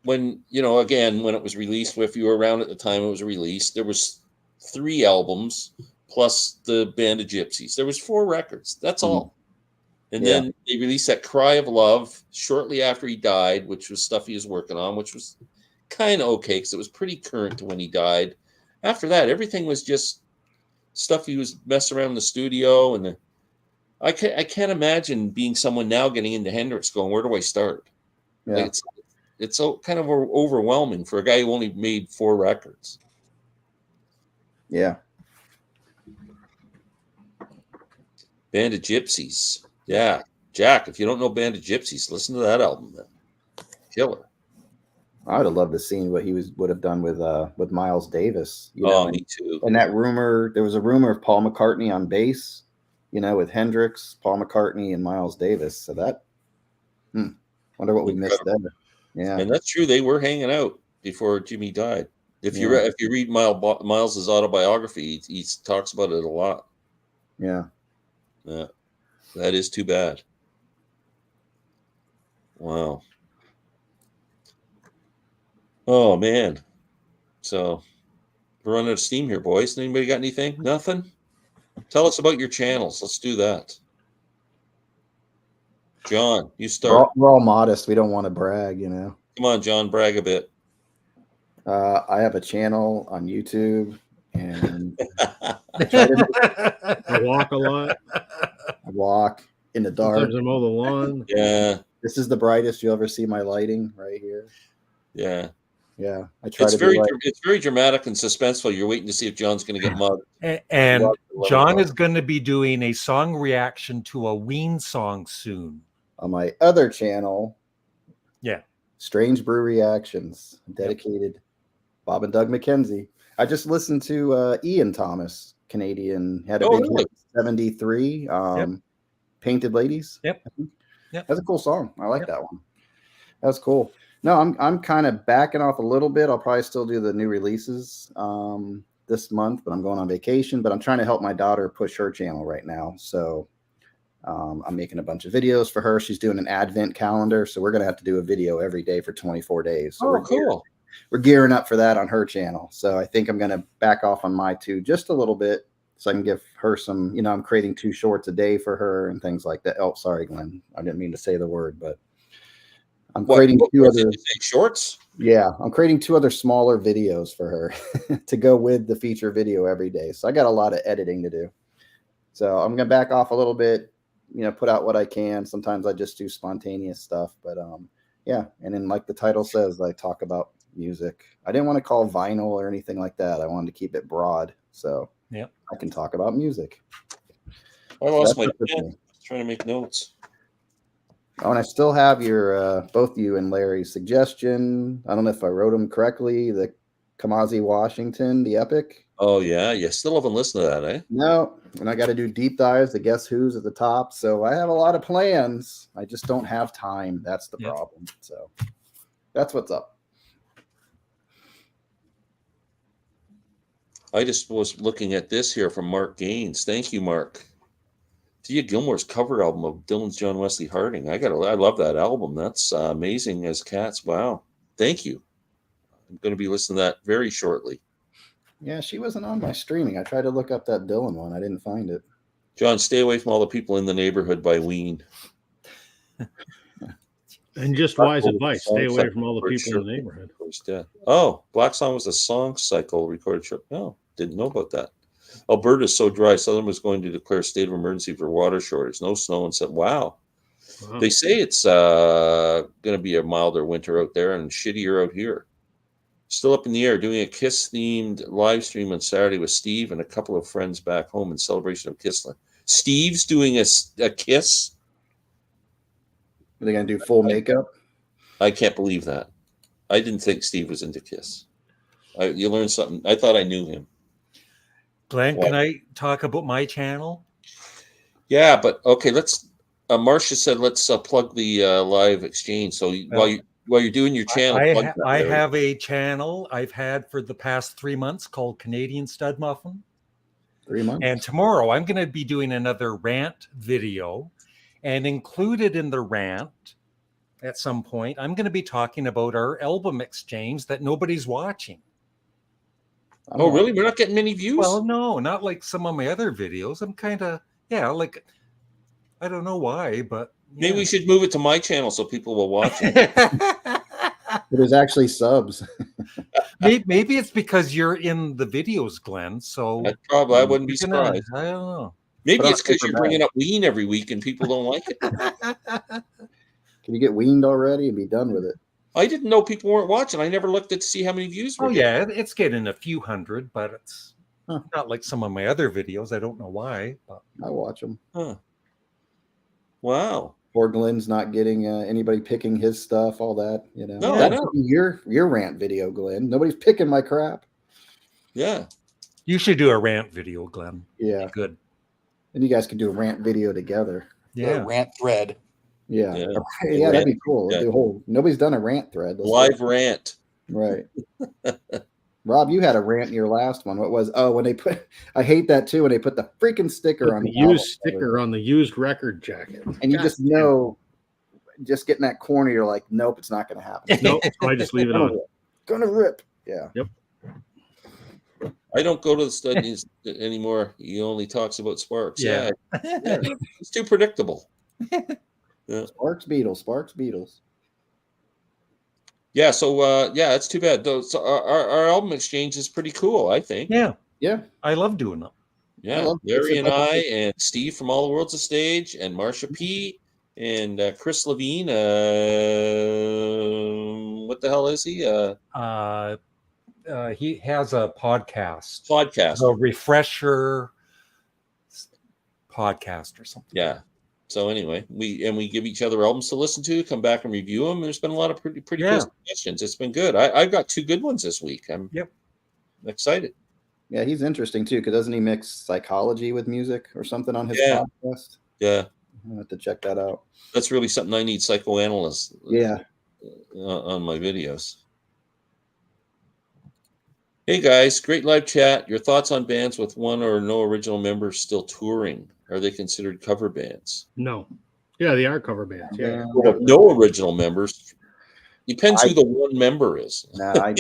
when it was released, if you were around at the time it was released, there was 3 albums plus the Band of Gypsies. There was 4 records. That's all. And Yeah. then they released that Cry of Love shortly after he died, which was stuff he was working on, which was kind of okay because it was pretty current to when he died. After that, everything was just stuff he was messing around in the studio. And I can't imagine being someone now getting into Hendrix going, where do I start? Yeah. Like it's so kind of overwhelming for a guy who only made 4 records. Yeah. Band of Gypsies. Yeah. Jack, if you don't know Band of Gypsies, listen to that album, man. Killer. I would have loved to see what he would have done with Miles Davis. Me too. And that rumor, there was a rumor of Paul McCartney on bass, with Hendrix, Paul McCartney, and Miles Davis. So that, wonder what we missed there. Yeah. And that's true. They were hanging out before Jimmy died. If you read Miles's autobiography, he talks about it a lot. Yeah. Yeah. That is too bad. Wow. Oh, man. So we're running out of steam here, boys. Anybody got anything? Nothing? Tell us about your channels. Let's do that. John, you start. We're all modest. We don't want to brag, Come on, John, brag a bit. I have a channel on YouTube, and I walk a lot. I walk in the dark. Sometimes I mow the lawn. Yeah. This is the brightest you'll ever see my lighting right here. Yeah. Yeah. I try It's to very be like, it's very dramatic and suspenseful. You're waiting to see if John's going to get mugged. And John is going to be doing a song reaction to a Ween song soon. on my other channel. Yeah. Strange Brew Reactions, dedicated Bob and Doug McKenzie. I just listened to Ian Thomas, Canadian, had a big hit, 73, Painted Ladies. Yep. That's a cool song. I like that one. That's cool. No, I'm kind of backing off a little bit. I'll probably still do the new releases this month, but I'm going on vacation. But I'm trying to help my daughter push her channel right now. So I'm making a bunch of videos for her. She's doing an advent calendar. So we're going to have to do a video every day for 24 days. So we're gearing up for that on her channel. So I think I'm going to back off on my 2 just a little bit so I can give her some, I'm creating 2 shorts a day for her and things like that. Oh, sorry, Glenn. I didn't mean to say the word, but I'm creating 2 other shorts. Yeah, I'm creating 2 other smaller videos for her to go with the feature video every day. So I got a lot of editing to do. So I'm going to back off a little bit, put out what I can. Sometimes I just do spontaneous stuff, but yeah. And then like the title says, I talk about music. I didn't want to call vinyl or anything like that. I wanted to keep it broad. So I can talk about music. I lost my pen. Trying to make notes. Oh, and I still have your both you and Larry's suggestion. I don't know if I wrote them correctly. The Kamasi Washington, the epic. Oh yeah, you still haven't listened to that, eh? No, and I got to do deep dives. The Guess Who's at the top. So I have a lot of plans. I just don't have time. That's the problem. So that's what's up. I just was looking at this here from Mark Gaines. Thank you, Mark. Tia Gilmore's cover album of Dylan's John Wesley Harding. I love that album. That's amazing as cats. Wow. Thank you. I'm going to be listening to that very shortly. Yeah, she wasn't on my streaming. I tried to look up that Dylan one. I didn't find it. John, stay away from all the people in the neighborhood by Ween. And just wise advice. Stay away from all the people in the neighborhood. Oh, Black Song was a song cycle recorded short. No, didn't know about that. Alberta's so dry, Southern was going to declare a state of emergency for water shortage. No snow and said, wow. They say it's going to be a milder winter out there and shittier out here. Still up in the air, doing a Kiss-themed live stream on Saturday with Steve and a couple of friends back home in celebration of Kissland. Steve's doing a Kiss? Are they going to do full makeup? I can't believe that. I didn't think Steve was into Kiss. You learned something. I thought I knew him. Glenn, can I talk about my channel? Yeah, but okay, let's. Marcia said let's plug the live exchange. So while you're doing your channel, I have a channel I've had for the past 3 months called Canadian Studmuffin. 3 months. And tomorrow I'm going to be doing another rant video, and included in the rant at some point, I'm going to be talking about our album exchange that nobody's watching. I'm Oh, watching. really? We're not getting many views? Well, no, not like some of my other videos. I'm kind of, like, I don't know why, but Maybe we should move it to my channel so people will watch it. There's actually subs. maybe it's because you're in the videos, Glenn. So I wouldn't be you're gonna- surprised. I don't know. Maybe Put on it's because paper you're bringing up Ween every week and people don't like it. Can you get weaned already and be done with it? I didn't know people weren't watching. I never looked to see how many views were Oh getting. yeah, it's getting a few hundred, but it's not like some of my other videos. I don't know why, but I watch them. Huh. Wow. Poor Glenn's not getting anybody picking his stuff, all that, you know. No, I That's know. your rant video, Glenn. Nobody's picking my crap. Yeah. you should do a rant video, Glenn. Yeah. Good. And you guys could do a rant video together. The rant thread. Yeah. Yeah. Yeah, that'd be cool. Yeah. The whole nobody's done a rant thread. Live rant. Right. Rob, you had a rant in your last one. What was when they put I hate that too when they put the freaking sticker Put on the the album used sticker on the used record jacket. and you God just know just get in that corner, you're like, nope, it's not gonna happen. Nope, so I just leave it on. Gonna rip. Yeah. I don't go to the studies anymore. He only talks about Sparks. Yeah. Yeah. It's too predictable. Sparks Beatles. Yeah, so it's too bad. Though, so our album exchange is pretty cool, I think. Yeah, Yeah. I love doing them. Yeah, love it. Larry It's and a- I and Steve from All the World's a Stage and Marsha P and Chris Levine. What the hell is he? He has a podcast, Podcast. a refresher podcast or something. Yeah. So anyway, we give each other albums to listen to, come back and review them. There's been a lot of pretty Yeah. cool suggestions. It's been good. I've got 2 good ones this week. I'm excited. Yeah, he's interesting too, because doesn't he mix psychology with music or something on his Yeah. podcast? Yeah, I'll have to check that out. that's really something I need psychoanalysts Yeah. on my videos. Hey guys, great live chat. Your thoughts on bands with one or no original members still touring? Are they considered cover bands? No. Yeah, they are cover bands. Yeah. Well, no original members. Depends who the one member is. I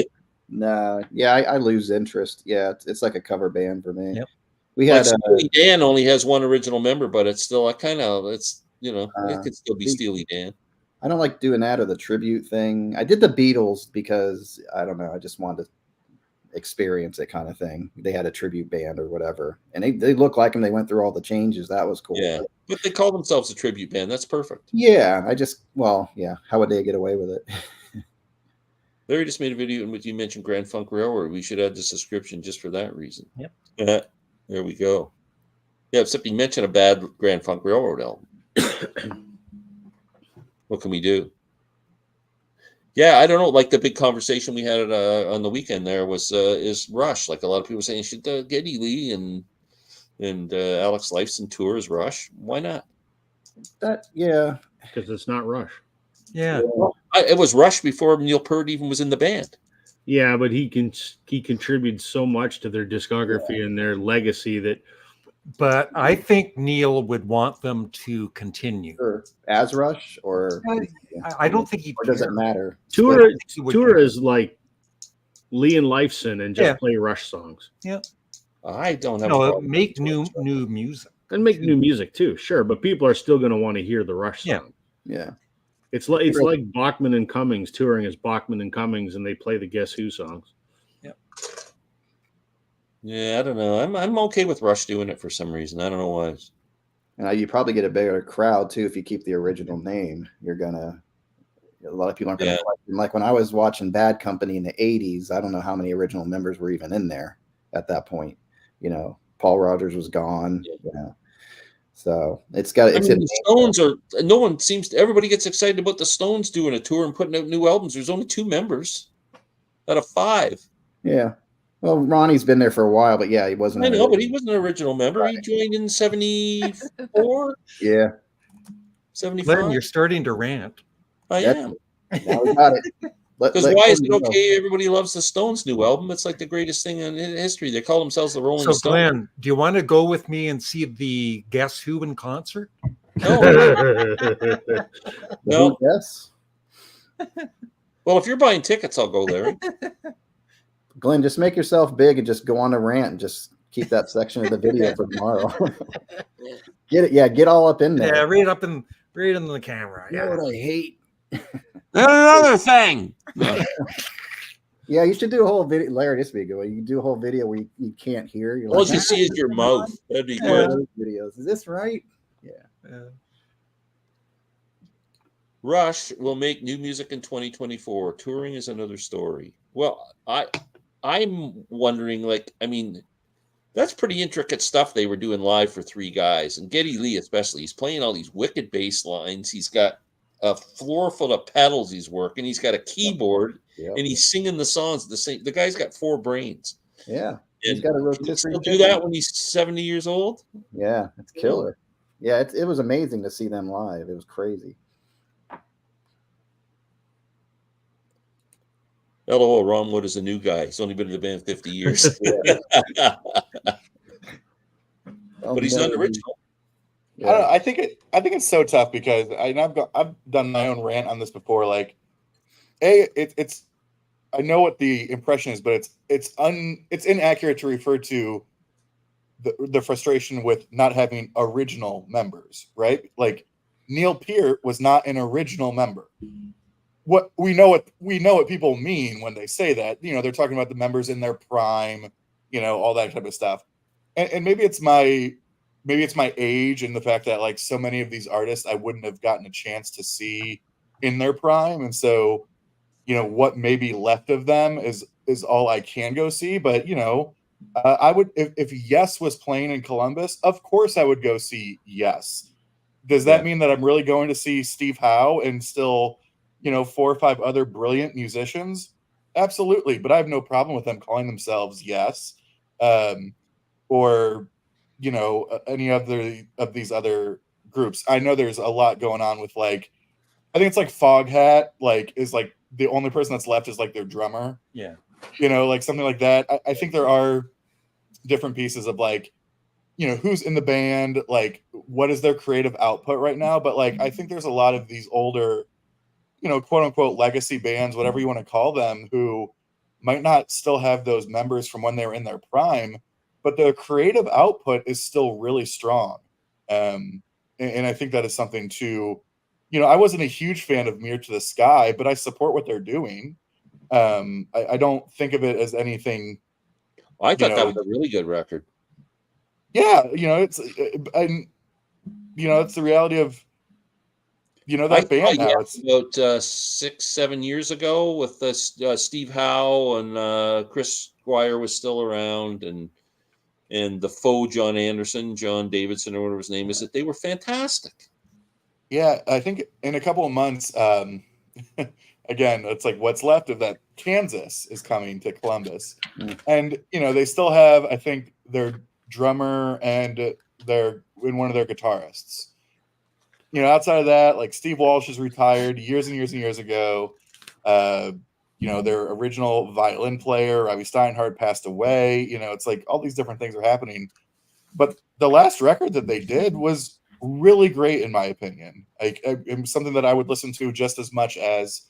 lose interest. Yeah, it's like a cover band for me. Yep. We had Steely Dan only has one original member, but it's still it could still be see- Steely Dan. I don't like doing that or the tribute thing. I did the Beatles because I don't know, I just wanted to experience it kind of thing. They had a tribute band or whatever, and they look like them. They went through all the changes. That was cool. Yeah, but they call themselves a tribute band. That's perfect. Yeah, how would they get away with it? Larry just made a video in which you mentioned Grand Funk Railroad. We should add the subscription just for that reason. Yep. There we go. Yeah, except he mentioned a bad Grand Funk Railroad album. What can we do? Yeah, I don't know. Like the big conversation we had on the weekend there was is Rush. Like a lot of people saying, should Geddy Lee and Alex Lifeson tour as Rush? Why not? Yeah. Because it's not Rush. Yeah. It was Rush before Neil Peart even was in the band. Yeah, but he contributes so much to their discography and their legacy that. But I think Neil would want them to continue. Or as Rush, or I don't think he. or does it matter? Tour Tour is like Lee and Lifeson and just Yeah. play Rush songs. I don't have a No, problem make with new music. And make new music too, sure. But people are still going to want to hear the Rush Yeah. song. Yeah. It's like Bachman and Cummings touring as Bachman and Cummings, and they play the Guess Who songs. Yeah, I don't know. I'm okay with Rush doing it for some reason. I don't know why. And you probably get a bigger crowd too if you keep the original name. A lot of people aren't going to question. Like when I was watching Bad Company in the '80s, I don't know how many original members were even in there at that point. You know, Paul Rogers was gone. Yeah. You know, so it's got. It's the Stones are. No one seems to. Everybody gets excited about the Stones doing a tour and putting out new albums. There's only 2 members out of 5. Yeah. Well, Ronnie's been there for a while, but yeah, he wasn't. I know, but he wasn't an original member. He joined in 74, Yeah. 75. Glenn, you're starting to rant. I am. Now we got it. Because why is it okay? Everybody loves the Stones' new album. It's like the greatest thing in history. They call themselves the Rolling So, Stones. Glenn, do you want to go with me and see the Guess Who in concert? No. Yes. Well, if you're buying tickets, I'll go there. Glenn, just make yourself big and just go on a rant and just keep that section of the video for tomorrow. Get it, yeah, get all up in there. Yeah, read it in the camera. You know Yeah. what I hate? Another thing. Yeah, you should do a whole video. Larry, this would be a good one. You can do a whole video where you can't hear. You're All like, you see is your mouth. That'd be one of good. those videos. Is this right? Yeah. Rush will make new music in 2024. Touring is another story. Well, I'm wondering, like, I mean, that's pretty intricate stuff they were doing live for three guys, and Geddy Lee especially. He's playing all these wicked bass lines. He's got a floor full of pedals he's working. He's got a keyboard, Yep. and he's singing the songs the same. The guy's got four brains. Yeah. He's And got a can he rotisserie still do chicken. that when he's 70 years old? Yeah, it's killer. Yeah, it was amazing to see them live. It was crazy. LOL, Ron Wood is a new guy. He's only been in the band 50 years. But he's not original. Yeah. I don't know. I think it's so tough because I've done my own rant on this before. Like, it's I know what the impression is, but it's inaccurate to refer to the frustration with not having original members, right? Like, Neil Peart was not an original member. What people mean when they say that, they're talking about the members in their prime, all that type of stuff. And maybe it's my age and the fact that, like, so many of these artists I wouldn't have gotten a chance to see in their prime. And so, what may be left of them is all I can go see. But, I would, if Yes was playing in Columbus, of course I would go see Yes. Does that mean that I'm really going to see Steve Howe and still, 4 or 5 other brilliant musicians? Absolutely. But I have no problem with them calling themselves Yes. Or, any other of these other groups. I know there's a lot going on with, like, I think it's like Foghat, like, is like the only person that's left is like their drummer. Yeah. Like something like that. I think there are different pieces of, like, who's in the band, like, what is their creative output right now. But, like, I think there's a lot of these older, quote unquote legacy bands, whatever you want to call them, who might not still have those members from when they were in their prime, but the creative output is still really strong. And I think that is something to, I wasn't a huge fan of Mirror to the Sky, but I support what they're doing. I don't think of it as anything. I thought that was a really good record. Yeah, it's the reality of that band now. It's about 6-7 years ago with Steve Howe and Chris Squire was still around, and the faux John Anderson, John Davidson, or whatever his name is, that they were fantastic. Yeah, I think in a couple of months, again, it's like what's left of that. Kansas is coming to Columbus, and they still have, I think, their drummer and one of their guitarists. Outside of that, like, Steve Walsh is retired years and years and years ago. Their original violin player, Robbie Steinhardt, passed away. It's like all these different things are happening. But the last record that they did was really great, in my opinion. Like, something that I would listen to just as much as,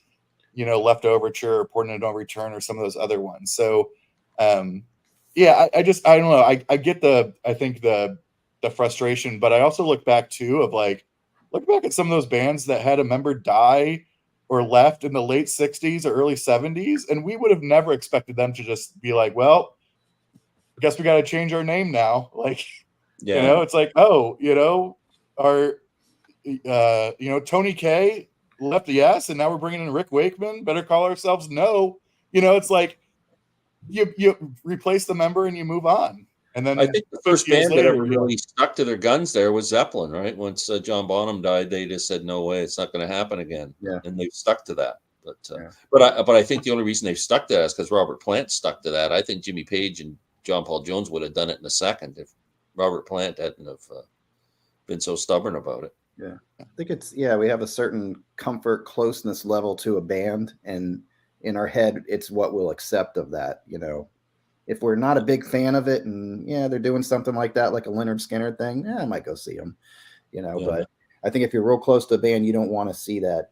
Left Overture or Portent of No Return or some of those other ones. So, I don't know. I get the frustration, but I also look back at some of those bands that had a member die or left in the late 60s or early 70s, and we would have never expected them to just be like, well, I guess we got to change our name now. Like, it's like, our Tony Kaye left the Yes, and now we're bringing in Rick Wakeman. Better call ourselves No. It's like you replace the member and you move on. And then I think the first band that later, ever really stuck to their guns there was Zeppelin, right? Once John Bonham died, they just said, "No way, it's not going to happen again." Yeah. And they've stuck to that. But I think the only reason they've stuck to that is because Robert Plant stuck to that. I think Jimmy Page and John Paul Jones would have done it in a second if Robert Plant hadn't have been so stubborn about it. Yeah, I think we have a certain comfort, closeness level to a band, and in our head, it's what we'll accept of that. If we're not a big fan of it, and they're doing something like that, like a Leonard Skinner thing, I might go see them. But I think if you're real close to a band, you don't want to see that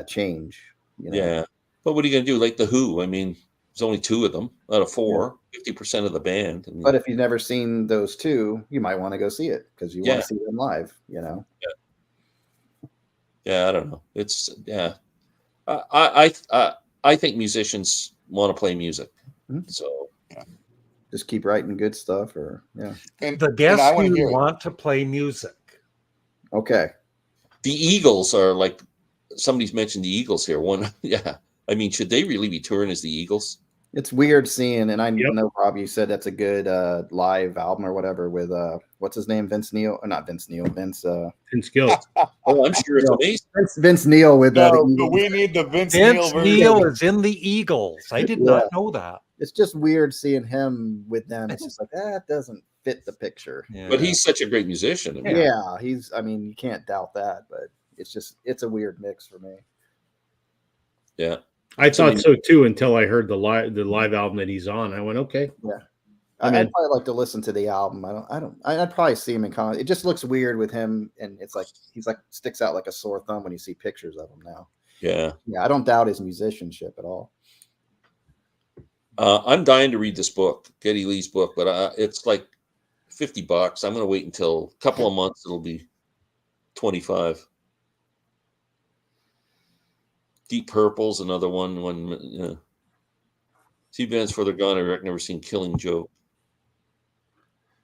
change. Yeah, but what are you going to do? Like the Who? I mean, There's only 2 of them out of 4, 50% of the band. I mean, But if you've never seen those 2, you might want to go see it because you want to see them live, you know? Yeah, I don't know. It's I think musicians want to play music. Mhm. So Just keep writing good stuff or And The guests I wanna who hear it. want to play music. Okay. the Eagles are like, somebody's mentioned the Eagles here. One, yeah. I mean, should they really be touring as the Eagles? It's weird seeing, and I Yep. know, Rob, you said that's a good live album or whatever with what's his name, Vince Neil, or not Vince Neil, Vince And skill. Oh, I'm sure it's No. amazing. Vince Neil with No, the but we need the Vince Vince Neil Neil version. is in the Eagles. I did Yeah. not know that. It's just weird seeing him with them. It's just like that doesn't fit the picture. Yeah. But he's such a great musician. I mean, Yeah, he's. I mean, you can't doubt that, but it's a weird mix for me. yeah. I So thought you- so too until I heard the live album that he's on. I went, okay. I'd in. probably like to listen to the album. I'd probably see him in concert. It just looks weird with him, and it's like he's like sticks out like a sore thumb when you see pictures of him now. Yeah. Yeah, I don't doubt his musicianship at all. I'm dying to read this book, Geddy Lee's book, but it's like $50. I'm going to wait until a couple of months. It'll be 25. Deep Purple's another one. Two bands further gone. I've never seen Killing Joke.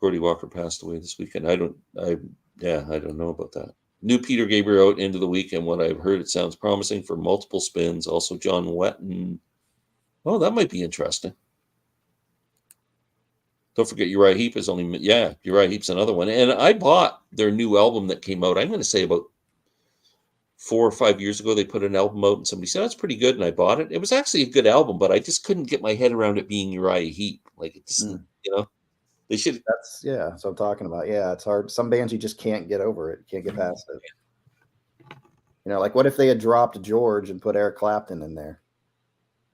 Gordy Walker passed away this weekend. I don't know about that. New Peter Gabriel out into the weekend. What I've heard, it sounds promising for multiple spins. Also, John Wetton. Oh, that might be interesting. Don't forget Uriah Heep is Uriah Heep's another one. And I bought their new album that came out, I'm going to say about 4 or 5 years ago. They put an album out and somebody said, that's pretty good. And I bought it. It was actually a good album, but I just couldn't get my head around it being Uriah Heep. Like, it's, they should. That's what I'm talking about. Yeah, it's hard. Some bands you just can't get over it. You can't get past it. Like what if they had dropped George and put Eric Clapton in there?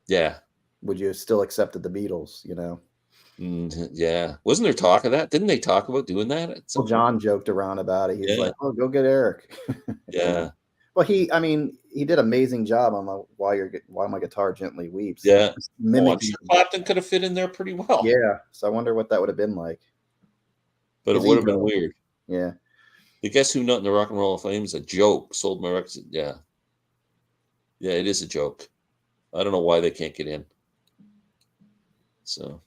Yeah. Would you have still accepted the Beatles? Yeah. Wasn't there talk of that? Didn't they talk about doing that? Well, John joked around about it. He was like, "Oh, go get Eric." Yeah. Well, he did an amazing job on While My Guitar Gently Weeps. Yeah. Mimicking. I'm sure Clapton could have fit in there pretty well. Yeah. So I wonder what that would have been like. But it would have been weird. Yeah. The Guess Who Not in the Rock and Roll of Fame is a joke. Sold my records. Yeah. Yeah, it is a joke. I don't know why they can't get in. So,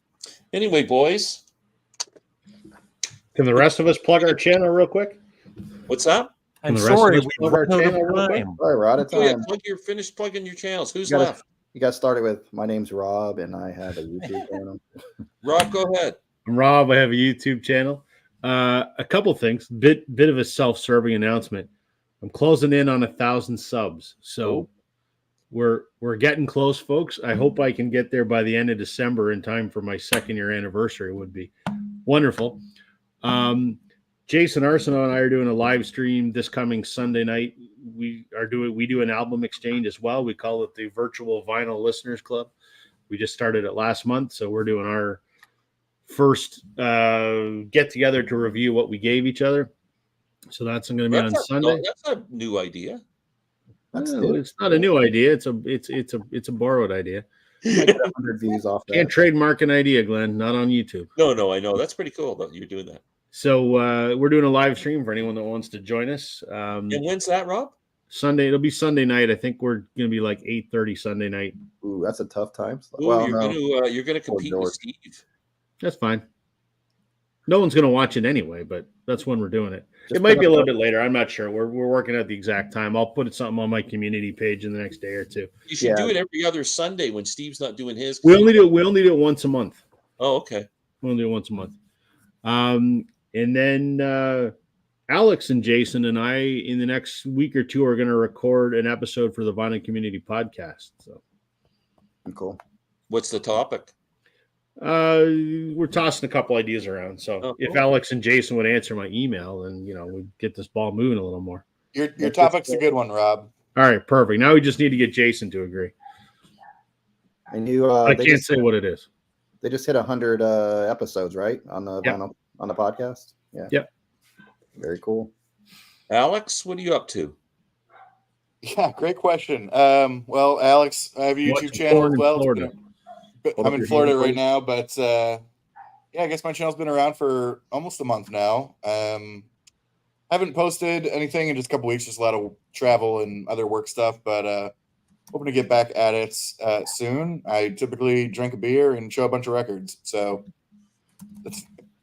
anyway, boys. Can the rest of us plug our channel real quick? What's that? I'm the rest of sorry, us we plug our run out channel of real quick? time. All right, we're out of Go ahead, time. finish plugging your channels. Who's You gotta- left? You got started with my name's Rob and I have a YouTube channel. Rob, go ahead. I'm Rob. I have a YouTube channel. A couple things. Bit of a self-serving announcement. I'm closing in on 1,000 subs, so we're getting close, folks. I hope I can get there by the end of December in time for my 2nd-year anniversary. It would be wonderful. Jason Arsenault and I are doing a live stream this coming Sunday night. We do an album exchange as well. We call it the Virtual Vinyl Listeners Club. We just started it last month, so we're doing our first get together to review what we gave each other. So that's going to be on Sunday. That's a new idea. It's not a new idea. It's a borrowed idea. Might get 100 views off that. Can't trademark an idea, Glenn. Not on YouTube. No, I know. That's pretty cool that you're doing that. So we're doing a live stream for anyone that wants to join us. And when's that, Rob? Sunday. It'll be Sunday night. I think we're going to be like 8:30 Sunday night. Ooh, that's a tough time. Ooh, Well, you're gonna compete with Steve. That's fine. No one's going to watch it anyway, but that's when we're doing it. Just It might put be a up little bit later. I'm not sure. We're working out the exact time. I'll put something on my community page in the next day or two. You should do it every other Sunday when Steve's not doing his. We only do it once a month. Oh, okay. We only do it once a month. And then Alex and Jason and I, in the next week or two, are going to record an episode for the Vinyl Community Podcast. So cool. What's the topic? We're tossing a couple ideas around. So if cool. Alex and Jason would answer my email, then we'd get this ball moving a little more. Your topic's a good one, Rob. All right, perfect. Now we just need to get Jason to agree. And you, I can't say what it is. They just hit 100 episodes, right, on the vinyl on the podcast. Yeah. Yep. Very cool. Alex, what are you up to? Yeah, great question. Well, Alex, I have a YouTube channel as well. I'm in Florida right now, but yeah, I guess my channel's been around for almost a month now. Haven't posted anything in just a couple weeks, just a lot of travel and other work stuff, but hoping to get back at it soon. I typically drink a beer and show a bunch of records, so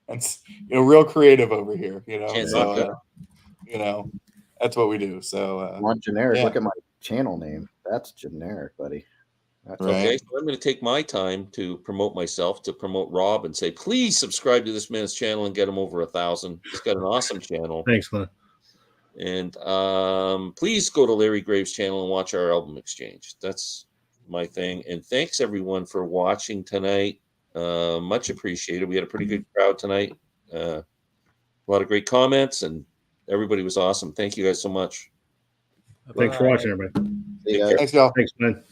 it's real creative over here, that's what we do. So Want generic? yeah. Look at my channel name. That's generic, buddy. That's Right. Okay, so I'm going to take my time to promote myself, to promote Rob, and say, please subscribe to this man's channel and get him over 1,000. He's got an awesome channel. Thanks, Glenn. And please go to Larry Graves' channel and watch our album exchange. That's my thing. And thanks everyone for watching tonight. Much appreciated. We had a pretty good crowd tonight. A lot of great comments, and everybody was awesome. Thank you guys so much. Thanks for watching, everybody. See you guys. Thanks, y'all. Thanks, man.